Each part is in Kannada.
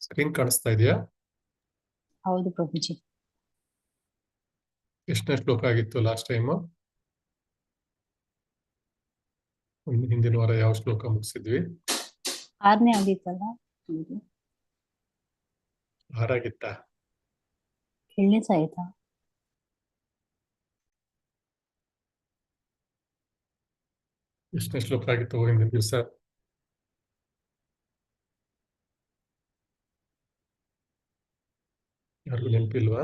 ಸ್ಕ್ರೀನ್ ಕಾಣಿಸ್ತಾ ಇದೆಯಾ? ಹೌದು ಪ್ರಭುಜಿ. ಎಷ್ಟನೇ ಶ್ಲೋಕ ಆಗಿತ್ತು ಲಾಸ್ಟ್ ಟೈಮ್? ಹಿಂದಿನ ವಾರ ಯಾವ ಶ್ಲೋಕ ಮುಗಿಸಿದ್ವಿ? 6ನೇ ಆಗಿತ್ತಲ್ಲ. ಆರಾಗಿತ್ತ? 7ನೇ ಆಯ್ತಾ? ಎಷ್ಟನೇ ಶ್ಲೋಕ ಆಗಿತ್ತು ಹಿಂದಿನ ದಿವಸ? ಯಾರಿಗೂ ನೆನಪಿಲ್ವಾ?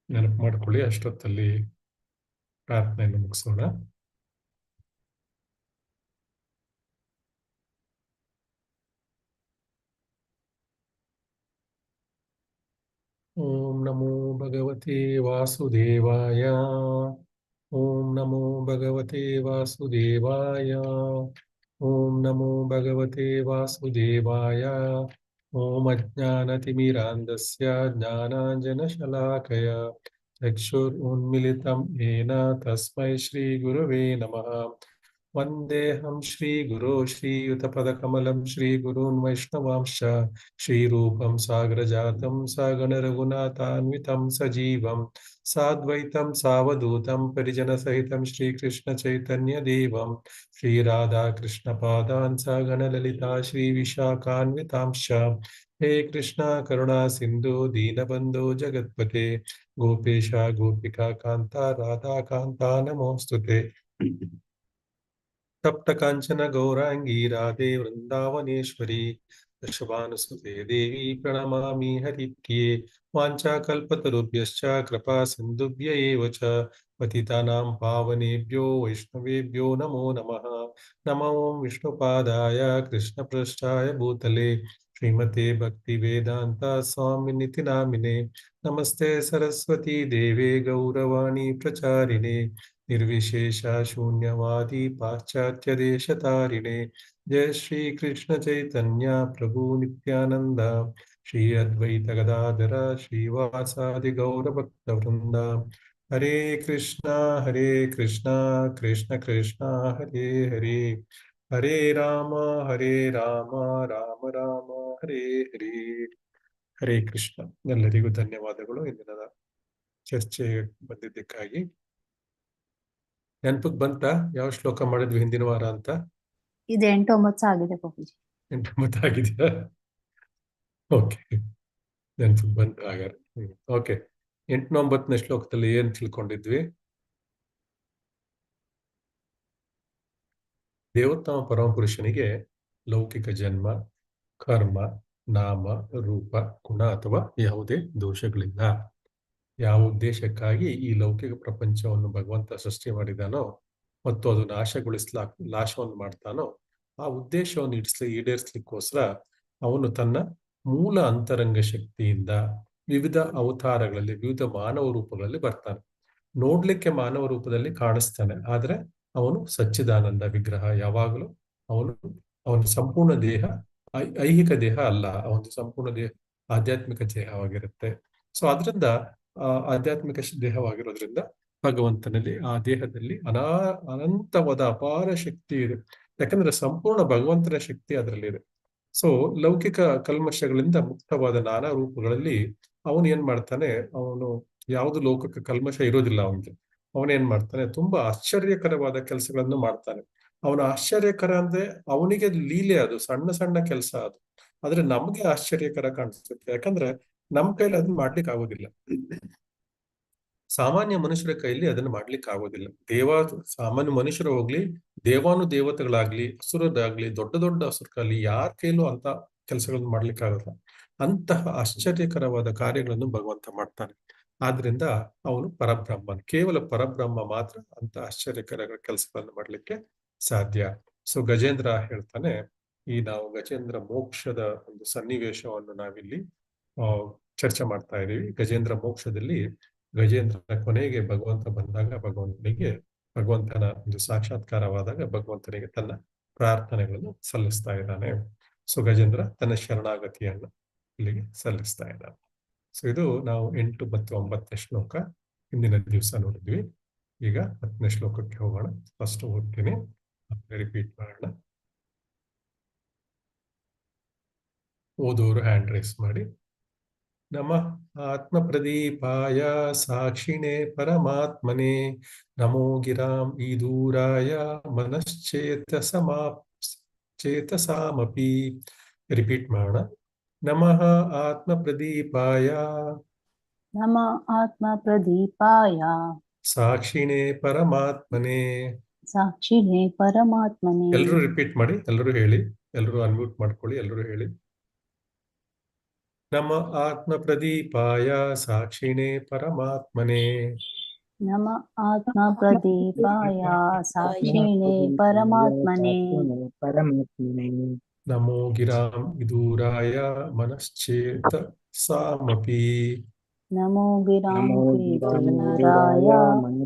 ನೆನಪು ಮಾಡ್ಕೊಳ್ಳಿ, ಅಷ್ಟೊತ್ತಲ್ಲಿ ಪ್ರಾರ್ಥನೆಯನ್ನು ಮುಗಿಸೋಣ. ಓಂ ನಮೋ ಭಗವತೆ ವಾಸುದೇವಾಯ. ಓಂ ನಮೋ ಭಗವತೆ ವಾಸುದೇವಾಯ. ಓಂ ನಮೋ ಭಗವತೆ ವಾಸುದೇವಾಯ. ಓಂ ಅಜ್ಞಾನತಿಮಿರಾಂಧಸ್ಯ ಜ್ಞಾನಾಂಜನಶಲಾಕಯ ಚಕ್ಷುರುನ್ಮಿಲಿತಂ ಯೇನ ತಸ್ಮೈ ಶ್ರೀ ಗುರವೇ ನಮಃ. ವಂದೇಹಂ ಶ್ರೀಗುರೋ ಶ್ರೀಯುತಪದಕಮಲಂ ಶ್ರೀಗುರುನ್ ವೈಷ್ಣವಾಂಶ ಶ್ರೀರೂಪಂ ಸಾಗರಜಾತಂ ಸಗಣರಘುನಾಥಾನ್ವಿತಂ ಸಜೀವಂ ಸಾದ್ವೈತಂ ಸಾವಧೂತಂ ಪರಿಜನಸಹಿತಂ ಶ್ರೀಕೃಷ್ಣಚೈತನ್ಯದೇವಂ ಶ್ರೀರಾಧಾಕೃಷ್ಣಪಾದಾನ್ ಸಗಣಲಲಿತಾ ಶ್ರೀವಿಶಾಖಾನ್ವಿತಾಂಶ. ಹೇ ಕೃಷ್ಣ ಕರುಣಾ ಸಿಂಧು ದೀನಬಂಧೋ ಜಗತ್ಪತೆ ಗೋಪೇಶ ಗೋಪಿಕಾ ಕಾಂತ ರಾಧಾಕಾಂತ ನಮೋಸ್ತುತೆ. ತಪ್ತ ಕಾಂಚನ ಗೌರಾಂಗೀ ರಾಧೆ ವೃಂದಾವನೇಶ್ವರಿ ವೃಷಭಾನುಸುತೆ ದೇವಿ ಪ್ರಣಮಾಮಿ ಹರಿಪ್ರಿಯೆ. ವಾಂಛಾಕಲ್ಪತರುಭ್ಯಶ್ಚ ಕೃಪಾ ಸಿಂಧುಭ್ಯ ಏವ ಚ ಪತಿತಾನಾಂ ಪಾವನೇಭ್ಯೋ ವೈಷ್ಣವೇಭ್ಯೋ ನಮೋ ನಮಃ. ನಮೋ ವಿಷ್ಣುಪಾದಾಯ ಕೃಷ್ಣಪೃಷ್ಠಾಯ ಭೂತಲೆ ಶ್ರೀಮತೆ ಭಕ್ತಿ ವೇದಾಂತ ಸ್ವಾಮಿನಿತಿ ನಾಮಿನೆ. ನಮಸ್ತೆ ಸರಸ್ವತಿ ದೇವೆ ಗೌರವಾಣಿ ಪ್ರಚಾರಿಣೆ ನಿರ್ವಿಶೇಷ ಶೂನ್ಯವಾದಿ ಪಾಶ್ಚಾತ್ಯ ದೇಶತಾರಿಣೆ. ಜಯ ಶ್ರೀ ಕೃಷ್ಣ ಚೈತನ್ಯ ಪ್ರಭು ನಿತ್ಯಾನಂದ ಶ್ರೀ ಅದ್ವೈತ ಗದಾಧರ ಶ್ರೀವಾಸಾದಿ ಗೌರ ಭಕ್ತ ವೃಂದ. ಹರೇ ಕೃಷ್ಣ ಕೃಷ್ಣ ಕೃಷ್ಣ ಹರೇ ಹರೇ. ಹರೇ ರಾಮ ರಾಮ ರಾಮ ಹರೇ ಹರೇ. ಹರೇ ಕೃಷ್ಣ. ಎಲ್ಲರಿಗೂ ಧನ್ಯವಾದಗಳು ಇಂದಿನ ಚರ್ಚೆ ಬಂದಿದ್ದಕ್ಕಾಗಿ. ನೆನಪಿಗೆ ಬಂತ ಯಾವ ಶ್ಲೋಕ ಮಾಡಿದ್ವಿ ಹಿಂದಿನ ವಾರ ಅಂತ? ಇದು 8, 9 ಆಗಿದೆ ಪ್ರಭುಜಿ. 8, 9 ಆಗಿದೆಯಾ? ಓಕೆ, ನೆನಪಿಗೆ ಬಂತ ಹಾಗಾದ್ರೆ. ಓಕೆ, 8, 9ನೇ ಶ್ಲೋಕದಲ್ಲಿ ಏನ್ ತಿಳ್ಕೊಂಡಿದ್ವಿ? ದೇವೋತ್ತಮ ಪರಮಪುರುಷನಿಗೆ ಲೌಕಿಕ ಜನ್ಮ, ಕರ್ಮ, ನಾಮ, ರೂಪ, ಗುಣ ಅಥವಾ ಯಾವುದೇ ದೋಷಗಳಿಲ್ಲ. ಯಾವ ಉದ್ದೇಶಕ್ಕಾಗಿ ಈ ಲೌಕಿಕ ಪ್ರಪಂಚವನ್ನು ಭಗವಂತ ಸೃಷ್ಟಿ ಮಾಡಿದಾನೋ ಮತ್ತು ಅದು ನಾಶವನ್ನು ಮಾಡ್ತಾನೋ ಆ ಉದ್ದೇಶವನ್ನು ಈಡೇರಿಸಲಿಕ್ಕೋಸ್ಕರ ಅವನು ತನ್ನ ಮೂಲ ಅಂತರಂಗ ಶಕ್ತಿಯಿಂದ ವಿವಿಧ ಅವತಾರಗಳಲ್ಲಿ ವಿವಿಧ ಮಾನವ ರೂಪಗಳಲ್ಲಿ ಬರ್ತಾನೆ. ನೋಡ್ಲಿಕ್ಕೆ ಮಾನವ ರೂಪದಲ್ಲಿ ಕಾಣಿಸ್ತಾನೆ, ಆದ್ರೆ ಅವನು ಸಚ್ಚಿದಾನಂದ ವಿಗ್ರಹ. ಯಾವಾಗಲೂ ಅವನ ಸಂಪೂರ್ಣ ದೇಹ ಐಹಿಕ ದೇಹ ಅಲ್ಲ, ಅವನ ಸಂಪೂರ್ಣ ದೇಹ ಆಧ್ಯಾತ್ಮಿಕ ದೇಹವಾಗಿರುತ್ತೆ. ಸೊ ಅದರಿಂದ ಆಧ್ಯಾತ್ಮಿಕ ದೇಹವಾಗಿರೋದ್ರಿಂದ ಭಗವಂತನಲ್ಲಿ ಆ ದೇಹದಲ್ಲಿ ಅನಂತವಾದ ಅಪಾರ ಶಕ್ತಿ ಇದೆ. ಯಾಕಂದ್ರೆ ಸಂಪೂರ್ಣ ಭಗವಂತನ ಶಕ್ತಿ ಅದರಲ್ಲಿ ಇದೆ. ಸೊ ಲೌಕಿಕ ಕಲ್ಮಶಗಳಿಂದ ಮುಕ್ತವಾದ ನಾನಾ ರೂಪಗಳಲ್ಲಿ ಅವನು ಏನ್ ಮಾಡ್ತಾನೆ, ಅವನು ಯಾವುದು ಲೌಕಿಕ ಕಲ್ಮಶ ಇರೋದಿಲ್ಲ ಅವನಿಗೆ. ಅವನೇನ್ ಮಾಡ್ತಾನೆ, ತುಂಬಾ ಆಶ್ಚರ್ಯಕರವಾದ ಕೆಲಸಗಳನ್ನು ಮಾಡ್ತಾನೆ. ಅವನ ಆಶ್ಚರ್ಯಕರ ಅಂದ್ರೆ ಅವನಿಗೆ ಲೀಲೆ, ಅದು ಸಣ್ಣ ಸಣ್ಣ ಕೆಲಸ ಅದು. ಆದ್ರೆ ನಮ್ಗೆ ಆಶ್ಚರ್ಯಕರ ಕಾಣಿಸುತ್ತೆ, ಯಾಕಂದ್ರೆ ನಮ್ ಕೈಲಿ ಅದನ್ನ ಮಾಡ್ಲಿಕ್ಕೆ ಆಗೋದಿಲ್ಲ. ಸಾಮಾನ್ಯ ಮನುಷ್ಯರ ಕೈಲಿ ಅದನ್ನ ಮಾಡ್ಲಿಕ್ಕೆ ಆಗೋದಿಲ್ಲ. ಸಾಮಾನ್ಯ ಮನುಷ್ಯರು ಹೋಗ್ಲಿ, ದೇವತೆಗಳಾಗ್ಲಿ, ಅಸುರರಾಗ್ಲಿ, ದೊಡ್ಡ ದೊಡ್ಡ ಅಸುರರಲ್ಲಿ ಯಾರ ಕೈಲೂ ಅಂತ ಕೆಲಸಗಳನ್ನು ಮಾಡ್ಲಿಕ್ಕೆ ಆಗಲ್ಲ. ಅಂತಹ ಆಶ್ಚರ್ಯಕರವಾದ ಕಾರ್ಯಗಳನ್ನು ಭಗವಂತ ಮಾಡ್ತಾನೆ. ಆದ್ರಿಂದ ಅವನು ಪರಬ್ರಹ್ಮ, ಕೇವಲ ಪರಬ್ರಹ್ಮ ಮಾತ್ರ ಅಂತ ಆಶ್ಚರ್ಯಕರ ಕೆಲಸಗಳನ್ನು ಮಾಡ್ಲಿಕ್ಕೆ ಸಾಧ್ಯ. ಸೊ ಗಜೇಂದ್ರ ಹೇಳ್ತಾನೆ, ನಾವು ಗಜೇಂದ್ರ ಮೋಕ್ಷದ ಒಂದು ಸನ್ನಿವೇಶವನ್ನು ನಾವಿಲ್ಲಿ ಚರ್ಚೆ ಮಾಡ್ತಾ ಇದೀವಿ. ಗಜೇಂದ್ರ ಮೋಕ್ಷದಲ್ಲಿ ಗಜೇಂದ್ರ ಕೊನೆಗೆ ಭಗವಂತ ಬಂದಾಗ ಭಗವಂತನ ಒಂದು ಸಾಕ್ಷಾತ್ಕಾರವಾದಾಗ ಭಗವಂತನಿಗೆ ತನ್ನ ಪ್ರಾರ್ಥನೆಗಳನ್ನು ಸಲ್ಲಿಸ್ತಾ ಇದ್ದಾನೆ. ಸೊ ಗಜೇಂದ್ರ ತನ್ನ ಶರಣಾಗತಿಯನ್ನು ಇಲ್ಲಿಗೆ ಸಲ್ಲಿಸ್ತಾ ಇದ್ದಾನೆ. ಸೊ ಇದು ನಾವು 8 ಮತ್ತು 9ನೇ ಶ್ಲೋಕ ಹಿಂದಿನ ದಿವಸ ನೋಡಿದ್ವಿ. ಈಗ 10ನೇ ಶ್ಲೋಕಕ್ಕೆ ಹೋಗೋಣ. ಫಸ್ಟ್ ಓದ್ತೀನಿ, ರಿಪೀಟ್ ಮಾಡೋಣ. ಓದೋರು ಹ್ಯಾಂಡ್ ರೈಸ್ ಮಾಡಿ. ನಮಃ ಆತ್ಮ ಪ್ರದೀಪಾಯ ಸಾಕ್ಷಿಣೆ ಪರಮಾತ್ಮನೆ ನಮೋ ಗಿರಾಂ ವಿದೂರಾಯ ಚೇತಸಾಮಪಿ. ರಿಪೀಟ್ ಮಾಡೋಣ. ನಮಃ ಆತ್ಮ ಪ್ರದೀಪಾಯ ನಮ ಆತ್ಮ ಪ್ರದೀಪಾಯ ಸಾಕ್ಷಿಣೆ ಪರಮಾತ್ಮನೆ. ಸಾಕ್ಷಿಣೆ ಪರಮಾತ್ಮನೆ. ಎಲ್ಲರೂ ರಿಪೀಟ್ ಮಾಡಿ, ಎಲ್ಲರೂ ಹೇಳಿ, ಎಲ್ಲರೂ ಅನ್ಮ್ಯೂಟ್ ಮಾಡ್ಕೊಳ್ಳಿ, ಎಲ್ಲರೂ ಹೇಳಿ. ನಮ ಆತ್ಮ ಪ್ರದೀಪಾಯ ಸಾಕ್ಷಿಣೆ ಪರಮಾತ್ಮನೆ. ನಮ ಆತ್ಮ ಪ್ರದೀಪಾಯ ಸಾಕ್ಷಿಣೆ ಪರಮಾತ್ಮನೆ. ನಮೋ ಗಿರಾಂ ವಿದೂರಾಯ ಮನಶ್ಚೇತಸಾಮಪಿ. ನಮೋ ಗಿರಾಂ ವಿದೂರಾಯ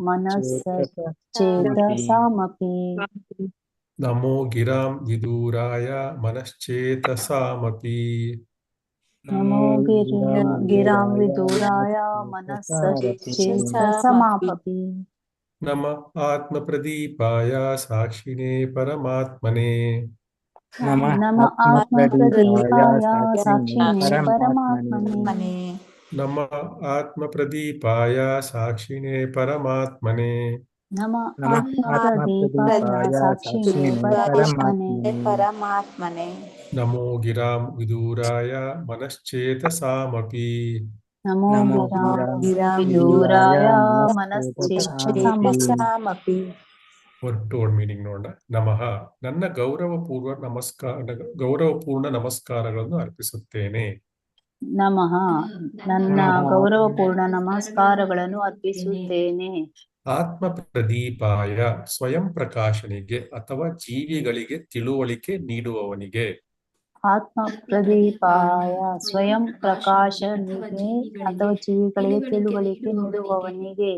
ಮನಶ್ಚೇತಸಾಮಪಿ. ನಮೋ ಗಿರಾಂ ವಿದೂರಾಯ ಮನಶ್ಚೇತಸಾಮಪಿ. ನಮೋ ಗಿರಾಂ ವಿದೂರಾಯ ಮನಶ್ಚೇತಸಾಮಪಿ. ನಮ ಆತ್ಮ ಪ್ರದೀಪಾಯ ಸಾಕ್ಷಿಣೆ ಪರಮಾತ್ಮನೆ. ನಮ ಆತ್ಮ ಪ್ರದೀಪಾಯ ಸಾಕ್ಷಿಣೆ ಪರಮಾತ್ಮನೆ. ನಮ ಆತ್ಮ ಪ್ರದೀಪಾಯ ಸಾಕ್ಷಿಣೆ ಪರಮಾತ್ಮನೆ. ನಮ ಆತ್ಮ ಪ್ರದೀಪಾಯ ಸಾಕ್ಷಿಣೆ ಪರಮಾತ್ಮನೆ. ನಮೋ ಗಿರಾಂ ವಿದೂರಾಯ ಮನಶ್ಚೇತಸಾಮಪಿ. ನಮೋ ಗಿರಾಂ ವಿದೂರಾಯ ಮನಶ್ಚೇತಸಾಮಪಿ. ವರ್ಡ್ ಮೀನಿಂಗ್ ನೋಡೋಣ. ನಮಃ, ನನ್ನ ಗೌರವಪೂರ್ಣ ನಮಸ್ಕಾರಗಳನ್ನು ಅರ್ಪಿಸುತ್ತೇನೆ. ನಮಃ, ನನ್ನ ಗೌರವಪೂರ್ಣ ನಮಸ್ಕಾರಗಳನ್ನು ಅರ್ಪಿಸುತ್ತೇನೆ. ಆತ್ಮ ಪ್ರದೀಪಾಯ, ಸ್ವಯಂ ಪ್ರಕಾಶನಿಗೆ ಅಥವಾ ಜೀವಿಗಳಿಗೆ ತಿಳುವಳಿಕೆ ನೀಡುವವನಿಗೆ. ಆತ್ಮ ಪ್ರದೀಪಾಯ, ಸ್ವಯಂ ಪ್ರಕಾಶನಿಗೆ ಅಥವಾ ಜೀವಿಗಳಿಗೆ ತಿಳುವಳಿಕೆ ನೀಡುವವನಿಗೆ.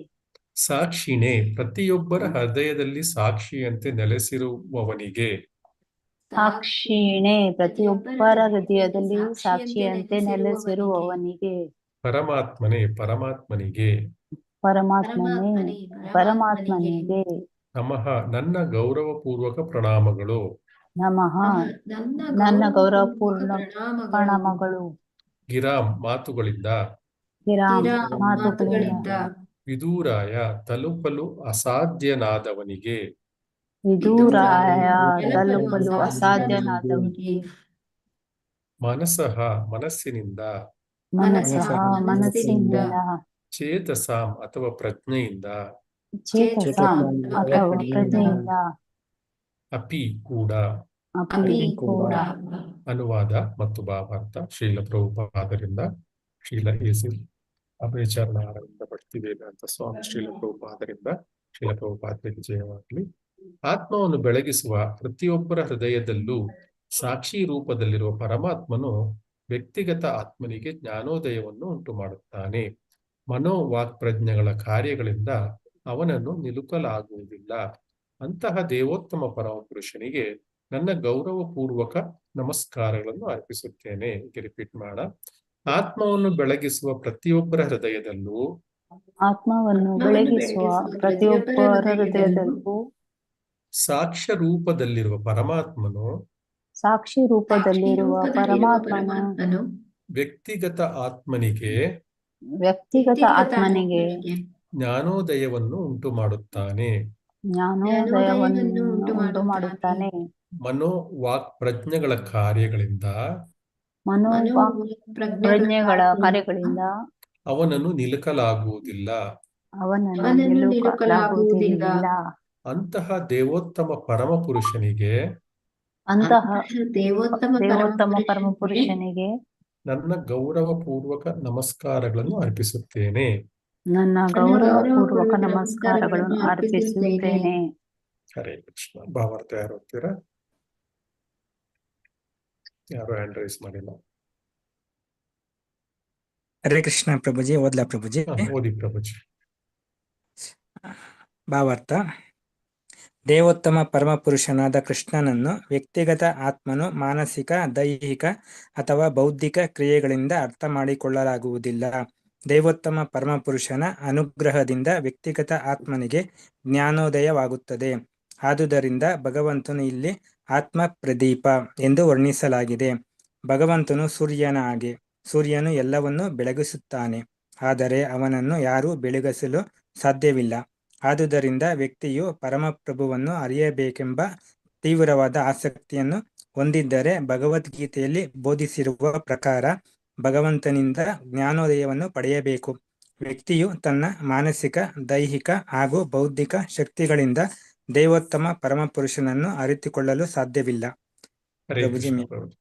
ಸಾಕ್ಷಿಣೆ, ಪ್ರತಿಯೊಬ್ಬರ ಹೃದಯದಲ್ಲಿ ಸಾಕ್ಷಿಯಂತೆ ನೆಲೆಸಿರುವವನಿಗೆ. ಸಾಕ್ಷಿಣೆ, ಪ್ರತಿಯೊಬ್ಬರ ಹೃದಯದಲ್ಲಿ ಸಾಕ್ಷಿಯಂತೆ ನೆಲೆಸಿರುವವನಿಗೆ. ಪರಮಾತ್ಮನೆ, ಪರಮಾತ್ಮನಿಗೆ. ಪರಮಾತ್ಮನಿಗೆ. ನಮಃ, ನನ್ನ ಗೌರವಪೂರ್ವಕ ಪ್ರಣಾಮಗಳು. ನಮಃ, ನನ್ನ ಗೌರವಪೂರ್ಣ ಪ್ರಣಾಮಗಳು. ಗಿರಾಂ, ಮಾತುಗಳಿಂದ. ಗಿರಾಂ, ಮಾತುಗಳಿಂದ. ವಿದೂರಾಯ, ತಲುಪಲು ಅಸಾಧ್ಯನಾದವನಿಗೆ. ವಿದೂರಾಯ, ತಲುಪಲು ಅಸಾಧ್ಯನಾದವನಿಗೆ. ಮನಸಃ, ಮನಸ್ಸಿನಿಂದ. ಮನಸಃ, ಮನಸ್ಸಿನಿಂದ. ಚೇತಸಾಂ, ಅಥವಾ ಪ್ರಜ್ಞೆಯಿಂದ. ಚೇತಸಾಂ, ಅಥವಾ ಪ್ರಜ್ಞೆಯಿಂದ. ಅಪಿ, ಕೂಡ. ಅಪಿ, ಕೂಡ. ಅನುವಾದ ಮತ್ತು ಭಾವಾರ್ಥ ಶ್ರೀಲ ಪ್ರಭುಪಾದರಿಂದ, ಶ್ರೀಲ ಎಸಿ ಅಭಯಚರಣಾರವಿಂದ ಭಕ್ತಿ ವೇದಾಂತ ಸ್ವಾಮಿ ಶ್ರೀಲ ಪ್ರಭುಪಾದರಿಂದ, ಶ್ರೀಲ ಪ್ರಭುಪಾದರಿಗೆ ಜಯವಾಗಲಿ. ಆತ್ಮವನ್ನು ಬೆಳಗಿಸುವ ಪ್ರತಿಯೊಬ್ಬರ ಹೃದಯದಲ್ಲೂ ಸಾಕ್ಷಿ ರೂಪದಲ್ಲಿರುವ ಪರಮಾತ್ಮನು ವ್ಯಕ್ತಿಗತ ಆತ್ಮನಿಗೆ ಜ್ಞಾನೋದಯವನ್ನು ಉಂಟು ಮಾಡುತ್ತಾನೆ. ಮನೋವಾಕ್ಪ್ರಜ್ಞೆಗಳ ಕಾರ್ಯಗಳಿಂದ ಅವನನ್ನು ನಿಲುಕಲಾಗುವುದಿಲ್ಲ. ಅಂತಹ ದೇವೋತ್ತಮ ಪರಮಪುರುಷನಿಗೆ ನನ್ನ ಗೌರವಪೂರ್ವಕ ನಮಸ್ಕಾರಗಳನ್ನು ಅರ್ಪಿಸುತ್ತೇನೆ. ರಿಪೀಟ್ ಮಾಡ. ಆತ್ಮವನ್ನು ಬೆಳಗಿಸುವ ಪ್ರತಿಯೊಬ್ಬರ ಹೃದಯದಲ್ಲೂ. ಆತ್ಮವನ್ನು ಬೆಳಗಿಸುವ ಪ್ರತಿಯೊಬ್ಬರ ಹೃದಯದಲ್ಲೂ. ಸಾಕ್ಷ್ಯ ರೂಪದಲ್ಲಿರುವ ಪರಮಾತ್ಮನು. ಸಾಕ್ಷಿ ರೂಪದಲ್ಲಿರುವ ಪರಮಾತ್ಮನು. ವ್ಯಕ್ತಿಗತ ಆತ್ಮನಿಗೆ. ಜ್ಞಾನೋದಯವನ್ನು ಉಂಟು ಮಾಡುತ್ತಾನೆ. ಉಂಟು ಮಾಡುತ್ತಾನೆ. ಮನೋವಾಕ್ ಪ್ರಜ್ಞೆಗಳ ಕಾರ್ಯಗಳಿಂದ. ಅವನನ್ನು ನಿಲುಕಲಾಗುವುದಿಲ್ಲ. ಅಂತಹ ದೇವೋತ್ತಮ ಪರಮಪುರುಷನಿಗೆ. ನನ್ನ ಗೌರವಪೂರ್ವಕ ನಮಸ್ಕಾರಗಳನ್ನು ಅರ್ಪಿಸುತ್ತೇನೆ. ಹರೇ ಕೃಷ್ಣ. ಭಾವಾರ್ಥ ಯಾರು ಹೋಗ್ತೀರಾ? ಯಾರು ಹ್ಯಾಂಡ್ ರೈಸ್ ಮಾಡಿಲ್ಲ. ಹರೇ ಕೃಷ್ಣ ಪ್ರಭುಜಿ. ಓದ್ಲಾ ಪ್ರಭುಜಿ? ಓದಿ ಪ್ರಭುಜಿ. ಭಾವಾರ್ಥ. ದೇವೋತ್ತಮ ಪರಮಪುರುಷನಾದ ಕೃಷ್ಣನನ್ನು ವ್ಯಕ್ತಿಗತ ಆತ್ಮನು ಮಾನಸಿಕ, ದೈಹಿಕ ಅಥವಾ ಬೌದ್ಧಿಕ ಕ್ರಿಯೆಗಳಿಂದ ಅರ್ಥ ಮಾಡಿಕೊಳ್ಳಲಾಗುವುದಿಲ್ಲ. ದೇವೋತ್ತಮ ಪರಮಪುರುಷನ ಅನುಗ್ರಹದಿಂದ ವ್ಯಕ್ತಿಗತ ಆತ್ಮನಿಗೆ ಜ್ಞಾನೋದಯವಾಗುತ್ತದೆ. ಆದುದರಿಂದ ಭಗವಂತನು ಇಲ್ಲಿ ಆತ್ಮ ಪ್ರದೀಪ ಎಂದು ವರ್ಣಿಸಲಾಗಿದೆ. ಭಗವಂತನು ಸೂರ್ಯನ ಹಾಗೆ. ಸೂರ್ಯನು ಎಲ್ಲವನ್ನೂ ಬೆಳಗಿಸುತ್ತಾನೆ, ಆದರೆ ಅವನನ್ನು ಯಾರೂ ಬೆಳಗಿಸಲು ಸಾಧ್ಯವಿಲ್ಲ. ಆದುದರಿಂದ ವ್ಯಕ್ತಿಯು ಪರಮಪ್ರಭುವನ್ನು ಅರಿಯಬೇಕೆಂಬ ತೀವ್ರವಾದ ಆಸಕ್ತಿಯನ್ನು ಹೊಂದಿದ್ದರೆ ಭಗವದ್ಗೀತೆಯಲ್ಲಿ ಬೋಧಿಸಿರುವ ಪ್ರಕಾರ ಭಗವಂತನಿಂದ ಜ್ಞಾನೋದಯವನ್ನು ಪಡೆಯಬೇಕು. ವ್ಯಕ್ತಿಯು ತನ್ನ ಮಾನಸಿಕ, ದೈಹಿಕ ಹಾಗೂ ಬೌದ್ಧಿಕ ಶಕ್ತಿಗಳಿಂದ ದೇವೋತ್ತಮ ಪರಮಪುರುಷನನ್ನು ಅರಿತುಕೊಳ್ಳಲು ಸಾಧ್ಯವಿಲ್ಲ. ಹರೇ ಪ್ರಭುಜಿ, ಕೃಷ್ಣ ಪ್ರಭುಜಿ.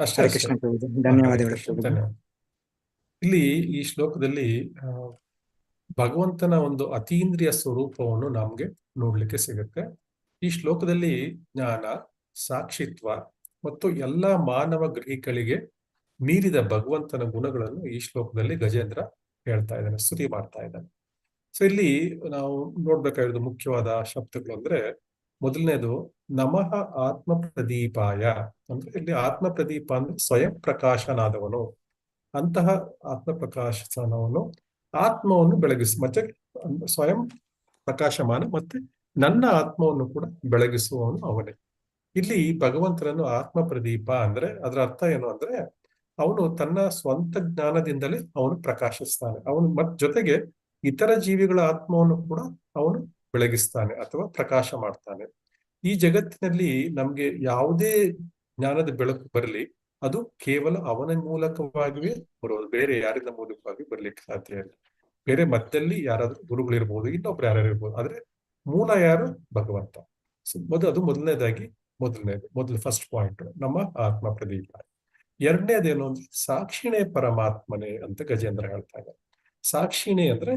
ಅಷ್ಟೇ ಹರೇ ಅಷ್ಟೇ. ಕೃಷ್ಣ ಪ್ರಭುಜಿ. ಹರೇ ಧನ್ಯವಾದಗಳು ಕೃಷ್ಣ, ಪ್ರಭುಜಿ. ಧನ್ಯವಾದ. ಇಲ್ಲಿ ಈ ಶ್ಲೋಕದಲ್ಲಿ ಭಗವಂತನ ಒಂದು ಅತೀಂದ್ರಿಯ ಸ್ವರೂಪವನ್ನು ನಮ್ಗೆ ನೋಡ್ಲಿಕ್ಕೆ ಸಿಗುತ್ತೆ. ಈ ಶ್ಲೋಕದಲ್ಲಿ ಜ್ಞಾನ, ಸಾಕ್ಷಿತ್ವ ಮತ್ತು ಎಲ್ಲಾ ಮಾನವ ಗ್ರಹಿಗಳಿಗೆ ಮೀರಿದ ಭಗವಂತನ ಗುಣಗಳನ್ನು ಈ ಶ್ಲೋಕದಲ್ಲಿ ಗಜೇಂದ್ರ ಹೇಳ್ತಾ ಇದ್ದಾನೆ, ಸ್ತುತಿ ಮಾಡ್ತಾ ಇದ್ದಾನೆ. ಸೊ ಇಲ್ಲಿ ನಾವು ನೋಡ್ಬೇಕಾಗಿರೋದು ಮುಖ್ಯವಾದ ಶಬ್ದಗಳು ಅಂದ್ರೆ, ಮೊದಲನೇದು ನಮಃ ಆತ್ಮ ಪ್ರದೀಪಾಯ. ಅಂದ್ರೆ ಇಲ್ಲಿ ಆತ್ಮ ಪ್ರದೀಪ ಅಂದ್ರೆ ಸ್ವಯಂ ಪ್ರಕಾಶನಾದವನು. ಅಂತಹ ಆತ್ಮ ಪ್ರಕಾಶನವನು ಆತ್ಮವನ್ನು ಮತ್ತೆ ಸ್ವಯಂ ಪ್ರಕಾಶಮಾನ ಮತ್ತೆ ನನ್ನ ಆತ್ಮವನ್ನು ಕೂಡ ಬೆಳಗಿಸುವವನು ಅವನೇ. ಇಲ್ಲಿ ಭಗವಂತನನ್ನು ಆತ್ಮ ಪ್ರದೀಪ ಅಂದ್ರೆ ಅದರ ಅರ್ಥ ಏನು ಅಂದ್ರೆ, ಅವನು ತನ್ನ ಸ್ವಂತ ಜ್ಞಾನದಿಂದಲೇ ಅವನು ಪ್ರಕಾಶಿಸ್ತಾನೆ. ಅವನು ಜೊತೆಗೆ ಇತರ ಜೀವಿಗಳ ಆತ್ಮವನ್ನು ಕೂಡ ಅವನು ಬೆಳಗಿಸ್ತಾನೆ ಅಥವಾ ಪ್ರಕಾಶ ಮಾಡ್ತಾನೆ. ಈ ಜಗತ್ತಿನಲ್ಲಿ ನಮ್ಗೆ ಯಾವುದೇ ಜ್ಞಾನದ ಬೆಳಕು ಬರಲಿ, ಅದು ಕೇವಲ ಅವನ ಮೂಲಕವಾಗಿಯೇ ಬರೋದು, ಬೇರೆ ಯಾರಿಂದ ಮೂಲಕವಾಗಿ ಬರ್ಲಿಕ್ಕೆ ಸಾಧ್ಯ ಇಲ್ಲ. ಬೇರೆ ಮಧ್ಯದಲ್ಲಿ ಯಾರಾದ್ರೂ ಗುರುಗಳಿರ್ಬೋದು, ಇನ್ನೊಬ್ರು ಯಾರು ಇರ್ಬೋದು, ಆದ್ರೆ ಮೂಲ ಯಾರು? ಭಗವಂತ. ಅದು ಮೊದಲು ಫಸ್ಟ್ ಪಾಯಿಂಟ್ ನಮ್ಮ ಆತ್ಮ ಪ್ರದೀಪ. ಎರಡನೇದೇನು ಅಂದ್ರೆ ಸಾಕ್ಷಿಣೆ ಪರಮಾತ್ಮನೆ ಅಂತ ಗಜೇಂದ್ರ ಹೇಳ್ತಾ ಇದ್ದಾರೆ. ಸಾಕ್ಷಿಣೆ ಅಂದ್ರೆ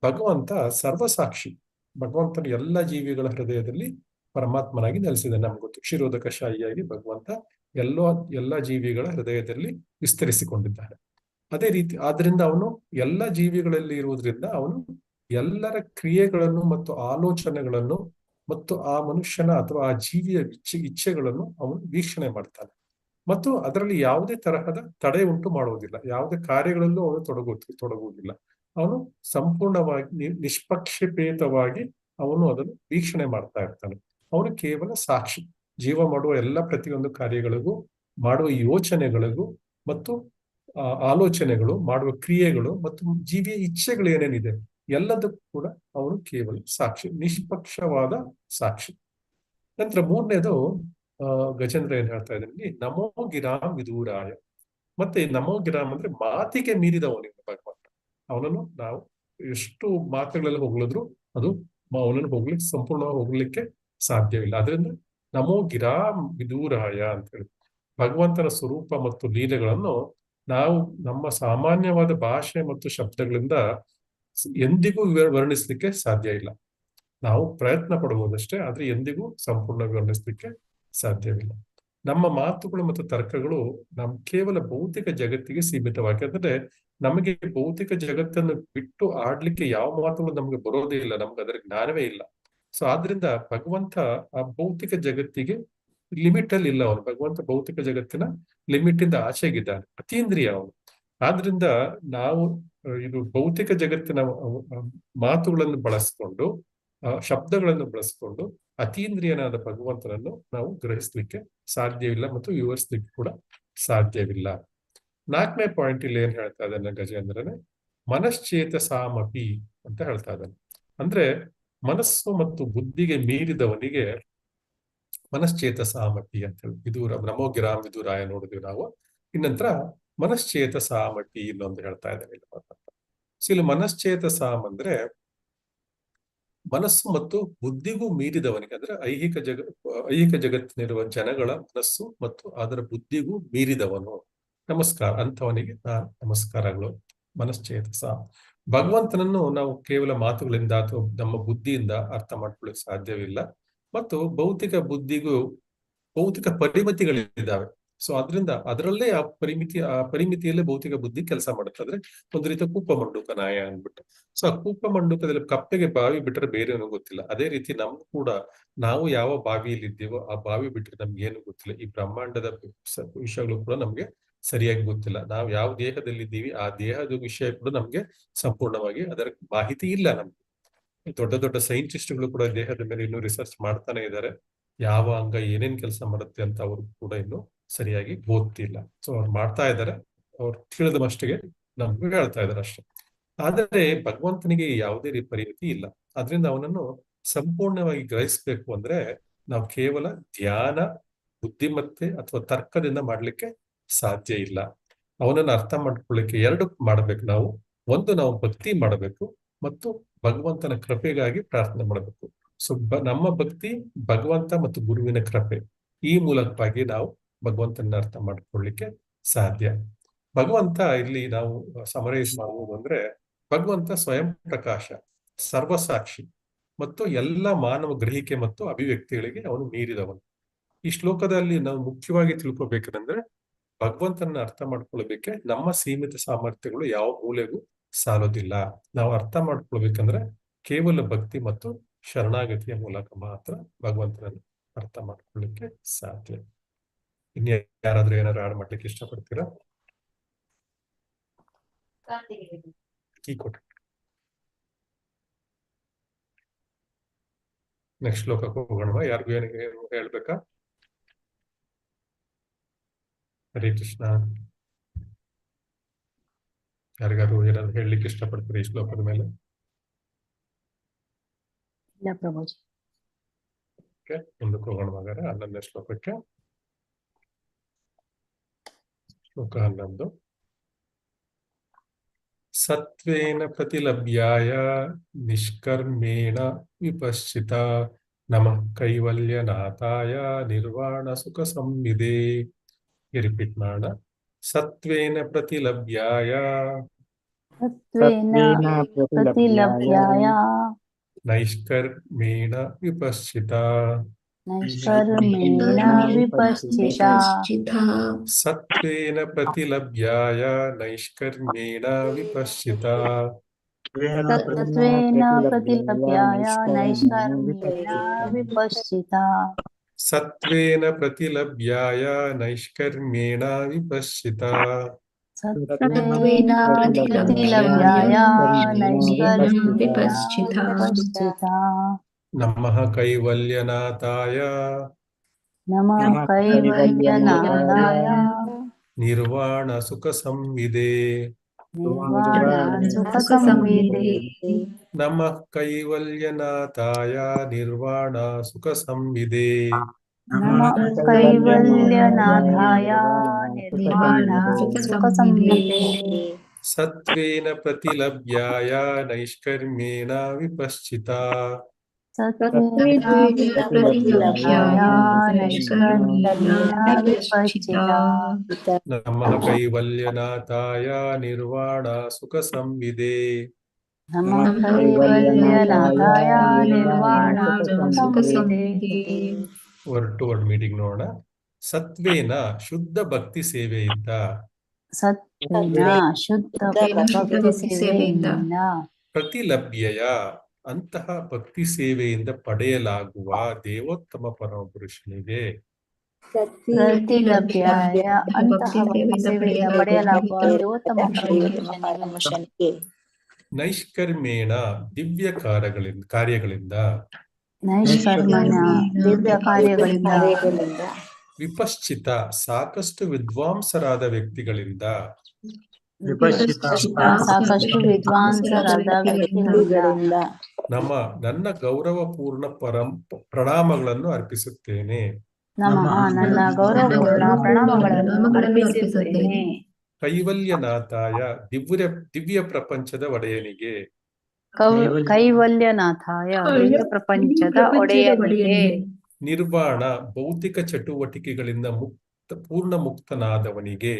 ಭಗವಂತ ಸರ್ವಸಾಕ್ಷಿ. ಭಗವಂತನ ಎಲ್ಲ ಜೀವಿಗಳ ಹೃದಯದಲ್ಲಿ ಪರಮಾತ್ಮನಾಗಿ ನೆಲೆಸಿದೆ. ನಮ್ಗೆ ಗೊತ್ತು, ಕ್ಷೀರೋದಕ ಶಾಹಿಯಾಗಿ ಭಗವಂತ ಎಲ್ಲ ಜೀವಿಗಳ ಹೃದಯದಲ್ಲಿ ವಿಸ್ತರಿಸಿಕೊಂಡಿದ್ದಾನೆ. ಅದೇ ರೀತಿ ಆದ್ರಿಂದ ಅವನು ಎಲ್ಲ ಜೀವಿಗಳಲ್ಲಿ ಇರುವುದರಿಂದ ಅವನು ಎಲ್ಲರ ಕ್ರಿಯೆಗಳನ್ನು ಮತ್ತು ಆಲೋಚನೆಗಳನ್ನು ಮತ್ತು ಆ ಮನುಷ್ಯನ ಅಥವಾ ಆ ಜೀವಿಯ ಇಚ್ಛೆಗಳನ್ನು ಅವನು ವೀಕ್ಷಣೆ ಮಾಡ್ತಾನೆ. ಮತ್ತು ಅದರಲ್ಲಿ ಯಾವುದೇ ತರಹದ ತಡೆ ಉಂಟು ಮಾಡುವುದಿಲ್ಲ. ಯಾವುದೇ ಕಾರ್ಯಗಳಲ್ಲೂ ಅವನು ತೊಡಗುವುದಿಲ್ಲ. ಅವನು ಸಂಪೂರ್ಣವಾಗಿ ನಿಷ್ಪಕ್ಷಪಾತವಾಗಿ ಅವನು ಅದನ್ನು ವೀಕ್ಷಣೆ ಮಾಡ್ತಾ ಇರ್ತಾನೆ. ಅವನು ಕೇವಲ ಸಾಕ್ಷಿ. ಜೀವ ಮಾಡುವ ಎಲ್ಲ ಪ್ರತಿಯೊಂದು ಕಾರ್ಯಗಳಿಗೂ, ಮಾಡುವ ಯೋಚನೆಗಳಿಗೂ ಮತ್ತು ಆಲೋಚನೆಗಳು, ಮಾಡುವ ಕ್ರಿಯೆಗಳು ಮತ್ತು ಜೀವಿಯ ಇಚ್ಛೆಗಳು ಏನೇನಿದೆ ಎಲ್ಲದಕ್ಕೂ ಕೂಡ ಅವನು ಕೇವಲ ಸಾಕ್ಷಿ, ನಿಷ್ಪಕ್ಷವಾದ ಸಾಕ್ಷಿ. ನಂತರ ಮೂರನೇದು ಗಜೇಂದ್ರ ಏನ್ ಹೇಳ್ತಾ ಇದ್ದಾನೆ, ನಮೋ ಗಿರಾಂ ವಿದೂರಾಯ. ಮತ್ತೆ ನಮೋ ಗಿರಾಮ್ ಅಂದ್ರೆ ಮಾತಿಗೆ ಮೀರಿದವನಿಗೆ ಭಗವಂತ. ಅವನನ್ನು ನಾವು ಎಷ್ಟು ಮಾತುಗಳಲ್ಲಿ ಹೊಗಳಿದ್ರು ಅದು ಅವನನ್ನು ಸಂಪೂರ್ಣವಾಗಿ ಹೋಗ್ಲಿಕ್ಕೆ ಸಾಧ್ಯವಿಲ್ಲ. ಅದರಿಂದ ನಮೋ ಗಿರಾಂ ವಿದೂರಾಯ ಅಂತ ಹೇಳಿ ಭಗವಂತನ ಸ್ವರೂಪ ಮತ್ತು ಲೀಲೆಗಳನ್ನು ನಾವು ನಮ್ಮ ಸಾಮಾನ್ಯವಾದ ಭಾಷೆ ಮತ್ತು ಶಬ್ದಗಳಿಂದ ಎಂದಿಗೂ ವರ್ಣಿಸ್ಲಿಕ್ಕೆ ಸಾಧ್ಯ ಇಲ್ಲ. ನಾವು ಪ್ರಯತ್ನ ಪಡಬಹುದಷ್ಟೇ, ಆದ್ರೆ ಎಂದಿಗೂ ಸಂಪೂರ್ಣವಾಗಿ ವರ್ಣಿಸ್ಲಿಕ್ಕೆ ಸಾಧ್ಯವಿಲ್ಲ. ನಮ್ಮ ಮಾತುಗಳು ಮತ್ತು ತರ್ಕಗಳು ಕೇವಲ ಭೌತಿಕ ಜಗತ್ತಿಗೆ ಸೀಮಿತವಾಗಿ, ಅಂದ್ರೆ ನಮಗೆ ಭೌತಿಕ ಜಗತ್ತನ್ನು ಬಿಟ್ಟು ಆಡ್ಲಿಕ್ಕೆ ಯಾವ ಮಾತುಗಳು ನಮ್ಗೆ ಬರೋದೇ ಇಲ್ಲ, ನಮ್ಗೆ ಅದರ ಜ್ಞಾನವೇ ಇಲ್ಲ. ಸೊ ಆದ್ರಿಂದ ಭಗವಂತ ಆ ಭೌತಿಕ ಜಗತ್ತಿಗೆ ಲಿಮಿಟ್ ಅಲ್ಲಿ ಇಲ್ಲ. ಅವನು ಭಗವಂತ ಭೌತಿಕ ಜಗತ್ತಿನ ಲಿಮಿಟ್ ಇಂದ ಆಚೆಗಿದ್ದಾನೆ, ಅತೀಂದ್ರಿಯ ಅವನು. ಆದ್ರಿಂದ ನಾವು ಇದು ಭೌತಿಕ ಜಗತ್ತಿನ ಮಾತುಗಳನ್ನು ಬಳಸ್ಕೊಂಡು, ಶಬ್ದಗಳನ್ನು ಬಳಸ್ಕೊಂಡು ಅತೀಂದ್ರಿಯನಾದ ಭಗವಂತನನ್ನು ನಾವು ಗ್ರಹಿಸ್ಲಿಕ್ಕೆ ಸಾಧ್ಯವಿಲ್ಲ ಮತ್ತು ವಿವರಿಸ್ಲಿಕ್ಕೆ ಕೂಡ ಸಾಧ್ಯವಿಲ್ಲ. 4ನೇ ಪಾಯಿಂಟ್ ಇಲ್ಲಿ ಏನ್ ಹೇಳ್ತಾ ಇದ್ದಾನೆ ಗಜೇಂದ್ರನೇ, ಮನಶ್ಚೇತಸಾಮಪಿ ಅಂತ ಹೇಳ್ತಾ ಇದ್ದಾನೆ. ಅಂದ್ರೆ ಮನಸ್ಸು ಮತ್ತು ಬುದ್ಧಿಗೆ ಮೀರಿದವನಿಗೆ ಮನಶ್ಚೇತಸಾಮಪಿ ಅಂತ ಹೇಳಿ ನಮೋ ಗಿರಾಂ ವಿದೂರಾಯ ನೋಡಿದ್ವಿ ನಾವು. ಇನ್ನಂತರ ಮನಶ್ಚೇತಸಾಮಪಿ ಇನ್ನೊಂದು ಹೇಳ್ತಾ ಇದ್ದಾನೆ. ಇಲ್ಲಿ ಮನಶ್ಚೇತಸಾಮ್ ಅಂದ್ರೆ ಮನಸ್ಸು ಮತ್ತು ಬುದ್ಧಿಗೂ ಮೀರಿದವನಿಗೆ, ಅಂದ್ರೆ ಐಹಿಕ ಜಗತ್ತಿನಿರುವ ಜನಗಳ ಮನಸ್ಸು ಮತ್ತು ಅದರ ಬುದ್ಧಿಗೂ ಮೀರಿದವನು. ನಮಸ್ಕಾರ ಅಂತವನಿಗೆ ನಮಸ್ಕಾರಗಳು. ಮನಶ್ಚೇತಸ ಭಗವಂತನನ್ನು ನಾವು ಕೇವಲ ಮಾತುಗಳಿಂದ ಅಥವಾ ನಮ್ಮ ಬುದ್ಧಿಯಿಂದ ಅರ್ಥ ಮಾಡ್ಕೊಳ್ಳಿಕ್ಕೆ ಸಾಧ್ಯವಿಲ್ಲ. ಮತ್ತು ಭೌತಿಕ ಬುದ್ಧಿಗೂ ಭೌತಿಕ ಪರಿಮಿತಿಗಳಿದ್ದಾವೆ. ಸೊ ಅದರಿಂದ ಅದರಲ್ಲೇ ಆ ಪರಿಮಿತಿಯಲ್ಲೇ ಭೌತಿಕ ಬುದ್ಧಿ ಕೆಲಸ ಮಾಡುತ್ತೆ. ಅಂದ್ರೆ ಒಂದು ರೀತಿಯ ಕೂಪ ಮಂಡುಕ ನ್ಯಾಯ ಅಂದ್ಬಿಟ್ಟು. ಸೊ ಆ ಕೂಪ ಮಂಡುಕದಲ್ಲಿ ಕಪ್ಪೆಗೆ ಬಾವಿ ಬಿಟ್ಟರೆ ಬೇರೆ ಏನೂ ಗೊತ್ತಿಲ್ಲ. ಅದೇ ರೀತಿ ನಮ್ಗೂ ಕೂಡ ನಾವು ಯಾವ ಬಾವಿಯಲ್ಲಿ ಇದ್ದೀವೋ ಆ ಬಾವಿ ಬಿಟ್ಟರೆ ನಮ್ಗೆ ಏನು ಗೊತ್ತಿಲ್ಲ. ಈ ಬ್ರಹ್ಮಾಂಡದ ವಿಷಯಗಳು ಕೂಡ ನಮ್ಗೆ ಸರಿಯಾಗಿ ಗೊತ್ತಿಲ್ಲ. ನಾವು ಯಾವ ದೇಹದಲ್ಲಿದ್ದೀವಿ ಆ ದೇಹದ ವಿಷಯ ಕೂಡ ನಮ್ಗೆ ಸಂಪೂರ್ಣವಾಗಿ ಅದರ ಮಾಹಿತಿ ಇಲ್ಲ ನಮ್ಗೆ. ದೊಡ್ಡ ದೊಡ್ಡ ಸೈಂಟಿಸ್ಟ್ಗಳು ಕೂಡ ದೇಹದ ಮೇಲೆ ಇನ್ನೂ ರಿಸರ್ಚ್ ಮಾಡ್ತಾನೆ ಇದ್ದಾರೆ. ಯಾವ ಅಂಗ ಏನೇನ್ ಕೆಲಸ ಮಾಡುತ್ತೆ ಅಂತ ಅವ್ರು ಕೂಡ ಇನ್ನು ಸರಿಯಾಗಿ ಗೊತ್ತಿಲ್ಲ. ಸೊ ಅವ್ರು ಮಾಡ್ತಾ ಇದ್ದಾರೆ, ಅವ್ರು ತಿಳಿದ ಮಟ್ಟಿಗೆ ನಮ್ಗೆ ಹೇಳ್ತಾ ಇದ್ದಾರೆ ಅಷ್ಟೇ. ಆದರೆ ಭಗವಂತನಿಗೆ ಯಾವುದೇ ಪರಿಮಿತಿ ಇಲ್ಲ. ಆದ್ರಿಂದ ಅವನನ್ನು ಸಂಪೂರ್ಣವಾಗಿ ಗ್ರಹಿಸ್ಬೇಕು ಅಂದ್ರೆ ನಾವು ಕೇವಲ ಧ್ಯಾನ, ಬುದ್ಧಿಮತ್ತೆ ಅಥವಾ ತರ್ಕದಿಂದ ಮಾಡ್ಲಿಕ್ಕೆ ಸಾಧ್ಯ ಇಲ್ಲ. ಅವನನ್ನು ಅರ್ಥ ಮಾಡ್ಕೊಳ್ಳಿಕ್ಕೆ ಎರಡು ಮಾಡಬೇಕು ನಾವು. ಒಂದು, ನಾವು ಭಕ್ತಿ ಮಾಡಬೇಕು ಮತ್ತು ಭಗವಂತನ ಕೃಪೆಗಾಗಿ ಪ್ರಾರ್ಥನೆ ಮಾಡಬೇಕು. ಸೊ ನಮ್ಮ ಭಕ್ತಿ, ಭಗವಂತ ಮತ್ತು ಗುರುವಿನ ಕೃಪೆ, ಈ ಮೂಲಕವಾಗಿ ನಾವು ಭಗವಂತನ ಅರ್ಥ ಮಾಡ್ಕೊಳ್ಳಿಕ್ಕೆ ಸಾಧ್ಯ. ಭಗವಂತ ಇಲ್ಲಿ ನಾವು ಸಮರೈಸ್ ಮಾಡುವುದು ಅಂದ್ರೆ, ಭಗವಂತ ಸ್ವಯಂ ಪ್ರಕಾಶ, ಸರ್ವಸಾಕ್ಷಿ ಮತ್ತು ಎಲ್ಲ ಮಾನವ ಗ್ರಹಿಕೆ ಮತ್ತು ಅಭಿವ್ಯಕ್ತಿಗಳಿಗೆ ಅವನು ಮೀರಿದವನು. ಈ ಶ್ಲೋಕದಲ್ಲಿ ನಾವು ಮುಖ್ಯವಾಗಿ ತಿಳ್ಕೊಬೇಕಂದ್ರೆ, ಭಗವಂತನ ಅರ್ಥ ಮಾಡ್ಕೊಳ್ಬೇಕೆ ನಮ್ಮ ಸೀಮಿತ ಸಾಮರ್ಥ್ಯಗಳು ಯಾವ ಮೂಲೆಗೂ ಸಾಲೋದಿಲ್ಲ. ನಾವು ಅರ್ಥ ಮಾಡ್ಕೊಳ್ಬೇಕಂದ್ರೆ ಕೇವಲ ಭಕ್ತಿ ಮತ್ತು ಶರಣಾಗತಿಯ ಮೂಲಕ ಮಾತ್ರ ಭಗವಂತನನ್ನು ಅರ್ಥ ಮಾಡ್ಕೊಳ್ಳಿಕ್ಕೆ ಸಾಧ್ಯ. ಇನ್ನು ಯಾರಾದ್ರೂ ಏನಾದ್ರು ಆಡ್ ಮಾಡ್ಲಿಕ್ಕೆ ಇಷ್ಟಪಡ್ತೀರಾ? ಕೀ ಕೊಟ್ಟ ನೆಕ್ಸ್ಟ್ ಶ್ಲೋಕಕ್ಕೆ ಹೋಗೋಣ. ಯಾರಿಗೂ ಏನು ಹೇಳ್ಬೇಕಾ? ಹರೇ ಕೃಷ್ಣ. ಯಾರಿಗಾದ್ರು ಏನಾದ್ರು ಹೇಳಲಿಕ್ಕೆ ಇಷ್ಟಪಡ್ತೀರಿ ಈ ಶ್ಲೋಕದ ಮೇಲೆ? ಇಲ್ಲ ಪ್ರಭುಜಿ. ಮುಂದಕ್ಕೆ ಹೋಗೋಣ ಹಾಗಾದ್ರೆ 11ನೇ ಶ್ಲೋಕಕ್ಕೆ. ಶ್ಲೋಕ 11. ಸತ್ವೇನ ಪ್ರತಿಲಭ್ಯಾಯ ನಿಷ್ಕರ್ಮೇಣ ವಿಪಶ್ಚಿತ ನಮಃ ಕೈವಲ್ಯನಾಥಾಯ ನಿರ್ವಾಣ ಸುಖ ಸಂವಿದೆ. ರಿಪೀಟ್ ಮಾಡೋಣ. ಸತ್ವೇನ ಪ್ರತಿಲಭ್ಯಾಯ ಸತ್ವೇನ ಪ್ರತಿಲಭ್ಯಾಯ ನೈಷ್ಕರ್ಮೇಣ ವಿಪಶ್ಚಿತ. ನೈಷ್ಕರ್ಮೇಣ ವಿಪಶ್ಚಿತ. ಸತ್ವೇನ ಪ್ರತಿಲಭ್ಯಾಯ ನೈಷ್ಕರ್ಮೇಣ ವಿಪಶ್ಚಿತ. ಸತ್ವೇನ ಪ್ರತಿಲಭ್ಯಾಯ ನೈಷ್ಕರ್ಮೇಣ ವಿಪಶ್ಚಿತ. ಸತ್ವೇನ ಪ್ರತಿಲಭ್ಯಾಯ ನೈಷ್ಕರ್ಮೇಣ ವಿಪಶ್ಚಿತ. ಸತ್ವೇನ ಪ್ರತಿಲಭ್ಯಾಯ ನೈಷ್ಕರ್ಮೇಣ ವಿಪಶ್ಚಿತ. ನಮಃ ಕೈವಲ್ಯನಾಥಾಯ ನಮಃ ಕೈವಲ್ಯನಾಥಾಯ ನಿರ್ವಾಣ ಸುಖ ಸಂವಿದೆ. ನಿರ್ವಾಣ ಸುಖ ಸಂವಿದೆ. ನಮಃ ಕೈವಲ್ಯನಾಥಾಯ ನಿರ್ವಾಣ ಸುಖ ಸಂವಿದೆ. ನಮಃ ಕೈವಲ್ಯನಾಥಾಯ ನಿರ್ವಾಣ ಸುಖ ಸಂವಿದೆ. ಸತ್ವೇನ ಪ್ರತಿಲಭ್ಯಾಯ ನೈಷ್ಕರ್ಮೇಣ ವಿಪಶ್ಚಿತ. ಸತ್ವೇನ ಪ್ರತಿಲಭ್ಯಾಯ ನೈಷ್ಕರ್ಮೇಣ ವಿಪಶ್ಚಿತ. ನಮಃ ಕೈವಲ್ಯನಾಥಾಯ ನಿರ್ವಾಣ ಸುಖ ಸಂವಿದೆ. ನಮಃ ಕೈವಲ್ಯನಾಥಾಯ ನಿರ್ವಾಣ ಸುಖ ಸಂವಿದೆ. ವರ್ಡ್ ಟು ವರ್ಡ್ ಮೀಟಿಂಗ್ ನೋಡೋಣ. ಸತ್ವೇನ ಶುದ್ಧ ಭಕ್ತಿ ಸೇವೆಯಿಂದ. ಸತ್ವೇನ ಶುದ್ಧ ಭಕ್ತಿ ಸೇವೆಯಿಂದ. ಪ್ರತಿಲಭ್ಯಯ ಅಂತಹ ಭಕ್ತಿ ಸೇವೆಯಿಂದ ಪಡೆಯಲಾಗುವ ದೇವೋತ್ತಮ ಪರಮಪುರುಷನಿಗೆ. ಪ್ರತಿಲಭ್ಯಾಯ ಅಂತಹ ಭಕ್ತಿ ಸೇವೆಯಿಂದ ಪಡೆಯಲಾಗುವ ದೇವೋತ್ತಮ ಪರಮಪುರುಷನಿಗೆ. ನೈಷ್ಕರ್ಮೇಣ ದಿವ್ಯ ಕಾರ್ಯಗಳಿಂದ. ನೈಷ್ಕರ್ಮಣ ದಿವ್ಯ ಕಾರ್ಯಗಳಿಂದ. ವಿಪಶ್ಚಿತ ಸಾಕಷ್ಟು ವಿದ್ವಾಂಸರಾದ ವ್ಯಕ್ತಿಗಳಿಂದ. ಸಾಕಷ್ಟು ವಿದ್ವಾಂಸರಾದ ವ್ಯಕ್ತಿಗಳಿಂದ. ನನ್ನ ಗೌರವಪೂರ್ಣ ಪ್ರಣಾಮಗಳನ್ನು ಅರ್ಪಿಸುತ್ತೇನೆ. ನನ್ನ ಗೌರವಪೂರ್ಣ ಪ್ರಣಾಮಗಳನ್ನು ಅರ್ಪಿಸುತ್ತೇನೆ. ಕೈವಲ್ಯನಾಥಾಯ ದಿವ್ಯ ಪ್ರಪಂಚದ ಒಡೆಯನಿಗೆ. ಕೈವಲ್ಯನಾಥಾಯ ದಿವ್ಯ ಪ್ರಪಂಚದ ಒಡೆಯನಿಗೆ. ನಿರ್ವಾಣ ಭೌತಿಕ ಚಟುವಟಿಕೆಗಳಿಂದ ಪೂರ್ಣ ಮುಕ್ತನಾದವನಿಗೆ.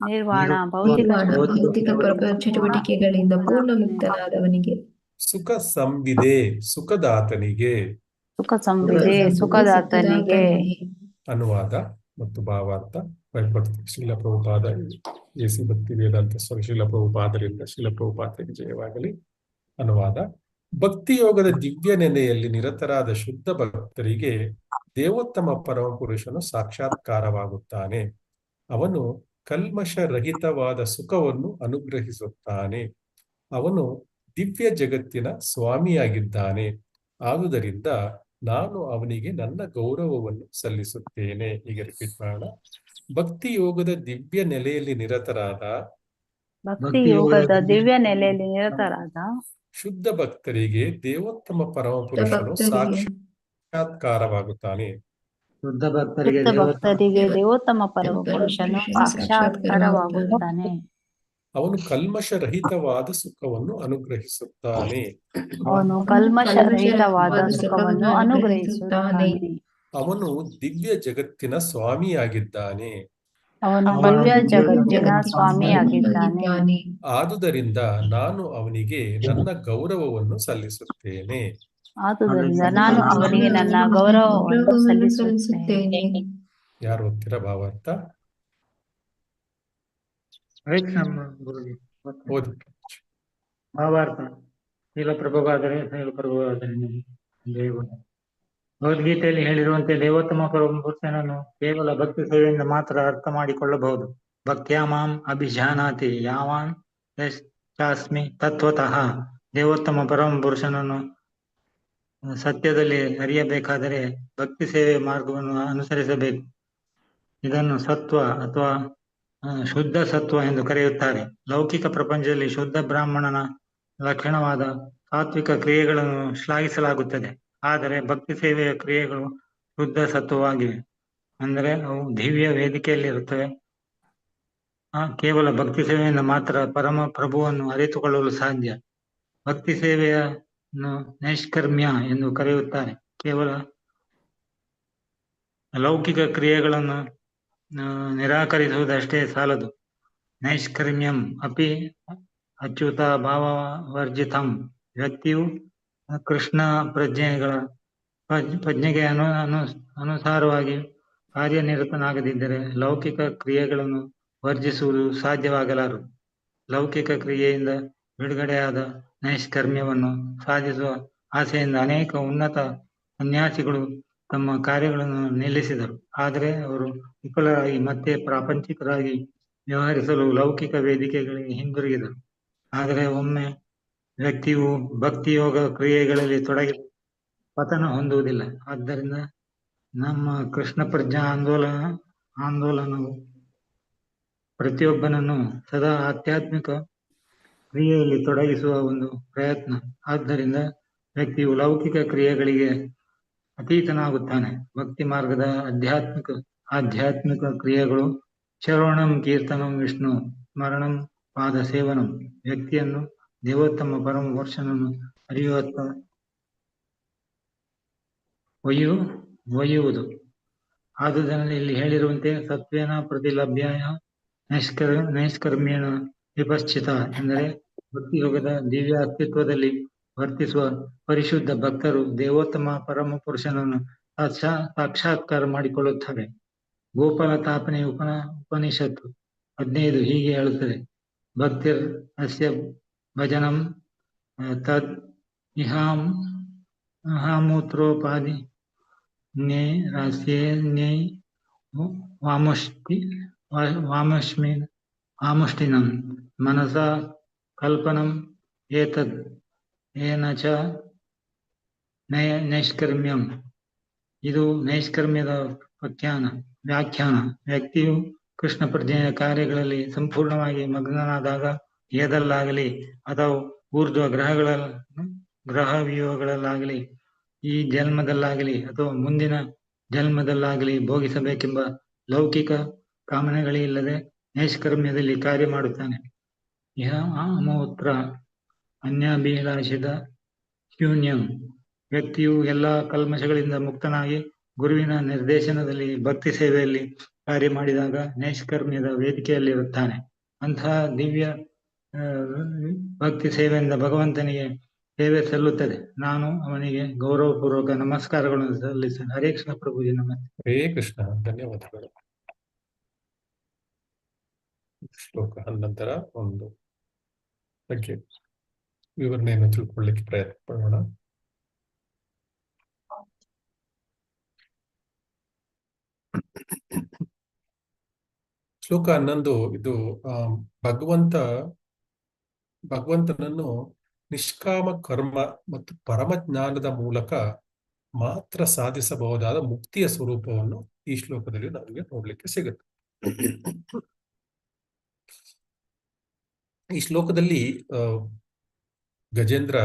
ನಿರ್ವಾಣ ಭೌತಿಕ ಚಟುವಟಿಕೆಗಳಿಂದ ಪೂರ್ಣ ಮುಕ್ತನಾದವನಿಗೆ. ಸುಖ ಸಂವಿದೆ ಸುಖದಾತನಿಗೆ. ಸುಖ ಸಂವಿದೆ ಸುಖದಾತನಿಗೆ. ಅನುವಾದ ಮತ್ತು ಭಾವಾರ್ಥ. ಭಯಪಡ್ತೀವಿ. ಶ್ರೀಲ ಪ್ರಭುಪಾದ ಎ ಸಿ ಭಕ್ತಿ ವೇದಾಂತ ಸ್ವಾಮಿ ಶ್ರೀಲ ಪ್ರಭುಪಾದರಿಂದ ಶ್ರೀಲ ಪ್ರಭುಪಾದರಿಗೆ ಜಯವಾಗಲಿ. ಅನುವಾದ. ಭಕ್ತಿ ಯೋಗದ ದಿವ್ಯ ನೆಲೆಯಲ್ಲಿ ನಿರತರಾದ ಶುದ್ಧ ಭಕ್ತರಿಗೆ ದೇವೋತ್ತಮ ಪರಮಪುರುಷನು ಸಾಕ್ಷಾತ್ಕಾರವಾಗುತ್ತಾನೆ. ಅವನು ಕಲ್ಮಶರಹಿತವಾದ ಸುಖವನ್ನು ಅನುಗ್ರಹಿಸುತ್ತಾನೆ. ಅವನು ದಿವ್ಯ ಜಗತ್ತಿನ ಸ್ವಾಮಿಯಾಗಿದ್ದಾನೆ. ಆದುದರಿಂದ ನಾನು ಅವನಿಗೆ ನನ್ನ ಗೌರವವನ್ನು ಸಲ್ಲಿಸುತ್ತೇನೆ. ಈಗ ರಿಪೀಟ್ ಮಾಡೋಣ. ಭಕ್ತಿ ಯೋಗದ ದಿವ್ಯ ನೆಲೆಯಲ್ಲಿ ನಿರತರಾದ ಭಕ್ತಿ ಯೋಗದ ದಿವ್ಯ ನೆಲೆಯಲ್ಲಿ ನಿರತರಾದ ಶುದ್ಧ ಭಕ್ತರಿಗೆ ದೇವೋತ್ತಮ ಪರಮಪುರುಷನು ಸಾಕ್ಷಾತ್ಕಾರವಾಗುತ್ತಾನೆ. ಶುದ್ಧ ಭಕ್ತರಿಗೆ ಶುದ್ಧ ಭಕ್ತರಿಗೆ ದೇವೋತ್ತಮ ಪರಮಪುರುಷನು ಸಾಕ್ಷಾತ್ಕಾರವಾಗುತ್ತಾನೆ. ಅವನು ಕಲ್ಮಶರಹಿತವಾದ ಸುಖವನ್ನು ಅನುಗ್ರಹಿಸುತ್ತಾನೆ. ಅವನು ಕಲ್ಮಶರಹಿತವಾದ ಸುಖವನ್ನು ಅನುಗ್ರಹಿಸುತ್ತಾನೆ. ಅವನು ದಿವ್ಯ ಜಗತ್ತಿನ ಸ್ವಾಮಿಯಾಗಿದ್ದಾನೆ. ಅವನು ದಿವ್ಯ ಜಗತ್ತಿನ ಸ್ವಾಮಿಯಾಗಿದ್ದಾನೆ. ಆದುದರಿಂದ ನಾನು ಅವನಿಗೆ ನನ್ನ ಗೌರವವನ್ನು ಸಲ್ಲಿಸುತ್ತೇನೆ. ಆದುದರಿಂದ ನಾನು ಅವನಿಗೆ ನನ್ನ ಗೌರವವನ್ನು ಸಲ್ಲಿಸುತ್ತೇನೆ. ಯಾರು ಓದ್ತೀರಾ ಭಾವಾರ್ಥ? ಗುರುಜಿ ಓದಿ. ಭಾವಾರ್ಥ. ಶ್ರೀಲ ಪ್ರಭುಪಾದರೆ ಭಗವದ್ಗೀತೆಯಲ್ಲಿ ಹೇಳಿರುವಂತೆ ದೇವೋತ್ತಮ ಪರಮಪುರುಷನನ್ನು ಕೇವಲ ಭಕ್ತಿ ಸೇವೆಯಿಂದ ಮಾತ್ರ ಅರ್ಥ ಮಾಡಿಕೊಳ್ಳಬಹುದು. ಭಕ್ತ್ಯಾ ಮಾಂ ಅಭಿಜಾನಾತಿ ಯಾವಾನ್ ಯಶ್ಚಾಸ್ಮಿ ತತ್ವತಃ. ದೇವೋತ್ತಮ ಪರಮಪುರುಷನನ್ನು ಸತ್ಯದಲ್ಲಿ ಅರಿಯಬೇಕಾದರೆ ಭಕ್ತಿ ಸೇವೆ ಮಾರ್ಗವನ್ನು ಅನುಸರಿಸಬೇಕು. ಇದನ್ನು ಸತ್ವ ಅಥವಾ ಶುದ್ಧ ಸತ್ವ ಎಂದು ಕರೆಯುತ್ತಾರೆ. ಲೌಕಿಕ ಪ್ರಪಂಚದಲ್ಲಿ ಶುದ್ಧ ಬ್ರಾಹ್ಮಣನ ಲಕ್ಷಣವಾದ ಸಾತ್ವಿಕ ಕ್ರಿಯೆಗಳನ್ನು ಶ್ಲಾಘಿಸಲಾಗುತ್ತದೆ. ಆದರೆ ಭಕ್ತಿ ಸೇವೆಯ ಕ್ರಿಯೆಗಳು ಶುದ್ಧ ಸತ್ವವಾಗಿವೆ, ಅಂದರೆ ಅವು ದಿವ್ಯ ವೇದಿಕೆಯಲ್ಲಿರುತ್ತವೆ. ಕೇವಲ ಭಕ್ತಿ ಸೇವೆಯಿಂದ ಮಾತ್ರ ಪರಮ ಪ್ರಭುವನ್ನು ಅರಿತುಕೊಳ್ಳಲು ಸಾಧ್ಯ. ಭಕ್ತಿ ಸೇವೆಯನ್ನು ನೈಷ್ಕರ್ಮ್ಯ ಎಂದು ಕರೆಯುತ್ತಾರೆ. ಕೇವಲ ಲೌಕಿಕ ಕ್ರಿಯೆಗಳನ್ನು ನಿರಾಕರಿಸುವುದಷ್ಟೇ ಸಾಲದು. ನೈಷ್ಕರ್ಮ್ಯಂ ಅಪಿ ಅಚ್ಯುತ ಭಾವವರ್ಜಿತಂ. ವ್ಯಕ್ತಿಯು ಕೃಷ್ಣ ಪ್ರಜ್ಞೆಗೆ ಅನುಸಾರವಾಗಿ ಕಾರ್ಯನಿರತನಾಗದಿದ್ದರೆ ಲೌಕಿಕ ಕ್ರಿಯೆಗಳನ್ನು ವರ್ಜಿಸುವುದು ಸಾಧ್ಯವಾಗಲಾರದು. ಲೌಕಿಕ ಕ್ರಿಯೆಯಿಂದ ಬಿಡುಗಡೆಯಾದ ನೈಷ್ಕರ್ಮ್ಯವನ್ನು ಸಾಧಿಸುವ ಆಸೆಯಿಂದ ಅನೇಕ ಉನ್ನತ ಸನ್ಯಾಸಿಗಳು ತಮ್ಮ ಕಾರ್ಯಗಳನ್ನು ನಿಲ್ಲಿಸಿದರು. ಆದರೆ ಅವರು ವಿಫಲರಾಗಿ ಮತ್ತೆ ಪ್ರಾಪಂಚಿಕರಾಗಿ ವ್ಯವಹರಿಸಲು ಲೌಕಿಕ ವೇದಿಕೆಗಳಿಗೆ ಹಿಂದಿರುಗಿದರು. ಆದರೆ ಒಮ್ಮೆ ವ್ಯಕ್ತಿಯು ಭಕ್ತಿಯೋಗ ಕ್ರಿಯೆಗಳಲ್ಲಿ ತೊಡಗಿ ಪತನ ಹೊಂದುವುದಿಲ್ಲ. ಆದ್ದರಿಂದ ನಮ್ಮ ಕೃಷ್ಣ ಪ್ರಜ್ಞಾ ಆಂದೋಲನವು ಪ್ರತಿಯೊಬ್ಬನನ್ನು ಸದಾ ಆಧ್ಯಾತ್ಮಿಕ ಕ್ರಿಯೆಯಲ್ಲಿ ತೊಡಗಿಸುವ ಒಂದು ಪ್ರಯತ್ನ. ಆದ್ದರಿಂದ ವ್ಯಕ್ತಿಯು ಲೌಕಿಕ ಕ್ರಿಯೆಗಳಿಗೆ ಅತೀತನಾಗುತ್ತಾನೆ. ಭಕ್ತಿ ಮಾರ್ಗದ ಆಧ್ಯಾತ್ಮಿಕ ಕ್ರಿಯೆಗಳು ಶ್ರವಣಂ ಕೀರ್ತನಂ ವಿಷ್ಣು ಸ್ಮರಣಂ ಪಾದ ಸೇವನಂ. ವ್ಯಕ್ತಿಯನ್ನು ದೇವೋತ್ತಮ ಪರಮಪುರುಷನನ್ನು ಅರಿಯುವತ್ತ ಒಯ್ಯುವುದು. ಆದುದರಿಂದ ಇಲ್ಲಿ ಹೇಳಿರುವಂತೆ ಸತ್ವೇನ ಪ್ರತಿಲಭ್ಯಾಯ ನೈಷ್ಕರ್ಮ್ಯೇಣ ವಿಪಶ್ಚಿತ, ಎಂದರೆ ಭಕ್ತಿಯೋಗದ ದಿವ್ಯ ಅಸ್ತಿತ್ವದಲ್ಲಿ ವರ್ತಿಸುವ ಪರಿಶುದ್ಧ ಭಕ್ತರು ದೇವೋತ್ತಮ ಪರಮಪುರುಷನನ್ನು ಸಾಕ್ಷಾತ್ಕಾರ ಮಾಡಿಕೊಳ್ಳುತ್ತಾರೆ. ಗೋಪಾಲ ತಾಪನೆ ಉಪನಿಷತ್ತು 15 ಹೀಗೆ ಹೇಳುತ್ತದೆ. ಭಕ್ತಿರ್ ಅಸ್ಯ ಭಜನಂ ತದ್ ಇಹಾಮೂತ್ರೋಪಾದಿ ನ್ಯೈ ರಾಸ್ಯೇ ನ್ಯೈ ವಾಮುಷ್ಟಿನಂ ಮನಸ ಕಲ್ಪನಂ ಏತದ್ ಏನ ಚ ನೈಷ್ಕರ್ಮ್ಯಂ. ಇದು ನೈಷ್ಕರ್ಮ್ಯದ ವ್ಯಾಖ್ಯಾನ. ವ್ಯಕ್ತಿಯು ಕೃಷ್ಣ ಪ್ರಜ್ಞೆಯ ಕಾರ್ಯಗಳಲ್ಲಿ ಸಂಪೂರ್ಣವಾಗಿ ಮಗ್ನನಾದಾಗ ಏದಲ್ಲಾಗಲಿ ಅಥವಾ ಊರ್ಧ್ವ ಗ್ರಹವ್ಯೂಹಗಳಲ್ಲಾಗಲಿ ಈ ಜನ್ಮದಲ್ಲಾಗಲಿ ಅಥವಾ ಮುಂದಿನ ಜನ್ಮದಲ್ಲಾಗಲಿ ಭೋಗಿಸಬೇಕೆಂಬ ಲೌಕಿಕ ಕಾಮನೆಗಳಿಲ್ಲದೆ ನೈಷ್ಕರ್ಮ್ಯದಲ್ಲಿ ಕಾರ್ಯ ಮಾಡುತ್ತಾನೆ. ಇಹ ಅಮೂತ್ರ ಅನ್ಯಾಭಿಲಾಷಿತ ಶೂನ್ಯಂ. ವ್ಯಕ್ತಿಯು ಎಲ್ಲಾ ಕಲ್ಮಶಗಳಿಂದ ಮುಕ್ತನಾಗಿ ಗುರುವಿನ ನಿರ್ದೇಶನದಲ್ಲಿ ಭಕ್ತಿ ಸೇವೆಯಲ್ಲಿ ಕಾರ್ಯ ಮಾಡಿದಾಗ ನೈಷ್ಕರ್ಮ್ಯದ ವೇದಿಕೆಯಲ್ಲಿರುತ್ತಾನೆ. ಅಂತಹ ದಿವ್ಯ ಭಕ್ತಿ ಸೇವೆಯಿಂದ ಭಗವಂತನಿಗೆ ಸೇವೆ ಸಲ್ಲುತ್ತದೆ. ನಾನು ಅವನಿಗೆ ಗೌರವಪೂರ್ವಕ ನಮಸ್ಕಾರಗಳನ್ನು ಸಲ್ಲಿಸ್ತೇನೆ. ಹರೇ ಕೃಷ್ಣ ಪ್ರಭುಜಿ. ನಮಸ್ತೆ. ಹರೇ ಕೃಷ್ಣ. ಧನ್ಯವಾದಗಳು. ಶ್ಲೋಕ 11ರ ಒಂದು ಬಗ್ಗೆ ವಿವರಣೆಯನ್ನು ತಿಳ್ಕೊಳ್ಳಿಕ್ಕೆ ಪ್ರಯತ್ನ ಪಡೋಣ. ಶ್ಲೋಕ 11 ಇದು ಭಗವಂತನನ್ನು ನಿಷ್ಕಾಮ ಕರ್ಮ ಮತ್ತು ಪರಮಜ್ಞಾನದ ಮೂಲಕ ಮಾತ್ರ ಸಾಧಿಸಬಹುದಾದ ಮುಕ್ತಿಯ ಸ್ವರೂಪವನ್ನು ಈ ಶ್ಲೋಕದಲ್ಲಿ ನಮಗೆ ನೋಡ್ಲಿಕ್ಕೆ ಸಿಗುತ್ತೆ. ಈ ಶ್ಲೋಕದಲ್ಲಿ ಗಜೇಂದ್ರ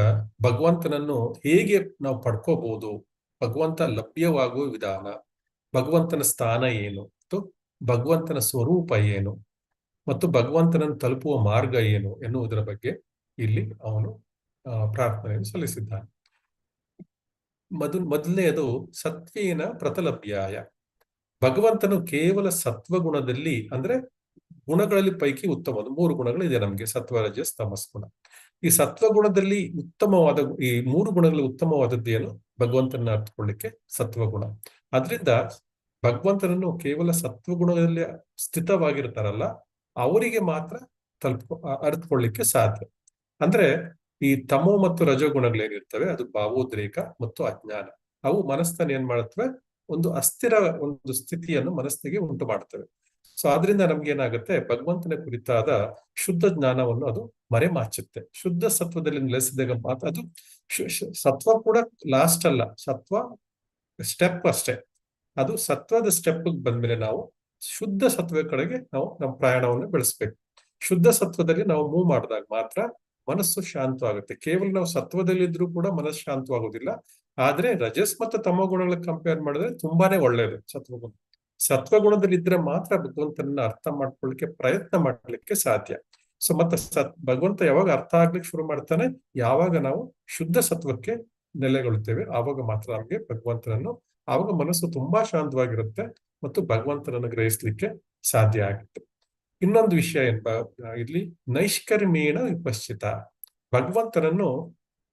ಭಗವಂತನನ್ನು ಹೇಗೆ ನಾವು ಪಡ್ಕೋಬಹುದು, ಭಗವಂತ ಲಭ್ಯವಾಗುವ ವಿಧಾನ, ಭಗವಂತನ ಸ್ಥಾನ ಏನು, ಮತ್ತು ಭಗವಂತನ ಸ್ವರೂಪ ಏನು, ಮತ್ತು ಭಗವಂತನನ್ನು ತಲುಪುವ ಮಾರ್ಗ ಏನು ಎನ್ನುವುದರ ಬಗ್ಗೆ ಇಲ್ಲಿ ಅವನು ಪ್ರಾರ್ಥನೆಯನ್ನು ಸಲ್ಲಿಸಿದ್ದಾನೆ. ಮೊದಲನೆಯದು ಸತ್ವೇನ ಪ್ರತಲಭ್ಯಾಯ. ಭಗವಂತನು ಕೇವಲ ಸತ್ವಗುಣದಲ್ಲಿ, ಅಂದ್ರೆ ಗುಣಗಳಲ್ಲಿ ಪೈಕಿ ಉತ್ತಮವಾದ 3 ಗುಣಗಳಿದೆ ನಮಗೆ, ಸತ್ವ ರಜಸ್ ತಮಸ್ ಗುಣ. ಈ ಸತ್ವಗುಣದಲ್ಲಿ ಉತ್ತಮವಾದ ಈ 3 ಗುಣಗಳಲ್ಲಿ ಉತ್ತಮವಾದದ್ದೇನು? ಭಗವಂತನ ಅರ್ಥಕೊಳ್ಳಿಕ್ಕೆ ಸತ್ವಗುಣ. ಆದ್ರಿಂದ ಭಗವಂತನನ್ನು ಕೇವಲ ಸತ್ವಗುಣದಲ್ಲಿ ಸ್ಥಿತವಾಗಿರ್ತಾರಲ್ಲ ಅವರಿಗೆ ಮಾತ್ರ ಅರ್ಥಕೊಳ್ಳಿಕ್ಕೆ ಸಾಧ್ಯ. ಅಂದ್ರೆ ಈ ತಮೋ ಮತ್ತು ರಜೋಗುಣಗಳೇನಿರ್ತವೆ ಅದು ಭಾವೋದ್ರೇಕ ಮತ್ತು ಅಜ್ಞಾನ. ಅವು ಮನಸ್ಸನ್ನು ಏನ್ ಮಾಡುತ್ತವೆ? ಒಂದು ಅಸ್ಥಿರ ಒಂದು ಸ್ಥಿತಿಯನ್ನು ಮನಸ್ಸಿಗೆ ಉಂಟು ಮಾಡ್ತವೆ. ಸೊ ಆದ್ರಿಂದ ನಮ್ಗೆ ಏನಾಗುತ್ತೆ, ಭಗವಂತನ ಕುರಿತಾದ ಶುದ್ಧ ಜ್ಞಾನವನ್ನು ಅದು ಮರೆಮಾಚುತ್ತೆ. ಶುದ್ಧ ಸತ್ವದಲ್ಲಿ ನೆಲೆಸಿದಾಗ ಮಾತ್ರ ಅದು ಸತ್ವ ಕೂಡ ಲಾಸ್ಟ್ ಅಲ್ಲ, ಸತ್ವ ಸ್ಟೆಪ್ ಅಷ್ಟೇ. ಅದು ಸತ್ವದ ಸ್ಟೆಪ್ ಬಂದ್ಮೇಲೆ ನಾವು ಶುದ್ಧ ಸತ್ವದ ಕಡೆಗೆ ನಾವು ನಮ್ಮ ಪ್ರಯಾಣವನ್ನು ಬೆಳೆಸ್ಬೇಕು. ಶುದ್ಧ ಸತ್ವದಲ್ಲಿ ನಾವು ಮೂವ್ ಮಾಡಿದಾಗ ಮಾತ್ರ ಮನಸ್ಸು ಶಾಂತವಾಗುತ್ತೆ. ಕೇವಲ ನಾವು ಸತ್ವದಲ್ಲಿದ್ರೂ ಕೂಡ ಮನಸ್ಸು ಶಾಂತವಾಗೋದಿಲ್ಲ. ಆದ್ರೆ ರಜಸ್ ಮತ್ತು ತಮೋ ಗುಣಗಳ ಕಂಪೇರ್ ಮಾಡಿದ್ರೆ ತುಂಬಾನೇ ಒಳ್ಳೆಯದು ಸತ್ವಗುಣ. ಸತ್ವಗುಣದಲ್ಲಿ ಇದ್ರೆ ಮಾತ್ರ ಭಗವಂತನನ್ನ ಅರ್ಥ ಮಾಡ್ಕೊಳ್ಳಿಕ್ಕೆ ಪ್ರಯತ್ನ ಮಾಡ್ಲಿಕ್ಕೆ ಸಾಧ್ಯ. ಸೊ ಮತ್ತೆ ಭಗವಂತ ಯಾವಾಗ ಅರ್ಥ ಆಗ್ಲಿಕ್ಕೆ ಶುರು ಮಾಡ್ತಾನೆ, ಯಾವಾಗ ನಾವು ಶುದ್ಧ ಸತ್ವಕ್ಕೆ ನೆಲೆಗೊಳ್ತೇವೆ ಆವಾಗ ಮಾತ್ರ ನಮ್ಗೆ ಭಗವಂತನನ್ನು, ಆವಾಗ ಮನಸ್ಸು ತುಂಬಾ ಶಾಂತವಾಗಿರುತ್ತೆ ಮತ್ತು ಭಗವಂತನನ್ನು ಗ್ರಹಿಸ್ಲಿಕ್ಕೆ ಸಾಧ್ಯ ಆಗುತ್ತೆ. ಇನ್ನೊಂದು ವಿಷಯ ಇಲ್ಲಿ ನೈಷ್ಕರ್ಮೇಣ ವಿಪಶ್ಚಿತ. ಭಗವಂತನನ್ನು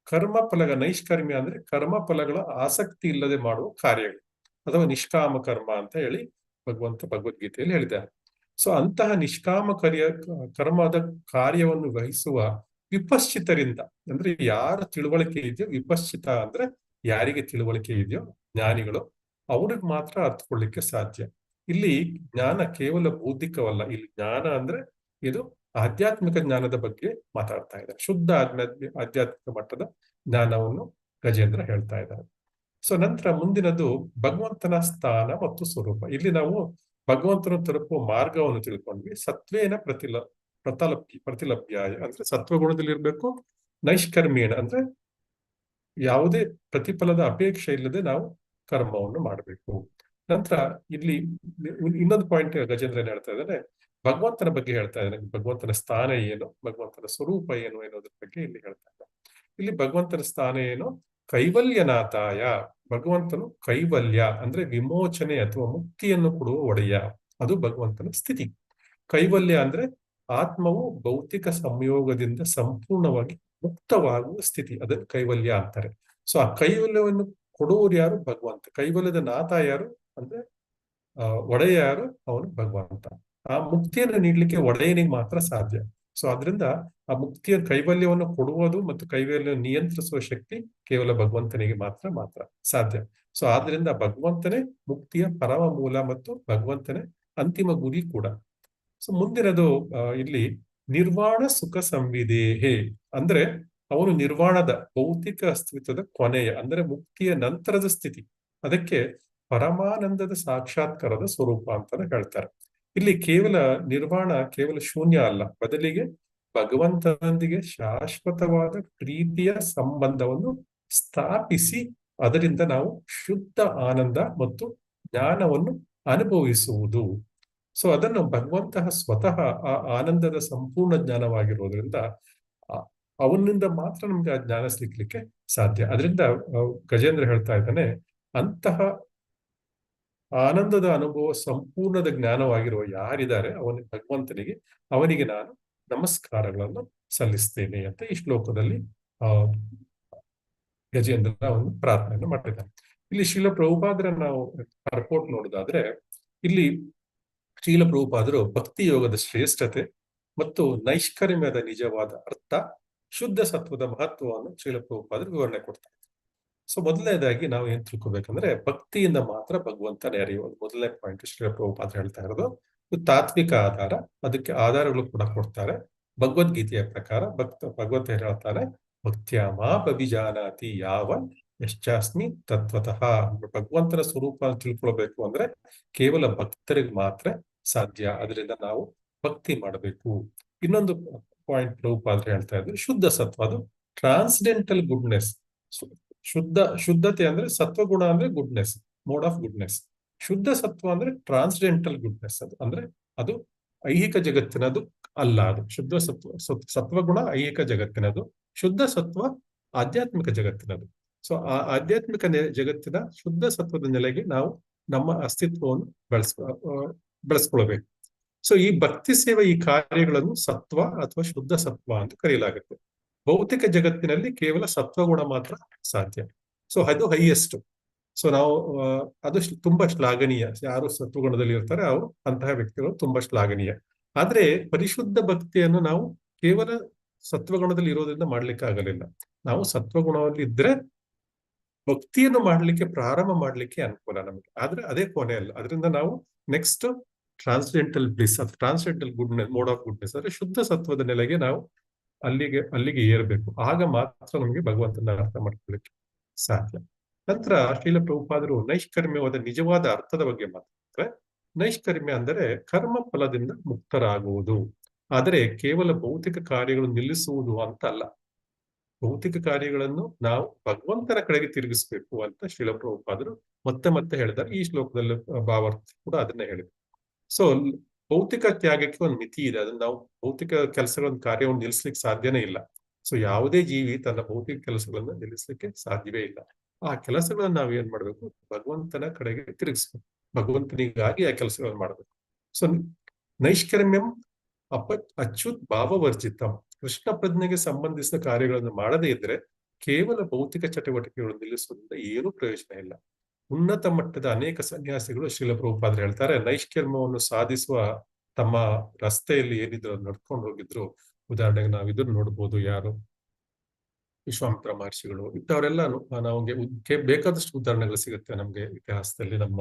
ಕರ್ಮಫಲ, ನೈಷ್ಕರ್ಮ್ಯ ಅಂದ್ರೆ ಕರ್ಮ ಫಲಗಳ ಆಸಕ್ತಿ ಇಲ್ಲದೆ ಮಾಡುವ ಕಾರ್ಯಗಳು, ಅಥವಾ ನಿಷ್ಕಾಮ ಕರ್ಮ ಅಂತ ಹೇಳಿ ಭಗವದ್ಗೀತೆಯಲ್ಲಿ ಹೇಳಿದ್ದಾರೆ. ಸೊ ಅಂತಹ ನಿಷ್ಕಾಮ ಕರ್ಮದ ಕಾರ್ಯವನ್ನು ವಹಿಸುವ ವಿಪಶ್ಚಿತರಿಂದ, ಅಂದ್ರೆ ಯಾರ ತಿಳುವಳಿಕೆ ಇದೆಯೋ, ವಿಪಶ್ಚಿತ ಅಂದ್ರೆ ಯಾರಿಗೆ ತಿಳುವಳಿಕೆ ಇದೆಯೋ ಜ್ಞಾನಿಗಳು, ಅವ್ರಿಗೆ ಮಾತ್ರ ಅರ್ಥಕೊಳ್ಳಿಕ್ಕೆ ಸಾಧ್ಯ. ಇಲ್ಲಿ ಜ್ಞಾನ ಕೇವಲ ಬೌದ್ಧಿಕವಲ್ಲ, ಇಲ್ಲಿ ಜ್ಞಾನ ಅಂದ್ರೆ ಇದು ಆಧ್ಯಾತ್ಮಿಕ ಜ್ಞಾನದ ಬಗ್ಗೆ ಮಾತಾಡ್ತಾ ಇದ್ದಾರೆ. ಶುದ್ಧ ಆಧ್ಯಾತ್ಮಿಕ ಮಟ್ಟದ ಜ್ಞಾನವನ್ನು ಗಜೇಂದ್ರ ಹೇಳ್ತಾ ಇದ್ದಾರೆ. ಸೊ ನಂತರ ಮುಂದಿನದು ಭಗವಂತನ ಸ್ಥಾನ ಮತ್ತು ಸ್ವರೂಪ. ಇಲ್ಲಿ ನಾವು ಭಗವಂತನ ತಲುಪುವ ಮಾರ್ಗವನ್ನು ತಿಳ್ಕೊಂಡ್ವಿ. ಸತ್ವೇನ ಪ್ರತಿಲಭ್ಯಾಯ ಅಂದ್ರೆ ಸತ್ವಗುಣದಲ್ಲಿ ಇರ್ಬೇಕು. ನೈಷ್ಕರ್ಮೇಣ ಅಂದ್ರೆ ಯಾವುದೇ ಪ್ರತಿಫಲದ ಅಪೇಕ್ಷೆ ಇಲ್ಲದೆ ನಾವು ಕರ್ಮವನ್ನು ಮಾಡಬೇಕು. ನಂತರ ಇಲ್ಲಿ ಇನ್ನೊಂದು ಪಾಯಿಂಟ್ ಗಜೇಂದ್ರ ಹೇಳ್ತಾ ಇದ್ದಾನೆ, ಭಗವಂತನ ಬಗ್ಗೆ ಹೇಳ್ತಾ ಇದ್ದಾನೆ. ಭಗವಂತನ ಸ್ಥಾನ ಏನು, ಭಗವಂತನ ಸ್ವರೂಪ ಏನು ಎನ್ನುವುದ್ರ ಬಗ್ಗೆ ಇಲ್ಲಿ ಹೇಳ್ತಾ ಇದ್ದಾನೆ. ಇಲ್ಲಿ ಭಗವಂತನ ಸ್ಥಾನ ಏನು? ಕೈವಲ್ಯನಾಥಾಯ. ಭಗವಂತನು ಕೈವಲ್ಯ ಅಂದ್ರೆ ವಿಮೋಚನೆ ಅಥವಾ ಮುಕ್ತಿಯನ್ನು ಕೊಡುವ ಒಡೆಯ, ಅದು ಭಗವಂತನ ಸ್ಥಿತಿ. ಕೈವಲ್ಯ ಅಂದ್ರೆ ಆತ್ಮವು ಭೌತಿಕ ಸಂಯೋಗದಿಂದ ಸಂಪೂರ್ಣವಾಗಿ ಮುಕ್ತವಾಗುವ ಸ್ಥಿತಿ, ಅದನ್ನು ಕೈವಲ್ಯ ಅಂತಾರೆ. ಸೊ ಆ ಕೈವಲ್ಯವನ್ನು ಕೊಡುವವರು ಯಾರು? ಭಗವಂತ. ಕೈವಲ್ಯದ ನಾಥ ಯಾರು ಅಂದ್ರೆ ಒಡೆಯ ಯಾರು? ಅವನು ಭಗವಂತ. ಆ ಮುಕ್ತಿಯನ್ನು ನೀಡ್ಲಿಕ್ಕೆ ಒಡೆಯನಿಗೆ ಮಾತ್ರ ಸಾಧ್ಯ. ಸೊ ಅದರಿಂದ ಆ ಮುಕ್ತಿಯ ಕೈವಲ್ಯವನ್ನು ಕೊಡುವುದು ಮತ್ತು ಕೈವಲ್ಯವನ್ನು ನಿಯಂತ್ರಿಸುವ ಶಕ್ತಿ ಕೇವಲ ಭಗವಂತನಿಗೆ ಮಾತ್ರ ಸಾಧ್ಯ. ಸೊ ಆದ್ರಿಂದ ಭಗವಂತನೇ ಮುಕ್ತಿಯ ಪರಮ ಮೂಲ ಮತ್ತು ಭಗವಂತನೇ ಅಂತಿಮ ಗುರಿ ಕೂಡ. ಸೊ ಮುಂದಿನದು ಇಲ್ಲಿ ನಿರ್ವಾಣ ಸುಖ ಸಂವಿದೇಹೇ ಅಂದ್ರೆ ಅವನು ನಿರ್ವಾಣದ ಭೌತಿಕ ಅಸ್ತಿತ್ವದ ಕೊನೆಯ ಅಂದ್ರೆ ಮುಕ್ತಿಯ ನಂತರದ ಸ್ಥಿತಿ, ಅದಕ್ಕೆ ಪರಮಾನಂದದ ಸಾಕ್ಷಾತ್ಕಾರದ ಸ್ವರೂಪ ಅಂತಾನೆ ಹೇಳ್ತಾರೆ. ಇಲ್ಲಿ ಕೇವಲ ನಿರ್ವಾಣ ಕೇವಲ ಶೂನ್ಯ ಅಲ್ಲ, ಬದಲಿಗೆ ಭಗವಂತನೊಂದಿಗೆ ಶಾಶ್ವತವಾದ ಪ್ರೀತಿಯ ಸಂಬಂಧವನ್ನು ಸ್ಥಾಪಿಸಿ ಅದರಿಂದ ನಾವು ಶುದ್ಧ ಆನಂದ ಮತ್ತು ಜ್ಞಾನವನ್ನು ಅನುಭವಿಸುವುದು. ಸೊ ಅದನ್ನು ಭಗವಂತ ಸ್ವತಃ ಆ ಆನಂದದ ಸಂಪೂರ್ಣ ಜ್ಞಾನವಾಗಿರುವುದರಿಂದ ಅವನಿಂದ ಮಾತ್ರ ನಮ್ಗೆ ಆ ಜ್ಞಾನ ಸಿಗ್ಲಿಕ್ಕೆ ಸಾಧ್ಯ. ಅದರಿಂದ ಗಜೇಂದ್ರ ಹೇಳ್ತಾ ಇದ್ದಾನೆ, ಅಂತಹ ಆನಂದದ ಅನುಭವ ಸಂಪೂರ್ಣದ ಜ್ಞಾನವಾಗಿರುವ ಯಾರಿದ್ದಾರೆ ಭಗವಂತನಿಗೆ, ಅವನಿಗೆ ನಾನು ನಮಸ್ಕಾರಗಳನ್ನು ಸಲ್ಲಿಸ್ತೇನೆ ಅಂತ ಈ ಶ್ಲೋಕದಲ್ಲಿ ಗಜೇಂದ್ರ ಒಂದು ಪ್ರಾರ್ಥನೆಯನ್ನು ಮಾಡಿದ್ದಾನೆ. ಇಲ್ಲಿ ಶ್ರೀಲ ಪ್ರಭುಪಾದರ ನಾವು ರಿಪೋರ್ಟ್ ನೋಡೋದಾದ್ರೆ ಇಲ್ಲಿ ಶ್ರೀಲ ಪ್ರಭುಪಾದರು ಭಕ್ತಿ ಯೋಗದ ಶ್ರೇಷ್ಠತೆ ಮತ್ತು ನೈಷ್ಕರ್ಮ್ಯದ ನಿಜವಾದ ಅರ್ಥ, ಶುದ್ಧ ಸತ್ವದ ಮಹತ್ವವನ್ನು ಶ್ರೀಲ ಪ್ರಭುಪಾದರು ವಿವರಣೆ ಕೊಡ್ತಾರೆ. ಸೊ ಮೊದಲನೇದಾಗಿ ನಾವು ಏನ್ ತಿಳ್ಕೊಬೇಕಂದ್ರೆ ಭಕ್ತಿಯಿಂದ ಮಾತ್ರ ಭಗವಂತನ ಅರಿಯೋದು ಮೊದಲನೇ ಪಾಯಿಂಟ್ ಶ್ರೀಲ ಪ್ರಭುಪಾದರು ಹೇಳ್ತಾ ಇರೋದು. ಇದು ತಾತ್ವಿಕ ಆಧಾರ, ಅದಕ್ಕೆ ಆಧಾರಗಳು ಕೂಡ ಕೊಡ್ತಾರೆ. ಭಗವದ್ಗೀತೆಯ ಪ್ರಕಾರ ಭಗವಂತ ಹೇಳ್ತಾನೆ, ಭಕ್ತ್ಯಾಮಾಪಭಿಜಾನಾತಿ ಯಾವನ್ ಯಶ್ಚಾಸ್ಮಿ ತತ್ವತಃ. ಭಗವಂತನ ಸ್ವರೂಪ ತಿಳ್ಕೊಳ್ಬೇಕು ಅಂದ್ರೆ ಕೇವಲ ಭಕ್ತರಿಗೆ ಮಾತ್ರ ಸಾಧ್ಯ. ಅದರಿಂದ ನಾವು ಭಕ್ತಿ ಮಾಡಬೇಕು. ಇನ್ನೊಂದು ಪಾಯಿಂಟ್ ಪ್ರಭುಪಾದರು ಹೇಳ್ತಾ ಇದ್ರು, ಶುದ್ಧ ಸತ್ವ, ಅದು ಟ್ರಾನ್ಸ್ಡೆಂಟಲ್ ಗುಡ್ನೆಸ್. ಶುದ್ಧತೆ ಅಂದ್ರೆ ಸತ್ವಗುಣ ಅಂದ್ರೆ ಗುಡ್ನೆಸ್, ಮೋಡ್ ಆಫ್ ಗುಡ್ನೆಸ್. ಶುದ್ಧ ಸತ್ವ ಅಂದ್ರೆ ಟ್ರಾನ್ಸ್ಡೆಂಟಲ್ ಗುಡ್ನೆಸ್. ಅದು ಅಂದ್ರೆ ಅದು ಐಹಿಕ ಜಗತ್ತಿನದು ಅಲ್ಲ. ಅದು ಶುದ್ಧ ಸತ್ವಗುಣ ಐಹಿಕ ಜಗತ್ತಿನದು, ಶುದ್ಧ ಸತ್ವ ಆಧ್ಯಾತ್ಮಿಕ ಜಗತ್ತಿನದು. ಸೊ ಆ ಆಧ್ಯಾತ್ಮಿಕ ಜಗತ್ತಿನ ಶುದ್ಧ ಸತ್ವದ ನೆಲೆಗೆ ನಾವು ನಮ್ಮ ಅಸ್ತಿತ್ವವನ್ನು ಬೆಳೆಸ್ಕೊಳ್ಬೇಕು. ಸೊ ಈ ಭಕ್ತಿ ಸೇವೆ, ಈ ಕಾರ್ಯಗಳನ್ನು ಸತ್ವ ಅಥವಾ ಶುದ್ಧ ಸತ್ವ ಅಂತ ಕರೆಯಲಾಗುತ್ತೆ. ಭೌತಿಕ ಜಗತ್ತಿನಲ್ಲಿ ಕೇವಲ ಸತ್ವಗುಣ ಮಾತ್ರ ಸಾಧ್ಯ. ಸೊ ಅದು ಹೈಯೆಸ್ಟ್. ಸೊ ನಾವು ಅದು ತುಂಬಾ ಶ್ಲಾಘನೀಯ. ಯಾರು ಸತ್ವಗುಣದಲ್ಲಿ ಇರ್ತಾರೆ ಅವರು ಅಂತಹ ವ್ಯಕ್ತಿಗಳು ತುಂಬಾ ಶ್ಲಾಘನೀಯ. ಆದ್ರೆ ಪರಿಶುದ್ಧ ಭಕ್ತಿಯನ್ನು ನಾವು ಕೇವಲ ಸತ್ವಗುಣದಲ್ಲಿ ಇರೋದ್ರಿಂದ ಮಾಡ್ಲಿಕ್ಕೆ ಆಗಲಿಲ್ಲ. ನಾವು ಸತ್ವಗುಣದಲ್ಲಿ ಇದ್ರೆ ಭಕ್ತಿಯನ್ನು ಮಾಡ್ಲಿಕ್ಕೆ ಪ್ರಾರಂಭ ಮಾಡ್ಲಿಕ್ಕೆ ಅನುಕೂಲ ನಮಗೆ. ಆದ್ರೆ ಅದೇ ಕೊನೆ ಅಲ್ಲ. ಅದರಿಂದ ನಾವು ನೆಕ್ಸ್ಟ್ ಟ್ರಾನ್ಸ್ಡೆಂಟಲ್ ಬ್ಲಿಸ್, ಅದು ಟ್ರಾನ್ಸ್ಡೆಂಟಲ್ ಗುಡ್ನೆಸ್, ಮೋಡ್ ಆಫ್ ಗುಡ್ನೆಸ್ ಅಂದ್ರೆ ಶುದ್ಧ ಸತ್ವದ ನೆಲೆಗೆ ನಾವು ಅಲ್ಲಿಗೆ ಏರ್ಬೇಕು. ಆಗ ಮಾತ್ರ ನಮಗೆ ಭಗವಂತನ ಅರ್ಥ ಮಾಡ್ಕೊಳ್ಳಿಕ್ಕೆ ಸಾಧ್ಯ. ನಂತರ ಶ್ರೀಲ ಪ್ರಭುಪಾದರು ನೈಷ್ಕರ್ಮ್ಯವಾದ ನಿಜವಾದ ಅರ್ಥದ ಬಗ್ಗೆ ಮಾತಾಡ್ತಾರೆ. ನೈಷ್ಕರ್ಮ್ಯ ಅಂದರೆ ಕರ್ಮ ಫಲದಿಂದ ಮುಕ್ತರಾಗುವುದು, ಆದರೆ ಕೇವಲ ಭೌತಿಕ ಕಾರ್ಯಗಳನ್ನು ನಿಲ್ಲಿಸುವುದು ಅಂತ ಅಲ್ಲ. ಭೌತಿಕ ಕಾರ್ಯಗಳನ್ನು ನಾವು ಭಗವಂತನ ಕಡೆಗೆ ತಿರುಗಿಸ್ಬೇಕು ಅಂತ ಶ್ರೀಲ ಪ್ರಭುಪಾದರು ಮತ್ತೆ ಮತ್ತೆ ಹೇಳಿದ್ದಾರೆ. ಈ ಶ್ಲೋಕದಲ್ಲಿ ಭಾವಾರ್ಥ ಕೂಡ ಅದನ್ನೇ ಹೇಳಿದ್ರು. ಸೊ ಭೌತಿಕ ತ್ಯಾಗಕ್ಕೆ ಒಂದು ಮಿತಿ ಇದೆ. ಅದನ್ನ ನಾವು ಭೌತಿಕ ಕೆಲಸಗಳ ಕಾರ್ಯವನ್ನು ನಿಲ್ಲಿಸ್ಲಿಕ್ಕೆ ಸಾಧ್ಯನೇ ಇಲ್ಲ. ಸೊ ಯಾವುದೇ ಜೀವಿ ತನ್ನ ಭೌತಿಕ ಕೆಲಸಗಳನ್ನ ನಿಲ್ಲಿಸ್ಲಿಕ್ಕೆ ಸಾಧ್ಯವೇ ಇಲ್ಲ. ಆ ಕೆಲಸಗಳನ್ನ ನಾವು ಏನ್ ಮಾಡ್ಬೇಕು, ಭಗವಂತನ ಕಡೆಗೆ ತಿರುಗಿಸ್ಬೇಕು, ಭಗವಂತನಿಗಾಗಿ ಆ ಕೆಲಸಗಳನ್ನು ಮಾಡ್ಬೇಕು. ಸೊ ನೈಷ್ಕರ್ಮ್ಯಂ ಅಚ್ಯುತ್ ಭಾವವರ್ಜಿತಂ, ಕೃಷ್ಣ ಪ್ರಜ್ಞೆಗೆ ಸಂಬಂಧಿಸಿದ ಕಾರ್ಯಗಳನ್ನು ಮಾಡದೇ ಇದ್ರೆ ಕೇವಲ ಭೌತಿಕ ಚಟುವಟಿಕೆಗಳನ್ನು ನಿಲ್ಲಿಸುವುದರಿಂದ ಏನೂ ಪ್ರಯೋಜನ ಇಲ್ಲ. ಉನ್ನತ ಮಟ್ಟದ ಅನೇಕ ಸನ್ಯಾಸಿಗಳು ಶ್ರೀಲ ಪ್ರಭುಪಾದರು ಹೇಳ್ತಾರೆ, ನೈಷ್ಕರ್ಮ್ಯವನ್ನು ಸಾಧಿಸುವ ತಮ್ಮ ರಸ್ತೆಯಲ್ಲಿ ಏನಿದ್ರು ನಡ್ಕೊಂಡು ಹೋಗಿದ್ರು. ಉದಾಹರಣೆಗೆ ನಾವು ಇದನ್ನು ನೋಡ್ಬೋದು, ಯಾರು ವಿಶ್ವಾಮಿತ್ರ ಮಹರ್ಷಿಗಳು, ಇಂಥವರೆಲ್ಲ ನಮಗೆ ಬೇಕಾದಷ್ಟು ಉದಾಹರಣೆಗಳು ಸಿಗುತ್ತೆ ನಮ್ಗೆ ಇತಿಹಾಸದಲ್ಲಿ, ನಮ್ಮ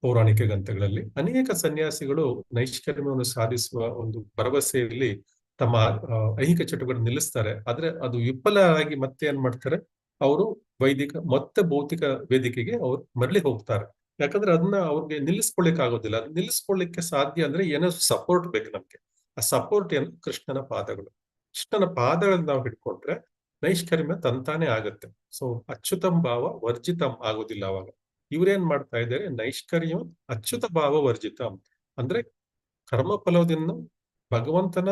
ಪೌರಾಣಿಕ ಗ್ರಂಥಗಳಲ್ಲಿ. ಅನೇಕ ಸನ್ಯಾಸಿಗಳು ನೈಷ್ಕರ್ಮ್ಯವನ್ನು ಸಾಧಿಸುವ ಒಂದು ಭರವಸೆಯಲ್ಲಿ ತಮ್ಮ ಐಹಿಕ ಚಟುವಟಿಕೆ ನಿಲ್ಲಿಸ್ತಾರೆ. ಆದ್ರೆ ಅದು ವಿಫಲ ಆಗಿ ಮತ್ತೆ ಏನ್ ಮಾಡ್ತಾರೆ, ಅವರು ಮತ್ತೆ ಭೌತಿಕ ವೇದಿಕೆಗೆ ಅವ್ರು ಮರಳಿ ಹೋಗ್ತಾರೆ. ಯಾಕಂದ್ರೆ ಅದನ್ನ ಅವ್ರಿಗೆ ನಿಲ್ಲಿಸ್ಕೊಳ್ಳಿಕ್ ಆಗೋದಿಲ್ಲ. ಅದನ್ನ ನಿಲ್ಲಿಸ್ಕೊಳ್ಳಿಕ್ಕೆ ಸಾಧ್ಯ ಅಂದ್ರೆ ಏನೋ ಸಪೋರ್ಟ್ ಬೇಕು ನಮ್ಗೆ. ಆ ಸಪೋರ್ಟ್ ಏನು, ಕೃಷ್ಣನ ಪಾದಗಳು. ಕೃಷ್ಣನ ಪಾದಗಳನ್ನ ನಾವು ಹಿಡ್ಕೊಂಡ್ರೆ ನೈಷ್ಕರ್ಮ್ಯ ತಂತಾನೆ ಆಗತ್ತೆ. ಸೊ ಅಚ್ಯುತಂ ಭಾವ ವರ್ಜಿತಂ ಆಗೋದಿಲ್ಲ. ಅವಾಗ ಇವ್ರೇನ್ ಮಾಡ್ತಾ ಇದ್ದಾರೆ, ನೈಷ್ಕರ್ಯ ಅಚ್ಯುತ ಭಾವ ವರ್ಜಿತಂ ಅಂದ್ರೆ ಕರ್ಮ ಫಲದಿಂದ ಭಗವಂತನ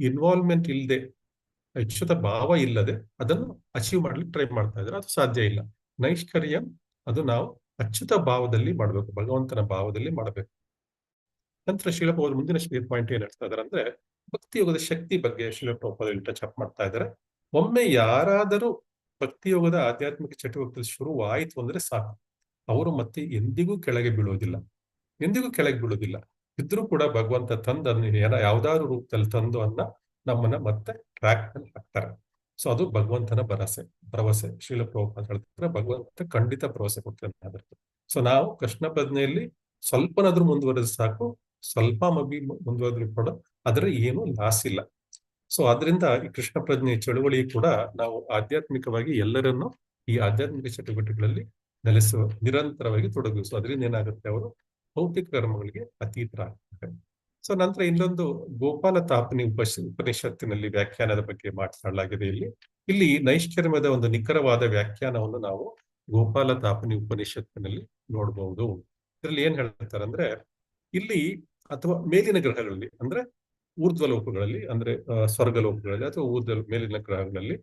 ಇನ್ವಾಲ್ವ್ಮೆಂಟ್ ಇಲ್ಲದೆ, ಅಚ್ಯುತ ಭಾವ ಇಲ್ಲದೆ ಅದನ್ನು ಅಚೀವ್ ಮಾಡ್ಲಿಕ್ಕೆ ಟ್ರೈ ಮಾಡ್ತಾ ಇದ್ದಾರೆ. ಅದು ಸಾಧ್ಯ ಇಲ್ಲ. ನೈಷ್ಕರ್ಯ ಅದು ನಾವು ಅಚ್ಯುತ ಭಾವದಲ್ಲಿ ಮಾಡಬೇಕು, ಭಗವಂತನ ಭಾವದಲ್ಲಿ ಮಾಡಬೇಕು. ನಂತರ ಶ್ರೀಲ ಪ್ರಭುಪಾದರು ಮುಂದಿನ ಪಾಯಿಂಟ್ ಏನ್ ಹೇಳ್ತಾ ಇದಾರೆ ಅಂದ್ರೆ, ಭಕ್ತಿಯೋಗದ ಶಕ್ತಿ ಬಗ್ಗೆ ಶ್ರೀಲ ಪ್ರಭುಪಾದರು ಟಚ್ ಅಪ್ ಮಾಡ್ತಾ ಇದ್ದಾರೆ. ಒಮ್ಮೆ ಯಾರಾದರೂ ಭಕ್ತಿಯೋಗದ ಆಧ್ಯಾತ್ಮಿಕ ಚಟುವಟಿಕೆ ಶುರುವಾಯಿತು ಅಂದ್ರೆ ಸಾಕು, ಅವರು ಮತ್ತೆ ಎಂದಿಗೂ ಕೆಳಗೆ ಬೀಳೋದಿಲ್ಲ. ಇದ್ರೂ ಕೂಡ ಭಗವಂತ ತಂದನ್ನು ಯಾವ್ದಾದ್ರು ರೂಪದಲ್ಲಿ ತಂದು ನಮ್ಮನ್ನ ಮತ್ತೆ ಟ್ರ್ಯಾಕ್ ನಲ್ಲಿ ಹಾಕ್ತಾರೆ. ಸೊ ಅದು ಭಗವಂತನ ಭರವಸೆ. ಶ್ರೀಲ ಪ್ರಭುಪಾದರು ಹೇಳ್ತಾರೆ, ಭಗವಂತ ಖಂಡಿತ ಭರವಸೆ ಕೊಡ್ತಾನೆ. ಸೊ ನಾವು ಕೃಷ್ಣ ಪ್ರಜ್ಞೆಯಲ್ಲಿ ಸ್ವಲ್ಪನಾದ್ರೂ ಮುಂದುವರೆದ್ರೆ ಸಾಕು, ಸ್ವಲ್ಪ ಮುಂದುವರೆದ್ರು ಕೂಡ ಅದರ ಏನು ಲಾಸ್ ಇಲ್ಲ. ಸೊ ಅದರಿಂದ ಈ ಕೃಷ್ಣ ಪ್ರಜ್ಞೆ ಚಳುವಳಿ ಕೂಡ ನಾವು ಆಧ್ಯಾತ್ಮಿಕವಾಗಿ ಎಲ್ಲರನ್ನು ಈ ಆಧ್ಯಾತ್ಮಿಕ ಚಟುವಟಿಕೆಗಳಲ್ಲಿ ನಿರಂತರವಾಗಿ ತೊಡಗಿಸು. ಅದರಿಂದ ಏನಾಗುತ್ತೆ, ಅವರು ಭೌತಿಕ ಕರ್ಮಗಳಿಗೆ ಅತೀತರಾಗ್ತಾರೆ. ಸೊ ನಂತರ ಇನ್ನೊಂದು ಗೋಪಾಲ ತಾಪನಿ ಉಪನಿಷತ್ತಿನಲ್ಲಿ ವ್ಯಾಖ್ಯಾನದ ಬಗ್ಗೆ ಮಾತನಾಡಲಾಗಿದೆ. ಇಲ್ಲಿ ನೈಷ್ಕರ್ಮ್ಯದ ಒಂದು ನಿಖರವಾದ ವ್ಯಾಖ್ಯಾನವನ್ನು ನಾವು ಗೋಪಾಲ ತಾಪನಿ ಉಪನಿಷತ್ತಿನಲ್ಲಿ ನೋಡಬಹುದು. ಇದರಲ್ಲಿ ಏನ್ ಹೇಳ್ತಾರೆ ಅಂದ್ರೆ, ಇಲ್ಲಿ ಅಥವಾ ಮೇಲಿನ ಗ್ರಹಗಳಲ್ಲಿ ಅಂದ್ರೆ ಊರ್ಧ್ವಲೋಕಗಳಲ್ಲಿ ಅಂದ್ರೆ ಸ್ವರ್ಗಲೋಕಗಳಲ್ಲಿ ಅಥವಾ ಮೇಲಿನ ಗ್ರಹಗಳಲ್ಲಿ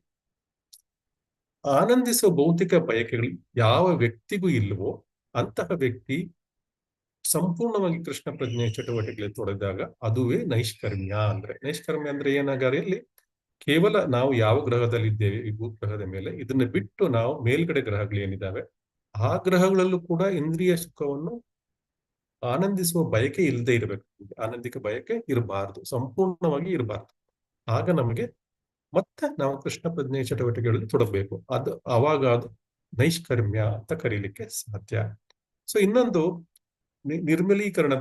ಆನಂದಿಸುವ ಭೌತಿಕ ಬಯಕೆಗಳು ಯಾವ ವ್ಯಕ್ತಿಗೂ ಇಲ್ಲವೋ ಅಂತಹ ವ್ಯಕ್ತಿ ಸಂಪೂರ್ಣವಾಗಿ ಕೃಷ್ಣ ಪ್ರಜ್ಞೆ ಚಟುವಟಿಕೆಗಳಲ್ಲಿ ತೊಡಗಿದಾಗ ಅದುವೇ ನೈಷ್ಕರ್ಮ್ಯ ಅಂದ್ರೆ ಏನಾಗಾರೆ ಇಲ್ಲಿ ಕೇವಲ ನಾವು ಯಾವ ಗ್ರಹದಲ್ಲಿ ಇದ್ದೇವೆ, ಈ ಭೂಗ್ರಹದ ಮೇಲೆ, ಇದನ್ನ ಬಿಟ್ಟು ನಾವು ಮೇಲ್ಗಡೆ ಗ್ರಹಗಳು ಏನಿದಾವೆ ಆ ಗ್ರಹಗಳಲ್ಲೂ ಕೂಡ ಇಂದ್ರಿಯ ಸುಖವನ್ನು ಆನಂದಿಸುವ ಬಯಕೆ ಇಲ್ಲದೆ ಇರಬೇಕು. ಆನಂದಿಕ ಬಯಕೆ ಇರಬಾರ್ದು, ಸಂಪೂರ್ಣವಾಗಿ ಇರಬಾರ್ದು. ಆಗ ನಮಗೆ ಮತ್ತೆ ನಾವು ಕೃಷ್ಣ ಪ್ರಜ್ಞೆ ಚಟುವಟಿಕೆಗಳಲ್ಲಿ ತೊಡಗಬೇಕು. ಅವಾಗ ಅದು ನೈಷ್ಕರ್ಮ್ಯ ಅಂತ ಕರೀಲಿಕ್ಕೆ ಸಾಧ್ಯ. ಸೊ ಇನ್ನೊಂದು ನಿರ್ಮಲೀಕರಣದ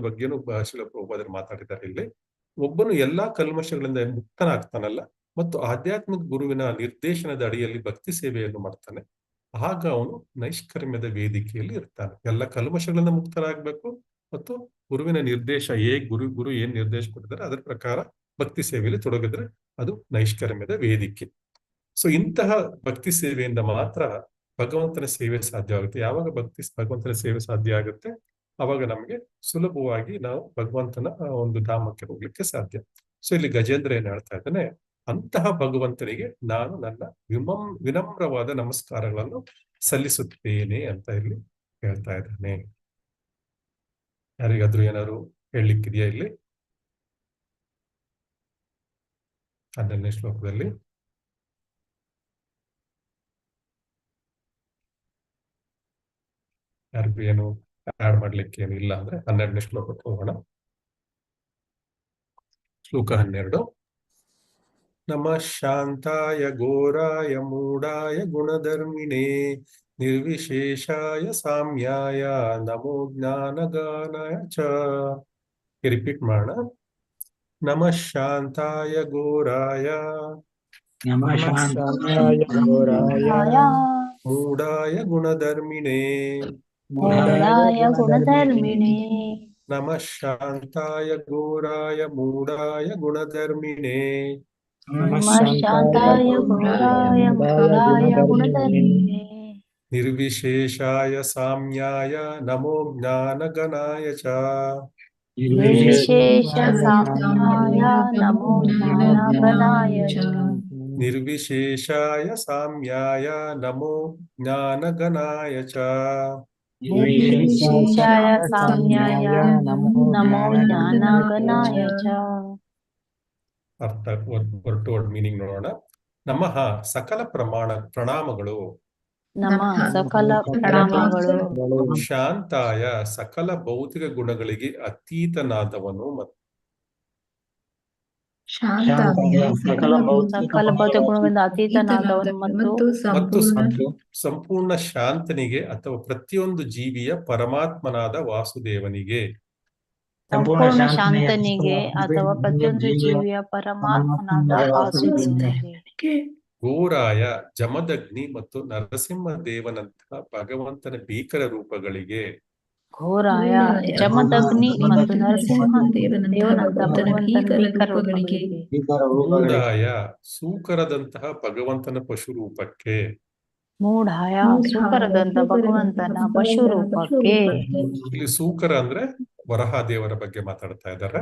ಬಗ್ಗೆನೂ ಶಿಲ ಪ್ರಭುಪಾದರು ಮಾತಾಡಿದ್ದಾರೆ ಇಲ್ಲಿ. ಒಬ್ಬನು ಎಲ್ಲಾ ಕಲ್ಮಶಗಳಿಂದ ಮುಕ್ತನಾಗ್ತಾನಲ್ಲ ಮತ್ತು ಆಧ್ಯಾತ್ಮಿಕ ಗುರುವಿನ ನಿರ್ದೇಶನದ ಅಡಿಯಲ್ಲಿ ಭಕ್ತಿ ಸೇವೆಯನ್ನು ಮಾಡ್ತಾನೆ, ಆಗ ಅವನು ನೈಷ್ಕರ್ಮ್ಯದ ವೇದಿಕೆಯಲ್ಲಿ ಇರ್ತಾನೆ. ಎಲ್ಲ ಕಲ್ಮಶಗಳಿಂದ ಮುಕ್ತರಾಗಬೇಕು ಮತ್ತು ಗುರುವಿನ ನಿರ್ದೇಶ ಗುರು ಏನ್ ನಿರ್ದೇಶ ಕೊಟ್ಟಿದ್ದಾರೆ ಅದರ ಪ್ರಕಾರ ಭಕ್ತಿ ಸೇವೆಯಲ್ಲಿ ತೊಡಗಿದ್ರೆ ಅದು ನೈಷ್ಕರ್ಮ್ಯದ ವೇದಿಕೆ. ಸೊ ಇಂತಹ ಭಕ್ತಿ ಸೇವೆಯಿಂದ ಮಾತ್ರ ಭಗವಂತನ ಸೇವೆ ಸಾಧ್ಯ ಆಗುತ್ತೆ. ಯಾವಾಗ ಭಗವಂತನ ಸೇವೆ ಸಾಧ್ಯ ಆಗುತ್ತೆ ಅವಾಗ ನಮಗೆ ಸುಲಭವಾಗಿ ನಾವು ಭಗವಂತನ ಒಂದು ಧಾಮಕ್ಕೆ ಹೋಗ್ಲಿಕ್ಕೆ ಸಾಧ್ಯ. ಸೊ ಇಲ್ಲಿ ಗಜೇಂದ್ರ ಏನ್ ಹೇಳ್ತಾ ಇದ್ದಾನೆ, ಅಂತಹ ಭಗವಂತನಿಗೆ ನಾನು ನನ್ನ ವಿನಮ್ರವಾದ ನಮಸ್ಕಾರಗಳನ್ನು ಸಲ್ಲಿಸುತ್ತೇನೆ ಅಂತ ಇಲ್ಲಿ ಹೇಳ್ತಾ ಇದ್ದಾನೆ. ಯಾರಿಗಾದ್ರೂ ಏನಾದ್ರು ಹೇಳಲಿಕ್ಕಿದೆಯಾ ಇಲ್ಲಿ 12ನೇ ಶ್ಲೋಕದಲ್ಲಿ? ಯಾರಿಗೂ ಏನು ಆಡ್ ಮಾಡ್ಲಿಕ್ಕೆ ಏನು ಇಲ್ಲ ಅಂದ್ರೆ 12ನೇ ಶ್ಲೋಕಕ್ಕೆ ಹೋಗೋಣ. ಶ್ಲೋಕ 12. ನಮಃ ಶಾಂತಾಯ ಘೋರಾಯ ಮೂಢಾಯ ಗುಣಧರ್ಮಿಣೇ ನಿರ್ವಿಶೇಷಾಯ ಸಾಮ್ಯಾಯ ನಮೋ ಜ್ಞಾನಗಾನಾಯ ಚ. ರಿಪೀಟ್ ಮಾಡೋಣ. ನಮಃ ಶಾಂತಾಯ ಘೋರಾಯ ಮೂಢಾಯ ಗುಣಧರ್ಮಿಣೇ ನಮಃ ಶಾಂತಾಯ ಘೋರಾಯ ಮೂಢಾಯ ಗುಣಧರ್ಮಿಣೇ ನಿರ್ವಿಶೇಷಾಯ ಸಾಮ್ಯಾಯ ನಮೋ ಜ್ಞಾನಗಣಾಯ ಚ. ನಿರ್ವಿಶೇಷಾಯ ಸಾಮ್ಯಾಯ ನಮೋ ಜ್ಞಾನಗಣಾಯ ಚ. ಅರ್ಥ ವರ್ಡ್ ಮೀನಿಂಗ್ ನೋಡೋಣ. ನಮಃ ಸಕಲ ಪ್ರಣಾಮಗಳು. ಶಾಂತಾಯ ಸಕಲ ಭೌತಿಕ ಗುಣಗಳಿಗೆ ಅತೀತನಾದವನು ಮತ್ತು ಸಂಪೂರ್ಣ ಶಾಂತನಿಗೆ ಅಥವಾ ಪ್ರತಿಯೊಂದು ಜೀವಿಯ ಪರಮಾತ್ಮನಾದ ವಾಸುದೇವನಿಗೆ. ಸಂಪೂರ್ಣ ಶಾಂತನಿಗೆ ಅಥವಾ ಪ್ರತಿಯೊಂದು ಜೀವಿಯ ಪರಮಾತ್ಮನಾದ ವಾಸುದೇವನಿಗೆ. ಘೋರಾಯ ಜಮದಗ್ನಿ ಮತ್ತು ನರಸಿಂಹ ದೇವನಂತಹ ಭಗವಂತನ ಭೀಕರ ರೂಪಗಳಿಗೆ. ಘೋರಾಯ ಜಮದಗ್ನಿ ಮತ್ತು ನರಸಿಂಹ ದೇವನಂತಹ ಭಗವಂತನ ಭೀಕರ ರೂಪಗಳಿಗೆ. ಮೂಢಾಯ ಸೂಕರದಂತಹ ಭಗವಂತನ ಪಶು ರೂಪಕ್ಕೆ. ಮೂಢಾಯ ಸೂಕರದಂತಹ ಭಗವಂತನ ಪಶು ರೂಪಕ್ಕೆ. ಇಲ್ಲಿ ಸೂಕರ ಅಂದ್ರೆ ವರಹ ದೇವರ ಬಗ್ಗೆ ಮಾತಾಡ್ತಾ ಇದ್ದಾರೆ.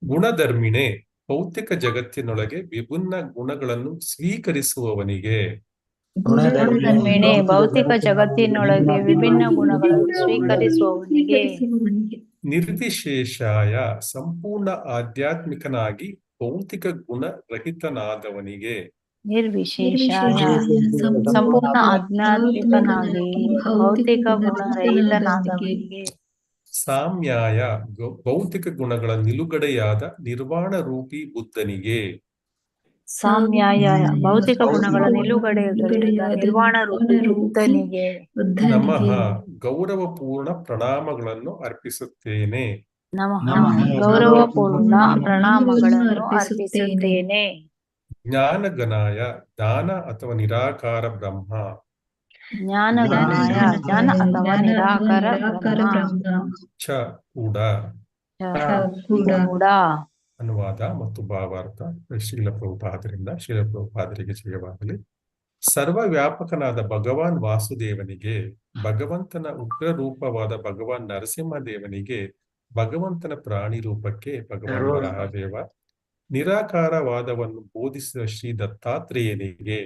ಗುಣಧರ್ಮಿಣೆ ಭೌತಿಕ ಜಗತ್ತಿನೊಳಗೆ ವಿಭಿನ್ನ ಗುಣಗಳನ್ನು ಸ್ವೀಕರಿಸುವವನಿಗೆ. ಭೌತಿಕ ಜಗತ್ತಿನೊಳಗೆ ವಿಭಿನ್ನ ಗುಣಗಳನ್ನು ಸ್ವೀಕರಿಸುವವನಿಗೆ. ನಿರ್ವಿಶೇಷಾಯ ಸಂಪೂರ್ಣ ಆಧ್ಯಾತ್ಮಿಕನಾಗಿ ಭೌತಿಕ ಗುಣ ರಹಿತನಾದವನಿಗೆ. ನಿರ್ವಿಶೇಷಾಯ ಸಂಪೂರ್ಣ ಆಧ್ಯಾತ್ಮಿಕನಾಗಿ ಭೌತಿಕ ಗುಣ ರಹಿತನಾದವನಿಗೆ. ಸಾಮ್ಯಾಯ ಭೌತಿಕ ಗುಣಗಳ ನಿಲುಗಡೆಯಾದ ನಿರ್ವಾಣ ರೂಪಿ ಬುದ್ಧನಿಗೆ. ಸಾಮ್ಯಾಯ ಭೌತಿಕ ಗುಣಗಳ ನಿಲುಗಡೆಯಾದ ನಿರ್ವಾಣ ರೂಪಿ ಬುದ್ಧನಿಗೆ. ನಮಃ ಗೌರವಪೂರ್ಣ ಪ್ರಣಾಮಗಳನ್ನು ಅರ್ಪಿಸುತ್ತೇನೆ. ನಮಃ ಗೌರವಪೂರ್ಣ ಪ್ರಣಾಮಗಳನ್ನು ಅರ್ಪಿಸುತ್ತೇನೆ. ಜ್ಞಾನಗಣಾಯ ಜ್ಞಾನ ಅಥವಾ ನಿರಾಕಾರ ಬ್ರಹ್ಮ. ಜ್ಞಾನಗಣಾಯ ಜ್ಞಾನ ಅಥವಾ ನಿರಾಕಾರ ಬ್ರಹ್ಮ. ಚ ಕೂಡ. ಅನುವಾದ ಮತ್ತು ಭಾವಾರ್ಥ ಶ್ರೀಲ ಪ್ರಭುಪಾದರಿಂದ ಶ್ರೀಲ ಪ್ರಭುಪಾದರಿಗೆ ಜಯವಾಗಲಿ. ಸರ್ವವ್ಯಾಪಕನಾದ ಭಗವಾನ್ ವಾಸುದೇವನಿಗೆ, ಭಗವಂತನ ಉಗ್ರ ರೂಪವಾದ ಭಗವಾನ್ ನರಸಿಂಹದೇವನಿಗೆ, ಭಗವಂತನ ಪ್ರಾಣಿ ರೂಪಕ್ಕೆ ಭಗವಾನ್ ವರಾಹದೇವ, ನಿರಾಕಾರವಾದವನ್ನು ಬೋಧಿಸಿದ ಶ್ರೀ ದತ್ತಾತ್ರೇಯನಿಗೆ,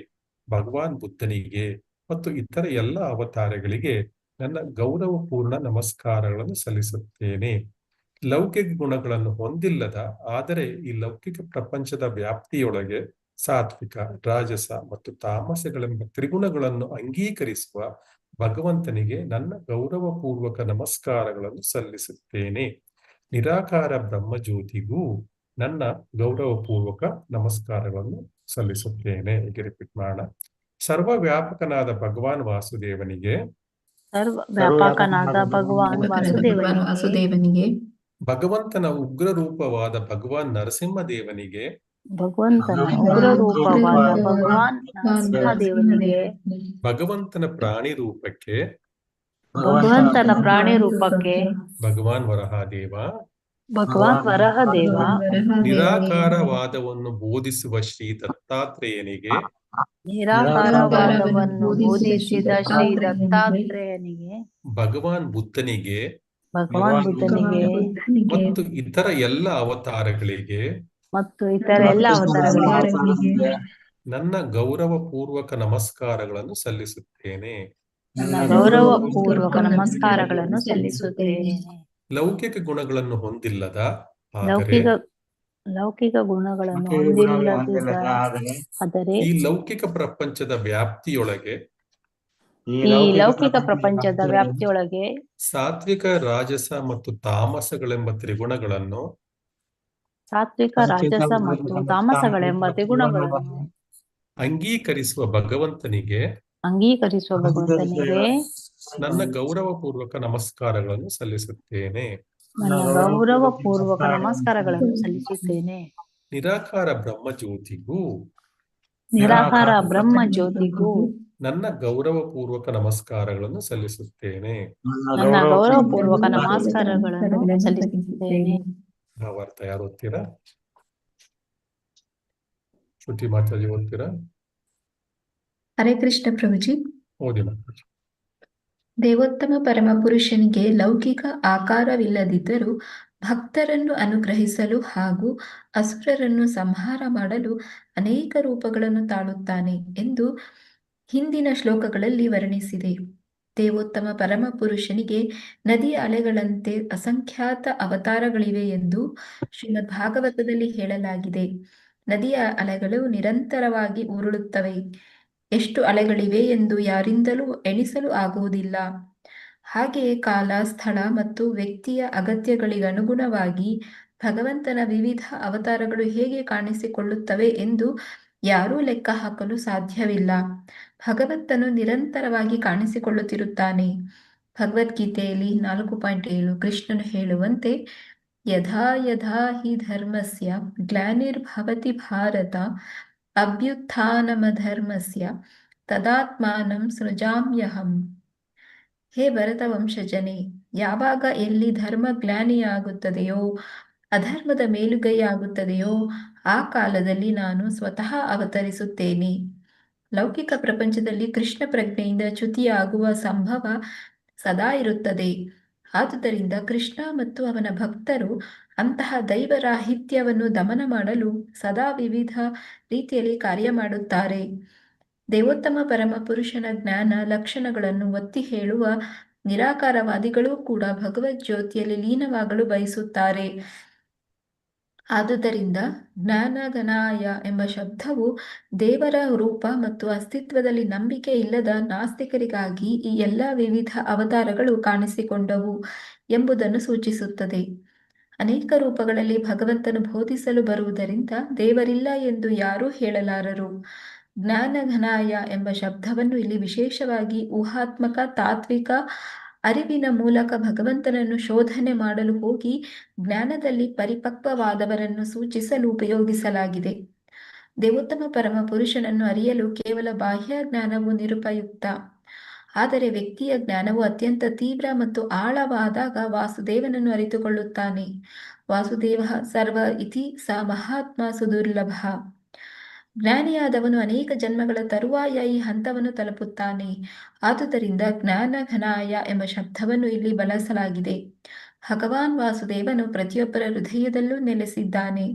ಭಗವಾನ್ ಬುದ್ಧನಿಗೆ ಮತ್ತು ಇತರ ಎಲ್ಲ ಅವತಾರಗಳಿಗೆ ನನ್ನ ಗೌರವಪೂರ್ಣ ನಮಸ್ಕಾರಗಳನ್ನು ಸಲ್ಲಿಸುತ್ತೇನೆ. ಲೌಕಿಕ ಗುಣಗಳನ್ನು ಹೊಂದಿಲ್ಲದ ಆದರೆ ಈ ಲೌಕಿಕ ಪ್ರಪಂಚದ ವ್ಯಾಪ್ತಿಯೊಳಗೆ ಸಾತ್ವಿಕ, ರಾಜಸ ಮತ್ತು ತಾಮಸಗಳೆಂಬ ತ್ರಿಗುಣಗಳನ್ನು ಅಂಗೀಕರಿಸುವ ಭಗವಂತನಿಗೆ ನನ್ನ ಗೌರವಪೂರ್ವಕ ನಮಸ್ಕಾರಗಳನ್ನು ಸಲ್ಲಿಸುತ್ತೇನೆ. ನಿರಾಕಾರ ಬ್ರಹ್ಮಜ್ಯೋತಿಗೂ ನನ್ನ ಗೌರವಪೂರ್ವಕ ನಮಸ್ಕಾರಗಳನ್ನು ಸಲ್ಲಿಸುತ್ತೇನೆ. ಹೀಗೆ ರಿಪೀಟ್ ಮಾಡೋಣ. ಸರ್ವವ್ಯಾಪಕನಾದ ಭಗವಾನ್ ವಾಸುದೇವನಿಗೆ, ಸರ್ವವ್ಯಾಪಕನಾದ ಭಗವಾನ್ ವಾಸುದೇವನಿಗೆ, ವಾಸುದೇವನಿಗೆ, ಭಗವಂತನ ಉಗ್ರ ರೂಪವಾದ ಭಗವಾನ್ ನರಸಿಂಹದೇವನಿಗೆ, ಭಗವಂತನ ಉಗ್ರ ರೂಪವಾದ ಭಗವಾನ್ ನರಸಿಂಹದೇವನಿಗೆ, ಭಗವಂತನ ಪ್ರಾಣಿ ರೂಪಕ್ಕೆ ಭಗವಂತನ ಪ್ರಾಣಿ ರೂಪಕ್ಕೆ ಭಗವಾನ್ ವರಹಾದೇವ, ಭಗವಾನ್ ವರಹದೇವ, ನಿರಾಕಾರವಾದವನ್ನು ಬೋಧಿಸುವ ಶ್ರೀ ದತ್ತಾತ್ರೇಯನಿಗೆ, ನಿರಾಕಾರವಾದವನ್ನು ಬೋಧಿಸಿದ ಶ್ರೀ ದತ್ತಾತ್ರೇಯನಿಗೆ, ಭಗವಾನ್ ಬುದ್ಧನಿಗೆ ಭಗವಾನ್ ಬುದ್ಧನಿಗೆ ಮತ್ತು ಇತರ ಎಲ್ಲ ಅವತಾರಗಳಿಗೆ ಮತ್ತು ಇತರ ಎಲ್ಲ ಅವತಾರಗಳಿಗೆ ನನ್ನ ಗೌರವಪೂರ್ವಕ ನಮಸ್ಕಾರಗಳನ್ನು ಸಲ್ಲಿಸುತ್ತೇನೆ. ನನ್ನ ಗೌರವಪೂರ್ವಕ ನಮಸ್ಕಾರಗಳನ್ನು ಸಲ್ಲಿಸುತ್ತೇನೆ. ಲೌಕಿಕ ಗುಣಗಳನ್ನು ಹೊಂದಿಲ್ಲದ ಲೌಕಿಕ ಗುಣಗಳನ್ನು ಹೊಂದಿಲ್ಲದ ಆದರೆ ಈ ಲೌಕಿಕ ಪ್ರಪಂಚದ ವ್ಯಾಪ್ತಿಯೊಳಗೆ ಈ ಲೌಕಿಕ ಪ್ರಪಂಚದ ವ್ಯಾಪ್ತಿಯೊಳಗೆ ಸಾತ್ವಿಕ, ರಾಜಸ ಮತ್ತು ತಾಮಸಗಳೆಂಬ ತ್ರಿಗುಣಗಳನ್ನು ಸಾತ್ವಿಕ, ರಾಜಸ ಮತ್ತು ತಾಮಸಗಳೆಂಬ ತ್ರಿಗುಣಗಳನ್ನು ಅಂಗೀಕರಿಸುವ ಭಗವಂತನಿಗೆ ನನ್ನ ಗೌರವಪೂರ್ವಕ ನಮಸ್ಕಾರಗಳನ್ನು ಸಲ್ಲಿಸುತ್ತೇನೆ. ನನ್ನ ಗೌರವಪೂರ್ವಕ ನಮಸ್ಕಾರಗಳನ್ನು ಸಲ್ಲಿಸುತ್ತೇನೆ. ನಿರಾಕಾರ ಬ್ರಹ್ಮಜ್ಯೋತಿಗೂ ನಿರಾಕಾರ ಬ್ರಹ್ಮ ಜ್ಯೋತಿಗೂ ನನ್ನ ಗೌರವಪೂರ್ವಕ ನಮಸ್ಕಾರಗಳನ್ನು ಸಲ್ಲಿಸುತ್ತೇನೆ. ನನ್ನ ಗೌರವಪೂರ್ವಕ ನಮಸ್ಕಾರಗಳನ್ನು ಸಲ್ಲಿಸುತ್ತೇನೆ. ಭಾವಾರ್ಥ ಯಾರು ಓದ್ತೀರಾ? ಶ್ರುತಿ ಮಾತಾಜಿ ಓದ್ತೀರಾ? ಹರೇ ಕೃಷ್ಣ ಪ್ರಭುಜಿ. ಓದಿ ಮಾತಾಜಿ. ದೇವೋತ್ತಮ ಪರಮಪುರುಷನಿಗೆ ಲೌಕಿಕ ಆಕಾರವಿಲ್ಲದಿದ್ದರೂ ಭಕ್ತರನ್ನು ಅನುಗ್ರಹಿಸಲು ಹಾಗೂ ಅಸುರರನ್ನು ಸಂಹಾರ ಮಾಡಲು ಅನೇಕ ರೂಪಗಳನ್ನು ತಾಳುತ್ತಾನೆ ಎಂದು ಹಿಂದಿನ ಶ್ಲೋಕಗಳಲ್ಲಿ ವರ್ಣಿಸಿದೆ. ದೇವೋತ್ತಮ ಪರಮಪುರುಷನಿಗೆ ನದಿಯ ಅಲೆಗಳಂತೆ ಅಸಂಖ್ಯಾತ ಅವತಾರಗಳಿವೆ ಎಂದು ಶ್ರೀಮದ್ ಭಾಗವತದಲ್ಲಿ ಹೇಳಲಾಗಿದೆ. ನದಿಯ ಅಲೆಗಳು ನಿರಂತರವಾಗಿ ಉರುಳುತ್ತವೆ. ಎಷ್ಟು ಅಲೆಗಳಿವೆ ಎಂದು ಯಾರಿಂದಲೂ ಎಣಿಸಲು ಆಗುವುದಿಲ್ಲ. ಹಾಗೆಯೇ ಕಾಲ, ಸ್ಥಳ ಮತ್ತು ವ್ಯಕ್ತಿಯ ಅಗತ್ಯಗಳಿಗನುಗುಣವಾಗಿ ಭಗವಂತನ ವಿವಿಧ ಅವತಾರಗಳು ಹೇಗೆ ಕಾಣಿಸಿಕೊಳ್ಳುತ್ತವೆ ಎಂದು ಯಾರೂ ಲೆಕ್ಕ ಹಾಕಲು ಸಾಧ್ಯವಿಲ್ಲ. ಭಗವಂತನು ನಿರಂತರವಾಗಿ ಕಾಣಿಸಿಕೊಳ್ಳುತ್ತಿರುತ್ತಾನೆ. ಭಗವದ್ಗೀತೆಯಲ್ಲಿ 4.7 ಕೃಷ್ಣನು ಹೇಳುವಂತೆ, ಯಥಾ ಯಥಾ ಹಿ ಧರ್ಮಸ್ಯ ಗ್ಲಾನಿರ್ಭವತಿ ಭಾರತ ಅಭ್ಯುತ್ಥಾನಮಧರ್ಮಸ್ಯ ತದಾತ್ಮಾನಂ ಸೃಜಾಮ್ಯಹಂ. ಹೇ ಭರತ ವಂಶಜನೇ, ಯಾವಾಗ ಎಲ್ಲಿ ಧರ್ಮ ಗ್ಲಾನಿಯಾಗುತ್ತದೆಯೋ, ಅಧರ್ಮದ ಮೇಲುಗೈಯಾಗುತ್ತದೆಯೋ ಆ ಕಾಲದಲ್ಲಿ ನಾನು ಸ್ವತಃ ಅವತರಿಸುತ್ತೇನೆ. ಲೌಕಿಕ ಪ್ರಪಂಚದಲ್ಲಿ ಕೃಷ್ಣ ಪ್ರಜ್ಞೆಯಿಂದ ಚ್ಯುತಿಯಾಗುವ ಸಂಭವ ಸದಾ ಇರುತ್ತದೆ. ಆದುದರಿಂದ ಕೃಷ್ಣ ಮತ್ತು ಅವನ ಭಕ್ತರು ಅಂತಹ ದೈವರಾಹಿತ್ಯವನ್ನು ದಮನ ಮಾಡಲು ಸದಾ ವಿವಿಧ ರೀತಿಯಲ್ಲಿ ಕಾರ್ಯ ಮಾಡುತ್ತಾರೆ. ದೇವೋತ್ತಮ ಪರಮಪುರುಷನ ಜ್ಞಾನ ಲಕ್ಷಣಗಳನ್ನು ಒತ್ತಿ ಹೇಳುವ ನಿರಾಕಾರವಾದಿಗಳೂ ಕೂಡ ಭಗವಜ್ಯೋತಿಯಲ್ಲಿ ಲೀನವಾಗಲು ಬಯಸುತ್ತಾರೆ. ಆದುದರಿಂದ ಜ್ಞಾನಘನಾಯ ಎಂಬ ಶಬ್ದವು ದೇವರ ರೂಪ ಮತ್ತು ಅಸ್ತಿತ್ವದಲ್ಲಿ ನಂಬಿಕೆ ಇಲ್ಲದ ನಾಸ್ತಿಕರಿಗಾಗಿ ಈ ಎಲ್ಲ ವಿವಿಧ ಅವತಾರಗಳು ಕಾಣಿಸಿಕೊಂಡವು ಎಂಬುದನ್ನು ಸೂಚಿಸುತ್ತದೆ. ಅನೇಕ ರೂಪಗಳಲ್ಲಿ ಭಗವಂತನು ಬೋಧಿಸಲು ಬರುವುದರಿಂದ ದೇವರಿಲ್ಲ ಎಂದು ಯಾರೂ ಹೇಳಲಾರರು. ಜ್ಞಾನಘನಾಯ ಎಂಬ ಶಬ್ದವನ್ನು ಇಲ್ಲಿ ವಿಶೇಷವಾಗಿ ಊಹಾತ್ಮಕ, ತಾತ್ವಿಕ ಅರಿವಿನ ಮೂಲಕ ಭಗವಂತನನ್ನು ಶೋಧನೆ ಮಾಡಲು ಹೋಗಿ ಜ್ಞಾನದಲ್ಲಿ ಪರಿಪಕ್ವವಾದವರನ್ನು ಸೂಚಿಸಲು ಉಪಯೋಗಿಸಲಾಗಿದೆ. ದೇವೋತ್ತಮ ಪರಮ ಪುರುಷನನ್ನು ಅರಿಯಲು ಕೇವಲ ಬಾಹ್ಯ ಜ್ಞಾನವು ನಿರುಪಯುಕ್ತ. ಆದರೆ ವ್ಯಕ್ತಿಯ ಜ್ಞಾನವು ಅತ್ಯಂತ ತೀವ್ರ ಮತ್ತು ಆಳವಾದಾಗ ವಾಸುದೇವನನ್ನು ಅರಿತುಕೊಳ್ಳುತ್ತಾನೆ. ವಾಸುದೇವ ಸರ್ವ ಇತಿ ಸ ಮಹಾತ್ಮ ಸುದುರ್ಲಭ. ಜ್ಞಾನಿಯಾದವನು ಅನೇಕ ಜನ್ಮಗಳ ತರುವಾಯ ಈ ಹಂತವನ್ನು ತಲುಪುತ್ತಾನೆ. ಆದುದರಿಂದ ಜ್ಞಾನಘನಾಯ ಎಂಬ ಶಬ್ದವನ್ನು ಇಲ್ಲಿ ಬಳಸಲಾಗಿದೆ. ಭಗವಾನ್ ವಾಸುದೇವನು ಪ್ರತಿಯೊಬ್ಬರ ಹೃದಯದಲ್ಲೂ ನೆಲೆಸಿದ್ದಾನೆ,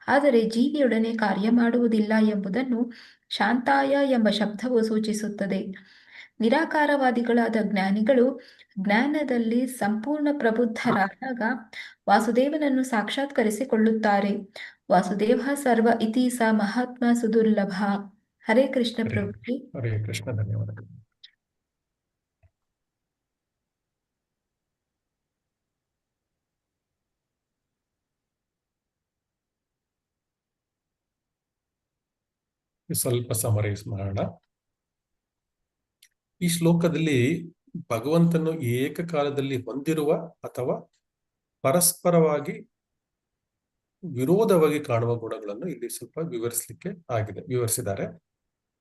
ಆದರೆ ಜೀವಿಯೊಡನೆ ಕಾರ್ಯ ಮಾಡುವುದಿಲ್ಲ ಎಂಬುದನ್ನು ಶಾಂತಾಯ ಎಂಬ ಶಬ್ದವು ಸೂಚಿಸುತ್ತದೆ. ನಿರಾಕಾರವಾದಿಗಳಾದ ಜ್ಞಾನಿಗಳು ಜ್ಞಾನದಲ್ಲಿ ಸಂಪೂರ್ಣ ಪ್ರಬುದ್ಧರಾದಾಗ ವಾಸುದೇವನನ್ನು ಸಾಕ್ಷಾತ್ಕರಿಸಿಕೊಳ್ಳುತ್ತಾರೆ. ವಾಸುದೇವ ಸರ್ವ ಇತಿ ಸ ಮಹಾತ್ಮ ಸುದುರ್ಲಭ. ಹರೇ ಕೃಷ್ಣ ಪ್ರಭುಜಿ. ಹರೇ ಕೃಷ್ಣ. ಧನ್ಯವಾದಗಳು. ಸ್ವಲ್ಪ ಸಮರೈಸ್ ಮಾಡೋಣ. ಈ ಶ್ಲೋಕದಲ್ಲಿ ಭಗವಂತನು ಏಕಕಾಲದಲ್ಲಿ ಹೊಂದಿರುವ ಅಥವಾ ಪರಸ್ಪರವಾಗಿ ವಿರೋಧವಾಗಿ ಕಾಣುವ ಗುಣಗಳನ್ನು ಇಲ್ಲಿ ಸ್ವಲ್ಪ ವಿವರಿಸಿದ್ದಾರೆ.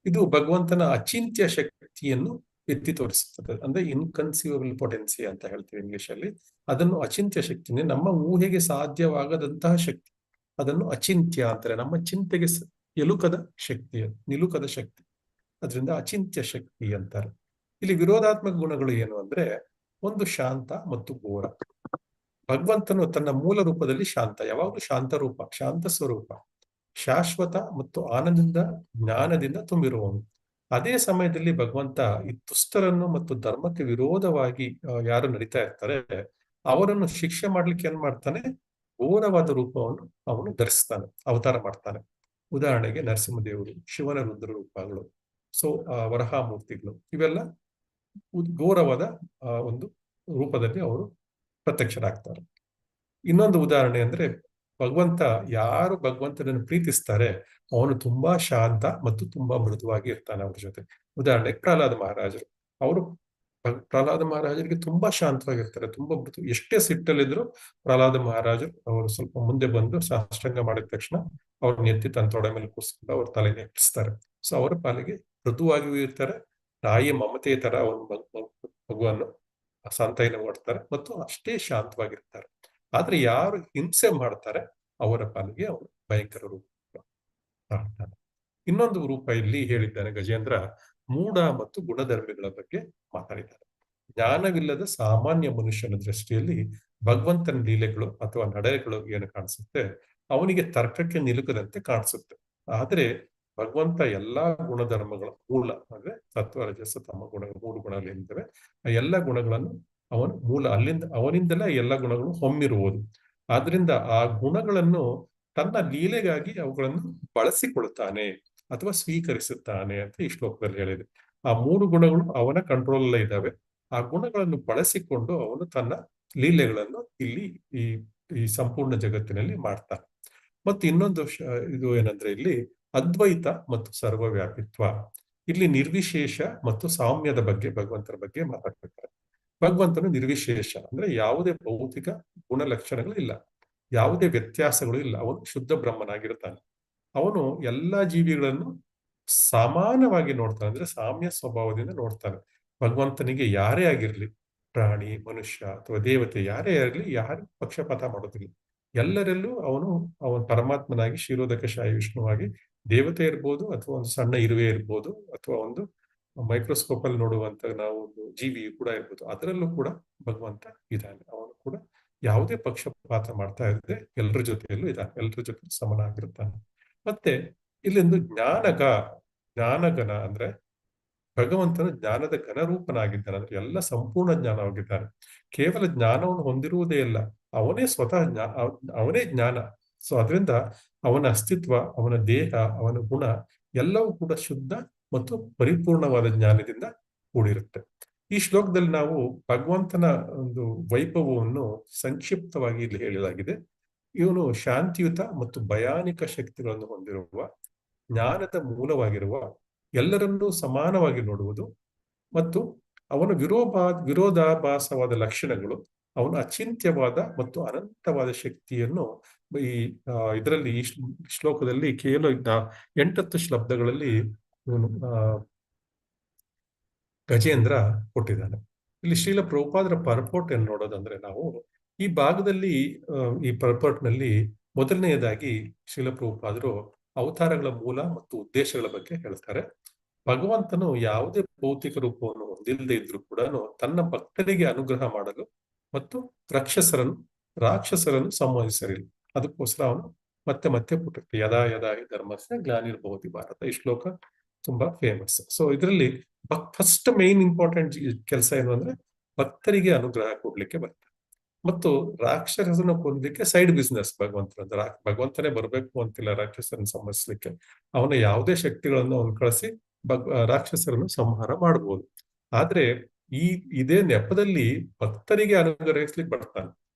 ಇದು ಭಗವಂತನ ಅಚಿಂತ್ಯ ಶಕ್ತಿಯನ್ನು ಎತ್ತಿ ತೋರಿಸುತ್ತದೆ. ಅಂದ್ರೆ ಇನ್ಕನ್ಸೀವಬಲ್ ಪೊಟೆನ್ಸಿ ಅಂತ ಹೇಳ್ತೀವಿ ಇಂಗ್ಲಿಷ್ ಅಲ್ಲಿ. ಅದನ್ನು ಅಚಿಂತ್ಯ ಶಕ್ತಿನೇ, ನಮ್ಮ ಊಹೆಗೆ ಸಾಧ್ಯವಾಗದಂತಹ ಶಕ್ತಿ, ಅದನ್ನು ಅಚಿಂತ್ಯ ಅಂತಾರೆ. ನಮ್ಮ ಚಿಂತೆಗೆ ನಿಲುಕದ ಶಕ್ತಿ, ಅದರಿಂದ ಅಚಿಂತ್ಯ ಶಕ್ತಿ ಅಂತಾರೆ. ಇಲ್ಲಿ ವಿರೋಧಾತ್ಮಕ ಗುಣಗಳು ಏನು ಅಂದ್ರೆ, ಒಂದು ಶಾಂತ ಮತ್ತು ಘೋರ. ಭಗವಂತನು ತನ್ನ ಮೂಲ ರೂಪದಲ್ಲಿ ಶಾಂತ, ಯಾವಾಗಲೂ ಶಾಂತ ರೂಪ, ಶಾಂತ ಸ್ವರೂಪ, ಶಾಶ್ವತ ಮತ್ತು ಜ್ಞಾನದಿಂದ ತುಂಬಿರುವವನು. ಅದೇ ಸಮಯದಲ್ಲಿ ಭಗವಂತ ಈ ದುಷ್ಟರನ್ನು ಮತ್ತು ಧರ್ಮಕ್ಕೆ ವಿರೋಧವಾಗಿ ಯಾರು ನಡೀತಾ ಇರ್ತಾರೆ ಅವರನ್ನು ಶಿಕ್ಷೆ ಮಾಡ್ಲಿಕ್ಕೆ ಏನ್ ಮಾಡ್ತಾನೆ, ಘೋರವಾದ ರೂಪವನ್ನು ಅವನು ಧರಿಸ್ತಾನೆ, ಅವತಾರ ಮಾಡ್ತಾನೆ. ಉದಾಹರಣೆಗೆ ನರಸಿಂಹದೇವರು, ಶಿವನ ರುದ್ರ ರೂಪಗಳು, ವರಹಾಮೂರ್ತಿಗಳು, ಇವೆಲ್ಲ ಘೋರವಾದ ಒಂದು ರೂಪದಲ್ಲಿ ಅವರು ಪ್ರತ್ಯಕ್ಷರಾಗ್ತಾರೆ. ಇನ್ನೊಂದು ಉದಾಹರಣೆ ಅಂದ್ರೆ, ಯಾರು ಭಗವಂತನನ್ನು ಪ್ರೀತಿಸ್ತಾರೆ ಅವನು ತುಂಬಾ ಶಾಂತ ಮತ್ತು ತುಂಬಾ ಮೃದುವಾಗಿ ಇರ್ತಾನೆ ಅವ್ರ ಜೊತೆ. ಉದಾಹರಣೆಗೆ ಪ್ರಹ್ಲಾದ ಮಹಾರಾಜರಿಗೆ ತುಂಬಾ ಶಾಂತವಾಗಿರ್ತಾರೆ, ತುಂಬಾ ಮೃದು. ಎಷ್ಟೇ ಸಿಟ್ಟಲ್ಲಿದ್ರು ಪ್ರಹ್ಲಾದ ಮಹಾರಾಜರು ಅವರು ಸ್ವಲ್ಪ ಮುಂದೆ ಬಂದು ಸಾಷ್ಟಾಂಗ ಮಾಡಿದ ತಕ್ಷಣ ಅವ್ರನ್ನ ಎತ್ತಿ ತನ್ನ ತೊಡೆ ಮೇಲೆ ಕೂರಿಸ್ಕೊಂಡು ಅವ್ರ ತಲೆಗೆ ಎಕ್ಕಿಸ್ತಾರೆ. ಅವರ ಪಾಲಿಗೆ ಮೃದುವಾಗಿಯೂ ಇರ್ತಾರೆ, ತಾಯಿಯ ಮಮತೆಯ ತರ ಅವನು ಮಗುವನ್ನು ಸಂತಾನ ಮಾಡ್ತಾರೆ ಮತ್ತು ಅಷ್ಟೇ ಶಾಂತವಾಗಿರ್ತಾರೆ. ಆದ್ರೆ ಯಾರು ಹಿಂಸೆ ಮಾಡ್ತಾರೆ ಅವರ ಪಾಲಿಗೆ ಅವರು ಭಯಂಕರ ರೂಪ ಆಗ್ತಾನೆ. ಇನ್ನೊಂದು ರೂಪ ಇಲ್ಲಿ ಹೇಳಿದ್ದಾನೆ ಗಜೇಂದ್ರ, ಮೂಢ ಮತ್ತು ಗುಣಧರ್ಮಿಗಳ ಬಗ್ಗೆ ಮಾತಾಡಿದ್ದಾರೆ. ಜ್ಞಾನವಿಲ್ಲದ ಸಾಮಾನ್ಯ ಮನುಷ್ಯನ ದೃಷ್ಟಿಯಲ್ಲಿ ಭಗವಂತನ ಲೀಲೆಗಳು ಅಥವಾ ನಡೆಗಳು ಏನು ಕಾಣಿಸುತ್ತೆ, ಅವನಿಗೆ ತರ್ಕಕ್ಕೆ ನಿಲುಕದಂತೆ ಕಾಣಿಸುತ್ತೆ. ಆದ್ರೆ ಭಗವಂತ ಎಲ್ಲಾ ಗುಣಧರ್ಮಗಳ ಮೂಲ, ಅಂದ್ರೆ ಸತ್ವ ರಜಸ ತಮ ಗುಣಗಳು, 3 ಗುಣಗಳು ಏನಿದ್ದಾವೆ ಆ ಎಲ್ಲ ಗುಣಗಳನ್ನು ಅವನು ಮೂಲ, ಅವನಿಂದಲೇ ಎಲ್ಲ ಗುಣಗಳು ಹೊಮ್ಮಿರುವುದು. ಆದ್ರಿಂದ ಆ ಗುಣಗಳನ್ನು ತನ್ನ ಲೀಲೆಗಾಗಿ ಅವುಗಳನ್ನು ಬಳಸಿಕೊಳ್ತಾನೆ ಅಥವಾ ಸ್ವೀಕರಿಸುತ್ತಾನೆ ಅಂತ ಈ ಶ್ಲೋಕದಲ್ಲಿ ಹೇಳಿದೆ. ಆ 3 ಗುಣಗಳು ಅವನ ಕಂಟ್ರೋಲ್ ಅಲ್ಲೇ ಇದ್ದಾವೆ. ಆ ಗುಣಗಳನ್ನು ಬಳಸಿಕೊಂಡು ಅವನು ತನ್ನ ಲೀಲೆಗಳನ್ನು ಇಲ್ಲಿ ಈ ಸಂಪೂರ್ಣ ಜಗತ್ತಿನಲ್ಲಿ ಮಾಡ್ತಾನೆ. ಮತ್ತು ಇನ್ನೊಂದು ಇದು ಏನಂದ್ರೆ, ಇಲ್ಲಿ ಅದ್ವೈತ ಮತ್ತು ಸರ್ವವ್ಯಾಪಿತ್ವ, ಇಲ್ಲಿ ನಿರ್ವಿಶೇಷ ಮತ್ತು ಸಾಮ್ಯದ ಬಗ್ಗೆ ಭಗವಂತನ ಬಗ್ಗೆ ಮಾತಾಡ್ಬೇಕಾರೆ. ಭಗವಂತನು ನಿರ್ವಿಶೇಷ ಅಂದ್ರೆ ಯಾವುದೇ ಭೌತಿಕ ಗುಣಲಕ್ಷಣಗಳು ಇಲ್ಲ, ಯಾವುದೇ ವ್ಯತ್ಯಾಸಗಳು ಇಲ್ಲ. ಅವನು ಶುದ್ಧ ಬ್ರಹ್ಮನಾಗಿರ್ತಾನೆ. ಅವನು ಎಲ್ಲಾ ಜೀವಿಗಳನ್ನು ಸಮಾನವಾಗಿ ನೋಡ್ತಾನೆ, ಅಂದ್ರೆ ಸಾಮ್ಯ ಸ್ವಭಾವದಿಂದ ನೋಡ್ತಾನೆ. ಭಗವಂತನಿಗೆ ಯಾರೇ ಆಗಿರ್ಲಿ, ಪ್ರಾಣಿ, ಮನುಷ್ಯ ಅಥವಾ ದೇವತೆ, ಯಾರೇ ಆಗಿರ್ಲಿ, ಯಾರು ಪಕ್ಷಪಾತ ಮಾಡೋದಿಲ್ಲ. ಎಲ್ಲರಲ್ಲೂ ಅವನು ಪರಮಾತ್ಮನಾಗಿ ಕ್ಷೀರೋದಕಶಾಹಿ ವಿಷ್ಣುವಾಗಿ, ದೇವತೆ ಇರ್ಬೋದು ಅಥವಾ ಒಂದು ಸಣ್ಣ ಇರುವೆ ಇರ್ಬೋದು ಅಥವಾ ಒಂದು ಮೈಕ್ರೋಸ್ಕೋಪ್ ಅಲ್ಲಿ ನೋಡುವಂತ ನಾವು ಒಂದು ಜೀವಿ ಕೂಡ ಇರ್ಬೋದು, ಅದರಲ್ಲೂ ಕೂಡ ಭಗವಂತ ಇದ್ದಾನೆ. ಅವನು ಕೂಡ ಯಾವುದೇ ಪಕ್ಷಪಾತ ಮಾಡ್ತಾ ಇರದೆ ಎಲ್ಲರ ಜೊತೆಯಲ್ಲೂ ಇದ್ದಾನೆ, ಎಲ್ಲರ ಜೊತೆ ಸಮನಾಗಿರ್ತಾನೆ. ಮತ್ತೆ ಇಲ್ಲೊಂದು ಜ್ಞಾನಗಣ ಅಂದ್ರೆ ಭಗವಂತನು ಜ್ಞಾನದ ಘನರೂಪನಾಗಿದ್ದಾನೆ, ಅಂದ್ರೆ ಎಲ್ಲ ಸಂಪೂರ್ಣ ಜ್ಞಾನವಾಗಿದ್ದಾನೆ. ಕೇವಲ ಜ್ಞಾನವನ್ನು ಹೊಂದಿರುವುದೇ ಇಲ್ಲ, ಅವನೇ ಸ್ವತಃ ಅವನೇ ಜ್ಞಾನ. ಅದರಿಂದ ಅವನ ಅಸ್ತಿತ್ವ, ಅವನ ದೇಹ, ಅವನ ಗುಣ ಎಲ್ಲವೂ ಕೂಡ ಶುದ್ಧ ಮತ್ತು ಪರಿಪೂರ್ಣವಾದ ಜ್ಞಾನದಿಂದ ಕೂಡಿರುತ್ತೆ. ಈ ಶ್ಲೋಕದಲ್ಲಿ ನಾವು ಭಗವಂತನ ಒಂದು ವೈಭವವನ್ನು ಸಂಕ್ಷಿಪ್ತವಾಗಿ ಇಲ್ಲಿ ಹೇಳಲಾಗಿದೆ. ಇವನು ಶಾಂತಿಯುತ ಮತ್ತು ಭಯಾನಿಕ ಶಕ್ತಿಗಳನ್ನು ಹೊಂದಿರುವ, ಜ್ಞಾನದ ಮೂಲವಾಗಿರುವ, ಎಲ್ಲರನ್ನೂ ಸಮಾನವಾಗಿ ನೋಡುವುದು ಮತ್ತು ಅವನ ವಿರೋಧಾಭಾಸವಾದ ಲಕ್ಷಣಗಳು, ಅವನ ಅಚಿಂತ್ಯವಾದ ಮತ್ತು ಅನಂತವಾದ ಶಕ್ತಿಯನ್ನು ಇದರಲ್ಲಿ ಈ ಶ್ಲೋಕದಲ್ಲಿ ಕೇವಲ 8 ಶಬ್ದಗಳಲ್ಲಿ ಇವನು ಗಜೇಂದ್ರ ಕೊಟ್ಟಿದ್ದಾನೆ. ಇಲ್ಲಿ ಶ್ರೀಲ ಪ್ರಭುಪಾದರ ಪರ್ಪೋರ್ಟ್ ಏನು ನೋಡೋದಂದ್ರೆ, ನಾವು ಈ ಭಾಗದಲ್ಲಿ ಈ ಪರ್ಪೋರ್ಟ್ ನಲ್ಲಿ ಮೊದಲನೆಯದಾಗಿ ಶ್ರೀಲ ಪ್ರಭುಪಾದರು ಅವತಾರಗಳ ಮೂಲ ಮತ್ತು ಉದ್ದೇಶಗಳ ಬಗ್ಗೆ ಹೇಳ್ತಾರೆ. ಭಗವಂತನು ಯಾವುದೇ ಭೌತಿಕ ರೂಪವನ್ನು ಹೊಂದಿಲ್ಲದೆ ಇದ್ರೂ ಕೂಡ ತನ್ನ ಭಕ್ತರಿಗೆ ಅನುಗ್ರಹ ಮಾಡಲು ಮತ್ತು ರಾಕ್ಷಸರನ್ನು ಸಂಹರಿಸಲಿಲ್ಲ. ಅದಕ್ಕೋಸ್ಕರ ಅವನು ಮತ್ತೆ ಪುಟಕ್ಕೆ ಯದಾ ಯದಾ ಹಿ ಧರ್ಮಸ್ಯ ಗ್ಲಾನಿರ್ಭವತಿ ಭಾರತ, ಈ ಶ್ಲೋಕ ತುಂಬಾ ಫೇಮಸ್. ಇದರಲ್ಲಿ ಫಸ್ಟ್ ಮೈನ್ ಇಂಪಾರ್ಟೆಂಟ್ ಕೆಲಸ ಏನು ಅಂದ್ರೆ ಭಕ್ತರಿಗೆ ಅನುಗ್ರಹ ಕೊಡ್ಲಿಕ್ಕೆ ಬರ್ತಾರೆ. ಮತ್ತು ರಾಕ್ಷಸನ ಕೊಂದಲಿಕ್ಕೆ ಸೈಡ್ ಬಿಸ್ನೆಸ್ ಭಗವಂತನ. ಭಗವಂತನೇ ಬರ್ಬೇಕು ಅಂತಿಲ್ಲ ರಾಕ್ಷಸರನ್ನು ಸಂಹರಿಸಲಿಕ್ಕೆ. ಅವನ ಯಾವುದೇ ಶಕ್ತಿಗಳನ್ನು ಅವನು ಕಳಿಸಿ ರಾಕ್ಷಸರನ್ನು ಸಂಹಾರ ಮಾಡಬಹುದು. ಆದ್ರೆ ಇದೇ ನೆಪದಲ್ಲಿ ಭಕ್ತರಿಗೆ ಅನುಗ್ರಹಿಸ್ಲಿಕ್ಕೆ ಬರ್ತಾನೆ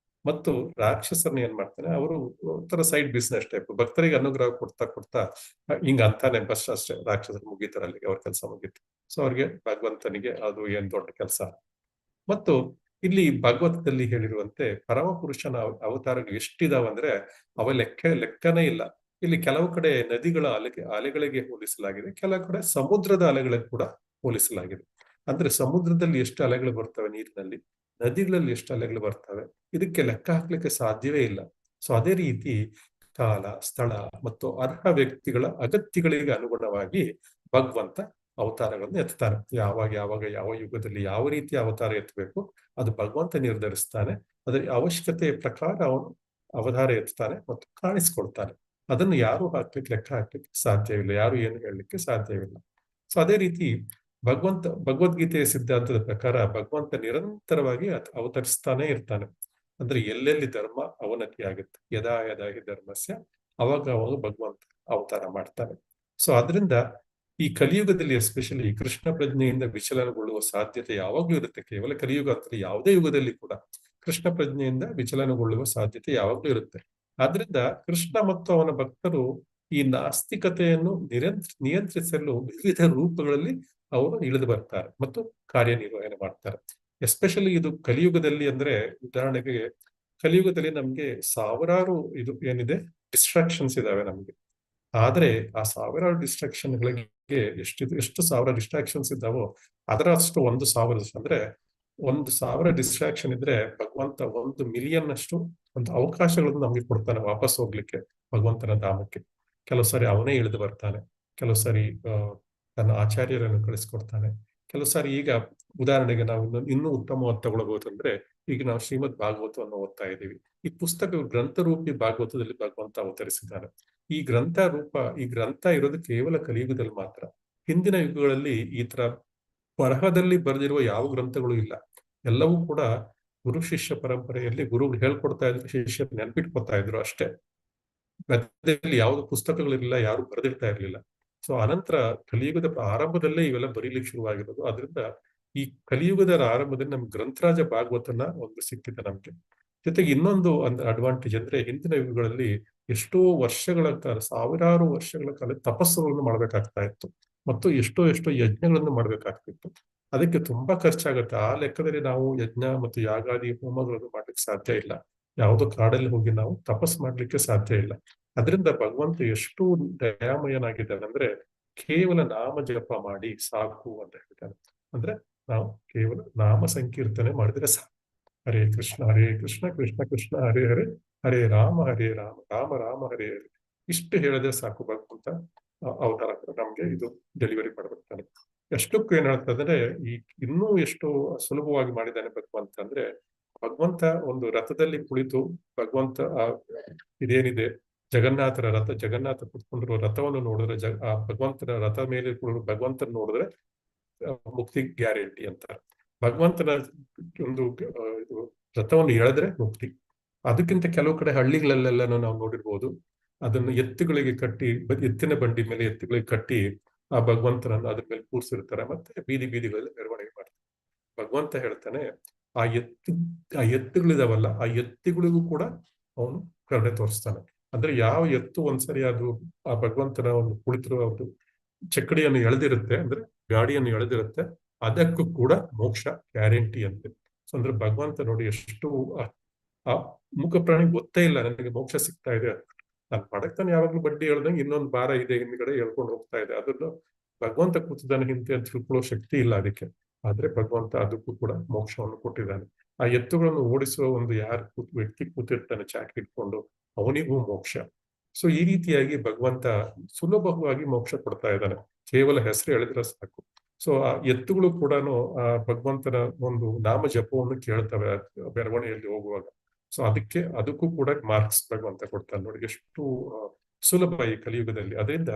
ಮತ್ತು ರಾಕ್ಷಸರನ್ನ ಏನ್ ಮಾಡ್ತಾನೆ, ಅವರು ಒಂಥರ ಸೈಡ್ ಬಿಸ್ನೆಸ್ ಟೈಪ್ ಭಕ್ತರಿಗೆ ಅನುಗ್ರಹ ಕೊಡ್ತಾ ಕೊಡ್ತಾ ಹಿಂಗ ಅಂತಾನೆ ಬಸ್ ಅಷ್ಟೇ. ರಾಕ್ಷಸರು ಮುಗೀತಾರೆ, ಅಲ್ಲಿಗೆ ಅವ್ರ ಕೆಲಸ ಮುಗೀತು. ಸೊ ಅವ್ರಿಗೆ ಭಗವಂತನಿಗೆ ಅದು ಏನ್ ದೊಡ್ಡ ಕೆಲಸ. ಮತ್ತು ಇಲ್ಲಿ ಭಾಗವತದಲ್ಲಿ ಹೇಳಿರುವಂತೆ ಪರಮ ಪುರುಷನ ಅವತಾರಗಳು ಎಷ್ಟಿದಾವಂದ್ರೆ ಅವ ಲೆಕ್ಕನೇ ಇಲ್ಲ. ಇಲ್ಲಿ ಕೆಲವು ಕಡೆ ನದಿಗಳ ಅಲೆಗಳಿಗೆ ಹೋಲಿಸಲಾಗಿದೆ, ಕೆಲವು ಕಡೆ ಸಮುದ್ರದ ಅಲೆಗಳಿಗೆ ಕೂಡ ಹೋಲಿಸಲಾಗಿದೆ. ಅಂದ್ರೆ ಸಮುದ್ರದಲ್ಲಿ ಎಷ್ಟು ಅಲೆಗಳು ಬರ್ತವೆ ನೀರಿನಲ್ಲಿ, ನದಿಗಳಲ್ಲಿ ಎಷ್ಟು ಅಲೆಗಳು ಬರ್ತವೆ, ಇದಕ್ಕೆ ಲೆಕ್ಕ ಹಾಕ್ಲಿಕ್ಕೆ ಸಾಧ್ಯವೇ ಇಲ್ಲ. ಸೊ ಅದೇ ರೀತಿ ಕಾಲ, ಸ್ಥಳ ಮತ್ತು ಅರ್ಹ ವ್ಯಕ್ತಿಗಳ ಅಗತ್ಯಗಳಿಗೆ ಅನುಗುಣವಾಗಿ ಭಗವಂತ ಅವತಾರಗಳನ್ನು ಎತ್ತಾನೆ. ಯಾವಾಗ ಯಾವ ಯುಗದಲ್ಲಿ ಯಾವ ರೀತಿಯ ಅವತಾರ ಎತ್ತಬೇಕು ಅದು ಭಗವಂತ ನಿರ್ಧರಿಸ್ತಾನೆ. ಅದರ ಅವಶ್ಯಕತೆಯ ಪ್ರಕಾರ ಅವನು ಅವತಾರ ಎತ್ತಾನೆ ಮತ್ತು ಕಾಣಿಸ್ಕೊಳ್ತಾನೆ. ಅದನ್ನು ಯಾರು ಲೆಕ್ಕ ಹಾಕ್ಲಿಕ್ಕೆ ಸಾಧ್ಯವಿಲ್ಲ, ಯಾರು ಏನು ಹೇಳಲಿಕ್ಕೆ ಸಾಧ್ಯವಿಲ್ಲ. ಸೊ ಅದೇ ರೀತಿ ಭಗವದ್ಗೀತೆಯ ಸಿದ್ಧಾಂತದ ಪ್ರಕಾರ ಭಗವಂತ ನಿರಂತರವಾಗಿ ಅವತರಿಸ್ತಾನೆ ಇರ್ತಾನೆ. ಅಂದ್ರೆ ಎಲ್ಲೆಲ್ಲಿ ಧರ್ಮ ಅವನತಿ ಆಗುತ್ತೆ, ಯದಾ ಹಿ ಧರ್ಮಸ್ಯ, ಅವಾಗ ಭಗವಂತ ಅವತಾರ ಮಾಡ್ತಾನೆ. ಸೊ ಅದರಿಂದ ಈ ಕಲಿಯುಗದಲ್ಲಿ ಎಸ್ಪೆಷಲಿ ಕೃಷ್ಣ ಪ್ರಜ್ಞೆಯಿಂದ ವಿಚಲನಗೊಳ್ಳುವ ಸಾಧ್ಯತೆ ಯಾವಾಗ್ಲೂ ಇರುತ್ತೆ. ಕೇವಲ ಕಲಿಯುಗ ಅಂತ ಯಾವುದೇ ಯುಗದಲ್ಲಿ ಕೂಡ ಕೃಷ್ಣ ಪ್ರಜ್ಞೆಯಿಂದ ವಿಚಲನಗೊಳ್ಳುವ ಸಾಧ್ಯತೆ ಯಾವಾಗ್ಲೂ ಇರುತ್ತೆ. ಆದ್ರಿಂದ ಕೃಷ್ಣ ಮತ್ತು ಅವನ ಭಕ್ತರು ಈ ನಾಸ್ತಿಕತೆಯನ್ನು ನಿಯಂತ್ರಿಸಲು ವಿವಿಧ ರೂಪಗಳಲ್ಲಿ ಅವರು ಇಳಿದು ಬರ್ತಾರೆ ಮತ್ತು ಕಾರ್ಯನಿರ್ವಹಣೆ ಮಾಡ್ತಾರೆ. ಎಸ್ಪೆಷಲಿ ಇದು ಕಲಿಯುಗದಲ್ಲಿ ಅಂದ್ರೆ, ಉದಾಹರಣೆಗೆ ಕಲಿಯುಗದಲ್ಲಿ ನಮ್ಗೆ ಸಾವಿರಾರು ಇದು ಏನಿದೆ ಡಿಸ್ಟ್ರಾಕ್ಷನ್ಸ್ ಇದಾವೆ ನಮ್ಗೆ. ಆದ್ರೆ ಆ ಸಾವಿರಾರು ಡಿಸ್ಟ್ರಾಕ್ಷನ್ಗಳಿಗೆ ಎಷ್ಟು ಸಾವಿರ ಡಿಸ್ಟ್ರಾಕ್ಷನ್ಸ್ ಇದ್ದಾವೋ ಅದರ ಅಷ್ಟು 1,000 ಅಂದ್ರೆ 1,000 ಡಿಸ್ಟ್ರಾಕ್ಷನ್ ಇದ್ರೆ ಭಗವಂತ 1 ಮಿಲಿಯನ್ ಅಷ್ಟು ಒಂದು ಅವಕಾಶಗಳನ್ನು ನಮ್ಗೆ ಕೊಡ್ತಾನೆ ವಾಪಸ್ ಹೋಗ್ಲಿಕ್ಕೆ ಭಗವಂತನ ಧಾಮಕ್ಕೆ. ಕೆಲವು ಸಾರಿ ಅವನೇ ಇಳಿದು ಬರ್ತಾನೆ, ಕೆಲವು ಸಾರಿ ತನ್ನ ಆಚಾರ್ಯರನ್ನು ಕಳಿಸ್ಕೊಡ್ತಾನೆ, ಕೆಲವು ಸಾರಿ ಈಗ ಉದಾಹರಣೆಗೆ ನಾವು ಇನ್ನೂ ಉತ್ತಮವಾಗಿ ತಗೊಳ್ಬಹುದು ಅಂದ್ರೆ, ಈಗ ನಾವು ಶ್ರೀಮದ್ ಭಾಗವತವನ್ನು ಓದ್ತಾ ಇದ್ದೀವಿ. ಈ ಪುಸ್ತಕ ಗ್ರಂಥರೂಪಿ ಭಾಗವತದಲ್ಲಿ ಭಗವಂತ ಅವತರಿಸಿದ್ದಾನೆ. ಈ ಗ್ರಂಥ ಇರೋದು ಕೇವಲ ಕಲಿಯುಗದಲ್ಲಿ ಮಾತ್ರ. ಹಿಂದಿನ ಯುಗಗಳಲ್ಲಿ ಈ ತರ ಬರಹದಲ್ಲಿ ಬರೆದಿರುವ ಯಾವ ಗ್ರಂಥಗಳು ಇಲ್ಲ. ಎಲ್ಲವೂ ಕೂಡ ಗುರು ಶಿಷ್ಯ ಪರಂಪರೆಯಲ್ಲಿ ಗುರುಗಳು ಹೇಳ್ಕೊಡ್ತಾ ಇದ್ರು, ಶಿಷ್ಯರು ನೆನ್ಪಿಟ್ಕೊತಾ ಇದ್ರು ಅಷ್ಟೇ. ಗದ್ಯದಲ್ಲಿ ಯಾವ್ದು ಪುಸ್ತಕಗಳಿರಲಿಲ್ಲ, ಯಾರು ಬರೆದಿರ್ತಾ ಇರ್ಲಿಲ್ಲ. ಸೊ ಅನಂತರ ಕಲಿಯುಗದ ಆರಂಭದಲ್ಲೇ ಇವೆಲ್ಲ ಬರೀಲಿಕ್ಕೆ ಶುರುವಾಗಿರೋದು. ಅದರಿಂದ ಈ ಕಲಿಯುಗದ ಆರಂಭದಲ್ಲಿ ನಮ್ಗೆ ಗ್ರಂಥರಾಜ ಭಾಗವತನ ಒಂದು ಸಿಕ್ಕಿದೆ ನಮ್ಗೆ. ಜೊತೆಗೆ ಇನ್ನೊಂದು ಅಡ್ವಾಂಟೇಜ್ ಅಂದ್ರೆ, ಹಿಂದಿನ ಯುಗಗಳಲ್ಲಿ ಎಷ್ಟೋ ವರ್ಷಗಳ ಕಾಲ, ಸಾವಿರಾರು ವರ್ಷಗಳ ಕಾಲ ತಪಸ್ಸುಗಳನ್ನು ಮಾಡ್ಬೇಕಾಗ್ತಾ ಇತ್ತು ಮತ್ತು ಎಷ್ಟೋ ಯಜ್ಞಗಳನ್ನು ಮಾಡ್ಬೇಕಾಗ್ತಿತ್ತು. ಅದಕ್ಕೆ ತುಂಬಾ ಖರ್ಚಾಗತ್ತೆ. ಆ ಲೆಕ್ಕದಲ್ಲಿ ನಾವು ಯಜ್ಞ ಮತ್ತು ಯಾಗಾದಿ ಹೋಮಗಳನ್ನು ಮಾಡ್ಲಿಕ್ಕೆ ಸಾಧ್ಯ ಇಲ್ಲ. ಯಾವುದೋ ಕಾಡಲ್ಲಿ ಹೋಗಿ ನಾವು ತಪಸ್ ಮಾಡ್ಲಿಕ್ಕೆ ಸಾಧ್ಯ ಇಲ್ಲ. ಅದರಿಂದ ಭಗವಂತ ಎಷ್ಟು ದಯಾಮಯನಾಗಿದ್ದಾನೆ ಅಂದ್ರೆ, ಕೇವಲ ನಾಮ ಜಪ ಮಾಡಿ ಸಾಕು ಅಂತ ಹೇಳ್ತಾನೆ. ಅಂದ್ರೆ ನಾವು ಕೇವಲ ನಾಮ ಸಂಕೀರ್ತನೆ ಮಾಡಿದ್ರೆ ಸಾಕು. ಹರೇ ಕೃಷ್ಣ ಕೃಷ್ಣ ಕೃಷ್ಣ ಹರೇ ಹರೇ, ಹರೇ ರಾಮ ರಾಮ ರಾಮ ಹರೇ ಹರೇ, ಇಷ್ಟು ಹೇಳಿದ್ರೆ ಸಾಕು. ಭಗವಂತ ಅವತಾರ ನಮ್ಗೆ ಇದು ಡೆಲಿವರಿ ಮಾಡ್ಬಿಡ್ತಾನೆ. ಎಷ್ಟಕ್ಕೂ ಏನ್ ಹೇಳ್ತದಂದ್ರೆ, ಇನ್ನೂ ಎಷ್ಟು ಸುಲಭವಾಗಿ ಮಾಡಿದ್ದಾನೆ ಭಗವಂತ ಅಂದ್ರೆ, ಭಗವಂತ ಒಂದು ರಥದಲ್ಲಿ ಕುಳಿತು ಭಗವಂತ ಇದೇನಿದೆ ಜಗನ್ನಾಥರ ರಥ, ಜಗನ್ನಾಥ ಕುತ್ಕೊಂಡಿರುವ ರಥವನ್ನು ನೋಡಿದ್ರೆ, ಆ ಭಗವಂತನ ರಥ ಮೇಲೆ ಭಗವಂತನ ನೋಡಿದ್ರೆ ಮುಕ್ತಿ ಗ್ಯಾರಂಟಿ ಅಂತ. ಭಗವಂತನ ಒಂದು ರಥವನ್ನು ಎಳೆದ್ರೆ ಮುಕ್ತಿ. ಅದಕ್ಕಿಂತ ಕೆಲವು ಕಡೆ ಹಳ್ಳಿಗಳಲ್ಲೆಲ್ಲ ನಾವು ನೋಡಿರ್ಬೋದು, ಅದನ್ನು ಎತ್ತುಗಳಿಗೆ ಕಟ್ಟಿ, ಎತ್ತಿನ ಬಂಡಿ ಮೇಲೆ ಎತ್ತುಗಳಿಗೆ ಕಟ್ಟಿ ಆ ಭಗವಂತನನ್ನು ಅದ್ರ ಮೇಲೆ ಕೂರ್ಸಿರ್ತಾರೆ, ಮತ್ತೆ ಬೀದಿಗಳಲ್ಲಿ ಮೆರವಣಿಗೆ ಮಾಡ್ತಾರೆ. ಭಗವಂತ ಹೇಳ್ತಾನೆ, ಆ ಎತ್ತುಗಳಿದಾವಲ್ಲ, ಆ ಎತ್ತುಗಳಿಗೂ ಕೂಡ ಅವನು ಕರುಣೆ ತೋರಿಸ್ತಾನೆ. ಅಂದ್ರೆ ಯಾವ ಎತ್ತು ಒಂದ್ಸರಿ ಅದು ಆ ಭಗವಂತನ ಒಂದು ಕುಳಿತಿರುವ ಒಂದು ಚಕ್ಕಡಿಯನ್ನು ಎಳೆದಿರುತ್ತೆ, ಅಂದ್ರೆ ಗಾಡಿಯನ್ನು ಎಳೆದಿರುತ್ತೆ, ಅದಕ್ಕೂ ಕೂಡ ಮೋಕ್ಷ ಗ್ಯಾರಂಟಿ ಅಂತೆ. ಸೊ ಅಂದ್ರೆ ಭಗವಂತ ನೋಡಿ ಎಷ್ಟು ಆ ಮುಖ ಪ್ರಾಣಿ ಗೊತ್ತೇ ಇಲ್ಲ ನನಗೆ ಮೋಕ್ಷ ಸಿಗ್ತಾ ಇದೆ. ನಾನು ಪಡಕ್ತಾನೆ ಯಾವಾಗ್ಲೂ ಬಡ್ಡಿ ಹೇಳ್ದಂಗೆ ಇನ್ನೊಂದು ಭಾರ ಇದೆ ಹಿಂದ್ಗಡೆ ಹೇಳ್ಕೊಂಡು ಹೋಗ್ತಾ ಇದೆ. ಅದನ್ನು ಭಗವಂತ ಕೂತಿದ್ದಾನೆ ಹಿಂದೆ ಅಂತ ತಿಳ್ಕೊಳ್ಳೋ ಶಕ್ತಿ ಇಲ್ಲ ಅದಕ್ಕೆ. ಆದ್ರೆ ಭಗವಂತ ಅದಕ್ಕೂ ಕೂಡ ಮೋಕ್ಷವನ್ನು ಕೊಟ್ಟಿದ್ದಾನೆ. ಆ ಎತ್ತುಗಳನ್ನು ಓಡಿಸುವ ಒಂದು ವ್ಯಕ್ತಿ ಕೂತಿರ್ತಾನೆ ಚಾಕಿ ಇಟ್ಕೊಂಡು, ಅವನಿಗೂ ಮೋಕ್ಷ. ಸೊ ಈ ರೀತಿಯಾಗಿ ಭಗವಂತ ಸುಲಭವಾಗಿ ಮೋಕ್ಷ ಕೊಡ್ತಾ ಇದ್ದಾನೆ, ಕೇವಲ ಹೆಸರು ಹೇಳಿದ್ರೆ ಸಾಕು. ಸೊ ಆ ಎತ್ತುಗಳು ಕೂಡ ಆ ಭಗವಂತನ ಒಂದು ನಾಮ ಜಪವನ್ನು ಕೇಳ್ತವೆ ಮೆರವಣಿಗೆಯಲ್ಲಿ ಹೋಗುವಾಗ. ಸೊ ಅದಕ್ಕೂ ಕೂಡ ಮಾರ್ಕ್ಸ್ ಭಗವಂತ ಕೊಡ್ತಾನೆ ನೋಡಿ, ಎಷ್ಟು ಸುಲಭ ಈ ಕಲಿಯುಗದಲ್ಲಿ. ಅದರಿಂದ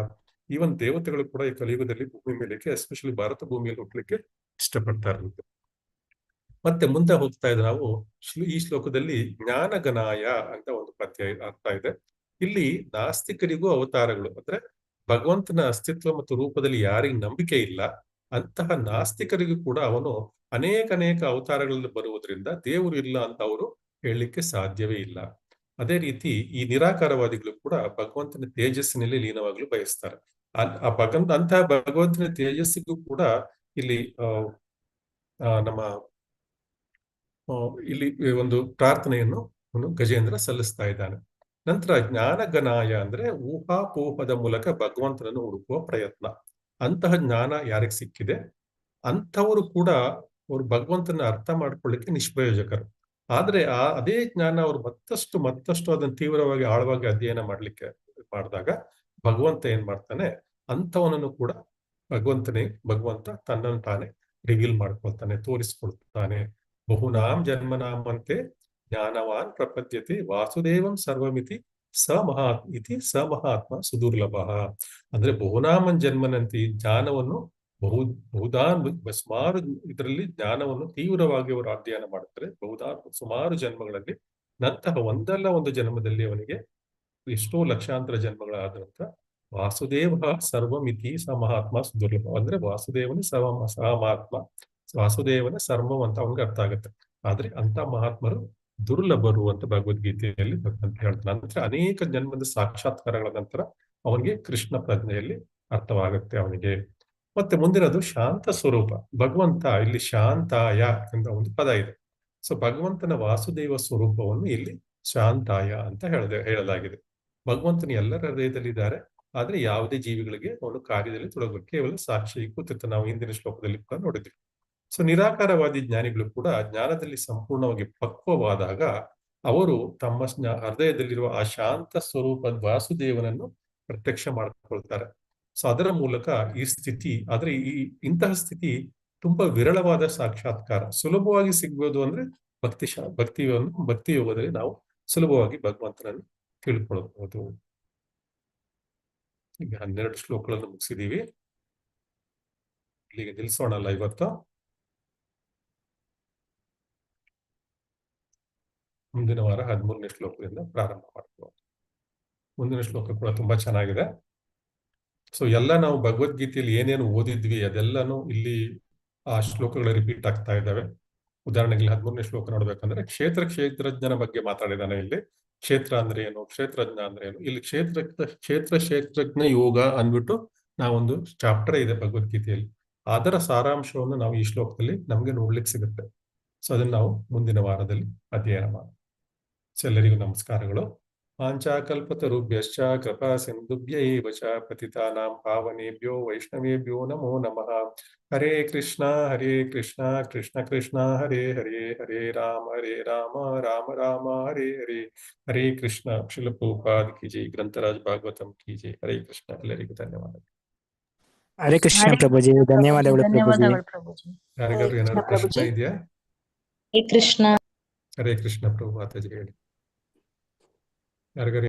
ಈವನ್ ದೇವತೆಗಳು ಕೂಡ ಈ ಕಲಿಯುಗದಲ್ಲಿ ಭೂಮಿ ಮೇಲಕ್ಕೆ, ಎಸ್ಪೆಷಲಿ ಭಾರತ ಭೂಮಿಯಲ್ಲಿ ಹುಟ್ಟಲಿಕ್ಕೆ ಇಷ್ಟಪಡ್ತಾ ಇರುತ್ತೆ. ಮತ್ತೆ ಮುಂದೆ ಹೋಗ್ತಾ ಇದ್ರೆ ನಾವು ಈ ಶ್ಲೋಕದಲ್ಲಿ ಜ್ಞಾನಗನಾಯ ಅಂತ ಒಂದು ಪದ್ಯ ಅರ್ಥ ಇದೆ. ಇಲ್ಲಿ ನಾಸ್ತಿಕರಿಗೂ ಅವತಾರಗಳು ಅಂದ್ರೆ ಭಗವಂತನ ಅಸ್ತಿತ್ವ ಮತ್ತು ರೂಪದಲ್ಲಿ ಯಾರಿಗೆ ನಂಬಿಕೆ ಇಲ್ಲ ಅಂತಹ ನಾಸ್ತಿಕರಿಗೂ ಕೂಡ ಅವನು ಅನೇಕ ಅವತಾರಗಳಲ್ಲಿ ಬರುವುದರಿಂದ ದೇವರು ಇಲ್ಲ ಅಂತ ಅವರು ಹೇಳಲಿಕ್ಕೆ ಸಾಧ್ಯವೇ ಇಲ್ಲ. ಅದೇ ರೀತಿ ಈ ನಿರಾಕಾರವಾದಿಗಳು ಕೂಡ ಭಗವಂತನ ತೇಜಸ್ಸಿನಲ್ಲಿ ಲೀನವಾಗಲು ಬಯಸ್ತಾರೆ. ಅಂತಹ ಭಗವಂತನ ತೇಜಸ್ಸಿಗೂ ಕೂಡ ಇಲ್ಲಿ ನಮ್ಮ ಇಲ್ಲಿ ಒಂದು ಪ್ರಾರ್ಥನೆಯನ್ನು ಗಜೇಂದ್ರ ಸಲ್ಲಿಸ್ತಾ ಇದ್ದಾನೆ. ನಂತರ ಜ್ಞಾನಗನಾಯ ಅಂದ್ರೆ ಊಹಾಪೋಹದ ಮೂಲಕ ಭಗವಂತನನ್ನು ಹುಡುಕುವ ಪ್ರಯತ್ನ. ಅಂತಹ ಜ್ಞಾನ ಯಾರಿಗೆ ಸಿಕ್ಕಿದೆ ಅಂಥವರು ಕೂಡ ಅವರು ಭಗವಂತನ ಅರ್ಥ ಮಾಡ್ಕೊಳ್ಳಿಕ್ಕೆ ನಿಷ್ಪ್ರಯೋಜಕರು. ಆದ್ರೆ ಅದೇ ಜ್ಞಾನ ಅವರು ಮತ್ತಷ್ಟು ಅದನ್ನು ತೀವ್ರವಾಗಿ ಆಳವಾಗಿ ಅಧ್ಯಯನ ಮಾಡಿದಾಗ ಭಗವಂತ ಏನ್ ಮಾಡ್ತಾನೆ, ಅಂಥವನನ್ನು ಕೂಡ ಭಗವಂತ ತನ್ನನ್ನು ತಾನೇ ರಿವೀಲ್ ಮಾಡ್ಕೊಳ್ತಾನೆ, ತೋರಿಸ್ಕೊಳ್ತಾನೆ. ಬಹುನಾಂ ಜನ್ಮನಾಮಂತೆ ಜ್ಞಾನವಾನ್ ಪ್ರಪದ್ಯತೆ ವಾಸುದೇವಂ ಸರ್ವಮಿತಿ ಸ ಮಹಾತ್ಮ ಸುದುರ್ಲಭ. ಅಂದ್ರೆ ಬಹುನಾಮನ್ ಜನ್ಮನಂತಿ ಜ್ಞಾನವನ್ನು ಸುಮಾರು ಇದರಲ್ಲಿ ಜ್ಞಾನವನ್ನು ತೀವ್ರವಾಗಿ ಅವರು ಅಧ್ಯಯನ ಮಾಡುತ್ತಾರೆ. ಸುಮಾರು ಜನ್ಮಗಳಲ್ಲಿ ನಂತರ ಒಂದಲ್ಲ ಒಂದು ಜನ್ಮದಲ್ಲಿ ಅವನಿಗೆ ಎಷ್ಟೋ ಲಕ್ಷಾಂತರ ಜನ್ಮಗಳಾದಂತ ವಾಸುದೇವ ಸರ್ವಮಿತಿ ಸ ಮಹಾತ್ಮ ಸುದುರ್ಲಭ. ಅಂದ್ರೆ ವಾಸುದೇವನ ಮಹಾತ್ಮ, ವಾಸುದೇವನ ಸರ್ವಂ ಅಂತ ಅವನಿಗೆ ಅರ್ಥ ಆಗುತ್ತೆ. ಆದ್ರೆ ಅಂತ ಮಹಾತ್ಮರು ದುರ್ಲಭರು ಅಂತ ಭಗವದ್ಗೀತೆಯಲ್ಲಿ ಅಂತ ಹೇಳ್ತಾನೆ. ನಂತರ ಅನೇಕ ಜನ್ಮದ ಸಾಕ್ಷಾತ್ಕಾರಗಳ ನಂತರ ಅವನಿಗೆ ಕೃಷ್ಣ ಪ್ರಜ್ಞೆಯಲ್ಲಿ ಅರ್ಥವಾಗುತ್ತೆ ಅವನಿಗೆ. ಮತ್ತೆ ಮುಂದಿನದು ಶಾಂತ ಸ್ವರೂಪ. ಭಗವಂತ ಇಲ್ಲಿ ಶಾಂತಾಯ ಎಂಬ ಒಂದು ಪದ ಇದೆ. ಸೊ ಭಗವಂತನ ವಾಸುದೇವ ಸ್ವರೂಪವನ್ನು ಇಲ್ಲಿ ಶಾಂತಾಯ ಅಂತ ಹೇಳಲಾಗಿದೆ. ಭಗವಂತನ ಎಲ್ಲರ ಹೃದಯದಲ್ಲಿದ್ದಾರೆ, ಆದ್ರೆ ಯಾವುದೇ ಜೀವಿಗಳಿಗೆ ಅವನು ಕಾರ್ಯದಲ್ಲಿ ತೊಡಗಬೇಕು, ಕೇವಲ ಸಾಕ್ಷಿ ಕೂತಿರ್ತಾನೆ. ನಾವು ಹಿಂದಿನ ಶ್ಲೋಕದಲ್ಲಿ ಕೂಡ ನೋಡಿದ್ವಿ. ಸೊ ನಿರಾಕಾರವಾದಿ ಜ್ಞಾನಿಗಳು ಕೂಡ ಜ್ಞಾನದಲ್ಲಿ ಸಂಪೂರ್ಣವಾಗಿ ಪಕ್ವವಾದಾಗ ಅವರು ತಮ್ಮ ಹೃದಯದಲ್ಲಿರುವ ಆ ಶಾಂತ ಸ್ವರೂಪದ ವಾಸುದೇವನನ್ನು ಪ್ರತ್ಯಕ್ಷ ಮಾಡಿಕೊಳ್ತಾರೆ. ಸೊ ಅದರ ಮೂಲಕ ಈ ಸ್ಥಿತಿ, ಆದ್ರೆ ಇಂತಹ ಸ್ಥಿತಿ ತುಂಬಾ ವಿರಳವಾದ ಸಾಕ್ಷಾತ್ಕಾರ. ಸುಲಭವಾಗಿ ಸಿಗ್ಬೋದು ಅಂದ್ರೆ ಭಕ್ತಿ ಯೋಗದಲ್ಲಿ ನಾವು ಸುಲಭವಾಗಿ ಭಗವಂತನನ್ನು ತಿಳ್ಕೊಳ್ಬಹುದು. ಈಗ 12 ಶ್ಲೋಕಗಳನ್ನು ಮುಗಿಸಿದೀವಿ. ಇಲ್ಲಿಗೆ ನಿಲ್ಸೋಣಲ್ಲ ಇವತ್ತು. ಮುಂದಿನ ವಾರ 13ನೇ ಶ್ಲೋಕದಿಂದ ಪ್ರಾರಂಭ ಮಾಡ್ತೀವಿ. ಮುಂದಿನ ಶ್ಲೋಕ ಕೂಡ ತುಂಬಾ ಚೆನ್ನಾಗಿದೆ. ಸೊ ಎಲ್ಲ ನಾವು ಭಗವದ್ಗೀತೆಯಲ್ಲಿ ಏನೇನು ಓದಿದ್ವಿ ಅದೆಲ್ಲಾನು ಇಲ್ಲಿ ಆ ಕ್ಷೇತ್ರಗಳ ರಿಪೀಟ್ ಆಗ್ತಾ ಇದ್ದಾವೆ. ಉದಾಹರಣೆಗೆ 13ನೇ ಶ್ಲೋಕ ನೋಡ್ಬೇಕಂದ್ರೆ ಕ್ಷೇತ್ರಜ್ಞನ ಬಗ್ಗೆ ಮಾತಾಡಿದಾನೆ. ಇಲ್ಲಿ ಕ್ಷೇತ್ರ ಅಂದ್ರೆ ಏನು, ಕ್ಷೇತ್ರಜ್ಞ ಅಂದ್ರೆ ಏನು. ಇಲ್ಲಿ ಕ್ಷೇತ್ರಜ್ಞ ಯೋಗ ಅಂದ್ಬಿಟ್ಟು ನಾವೊಂದು ಚಾಪ್ಟರ್ ಇದೆ ಭಗವದ್ಗೀತೆಯಲ್ಲಿ. ಅದರ ಸಾರಾಂಶವನ್ನು ನಾವು ಈ ಶ್ಲೋಕದಲ್ಲಿ ನಮ್ಗೆ ನೋಡ್ಲಿಕ್ಕೆ ಸಿಗುತ್ತೆ. ಸೊ ಅದನ್ನ ನಾವು ಮುಂದಿನ ವಾರದಲ್ಲಿ ಅಧ್ಯಯನ ಮಾಡೋಣ. ಎಲ್ಲರಿಗೂ ನಮಸ್ಕಾರಗಳು. ವಾಂಚಾಕಲ್ಪತರುಭ್ಯಶ್ಚ ಕೃಪಾ ಸಿಂಧುಭ್ಯೈವ ಚ ಪತಿತಾನಾಂ ಪಾವನೇಭ್ಯೋ ವೈಷ್ಣವೇಭ್ಯೋ ನಮೋ ನಮಃ. ಹರೇ ಕೃಷ್ಣ ಕೃಷ್ಣ ಕೃಷ್ಣ ಹರೇ ಹರೇ, ಹರೇ ರಾಮ ರಾಮ ರಾಮ ಹರೇ ಹರೇ. ಹರೇ ಕೃಷ್ಣ. ಶ್ರೀಲ ಪ್ರಭುಪಾದ್ ಕಿ ಜೈ. ಗ್ರಂಥರಾಜ್ ಭಾಗವತಂ ಕಿ ಜೈ. ಹರೇ ಕೃಷ್ಣ. ಎಲ್ಲರಿಗೂ ಧನ್ಯವಾದಗಳು. ಹರೇ ಕೃಷ್ಣ ಪ್ರಭುಜಿ, ಧನ್ಯವಾದಗಳು ಪ್ರಭುಜಿ. ಧನ್ಯವಾದಗಳು ಪ್ರಭುಜಿ. ಯಾರಿಗಾದ್ರು ಏನಾದ್ರು ಪ್ರಶ್ನೆ ಇದೆಯಾ? ಹರೇ ಕೃಷ್ಣ. ಹರೇ ಕೃಷ್ಣ ಪ್ರಭು ಮಾತಾಜಿ ಹೇಳಿ. ಯಾರಿಗಾರು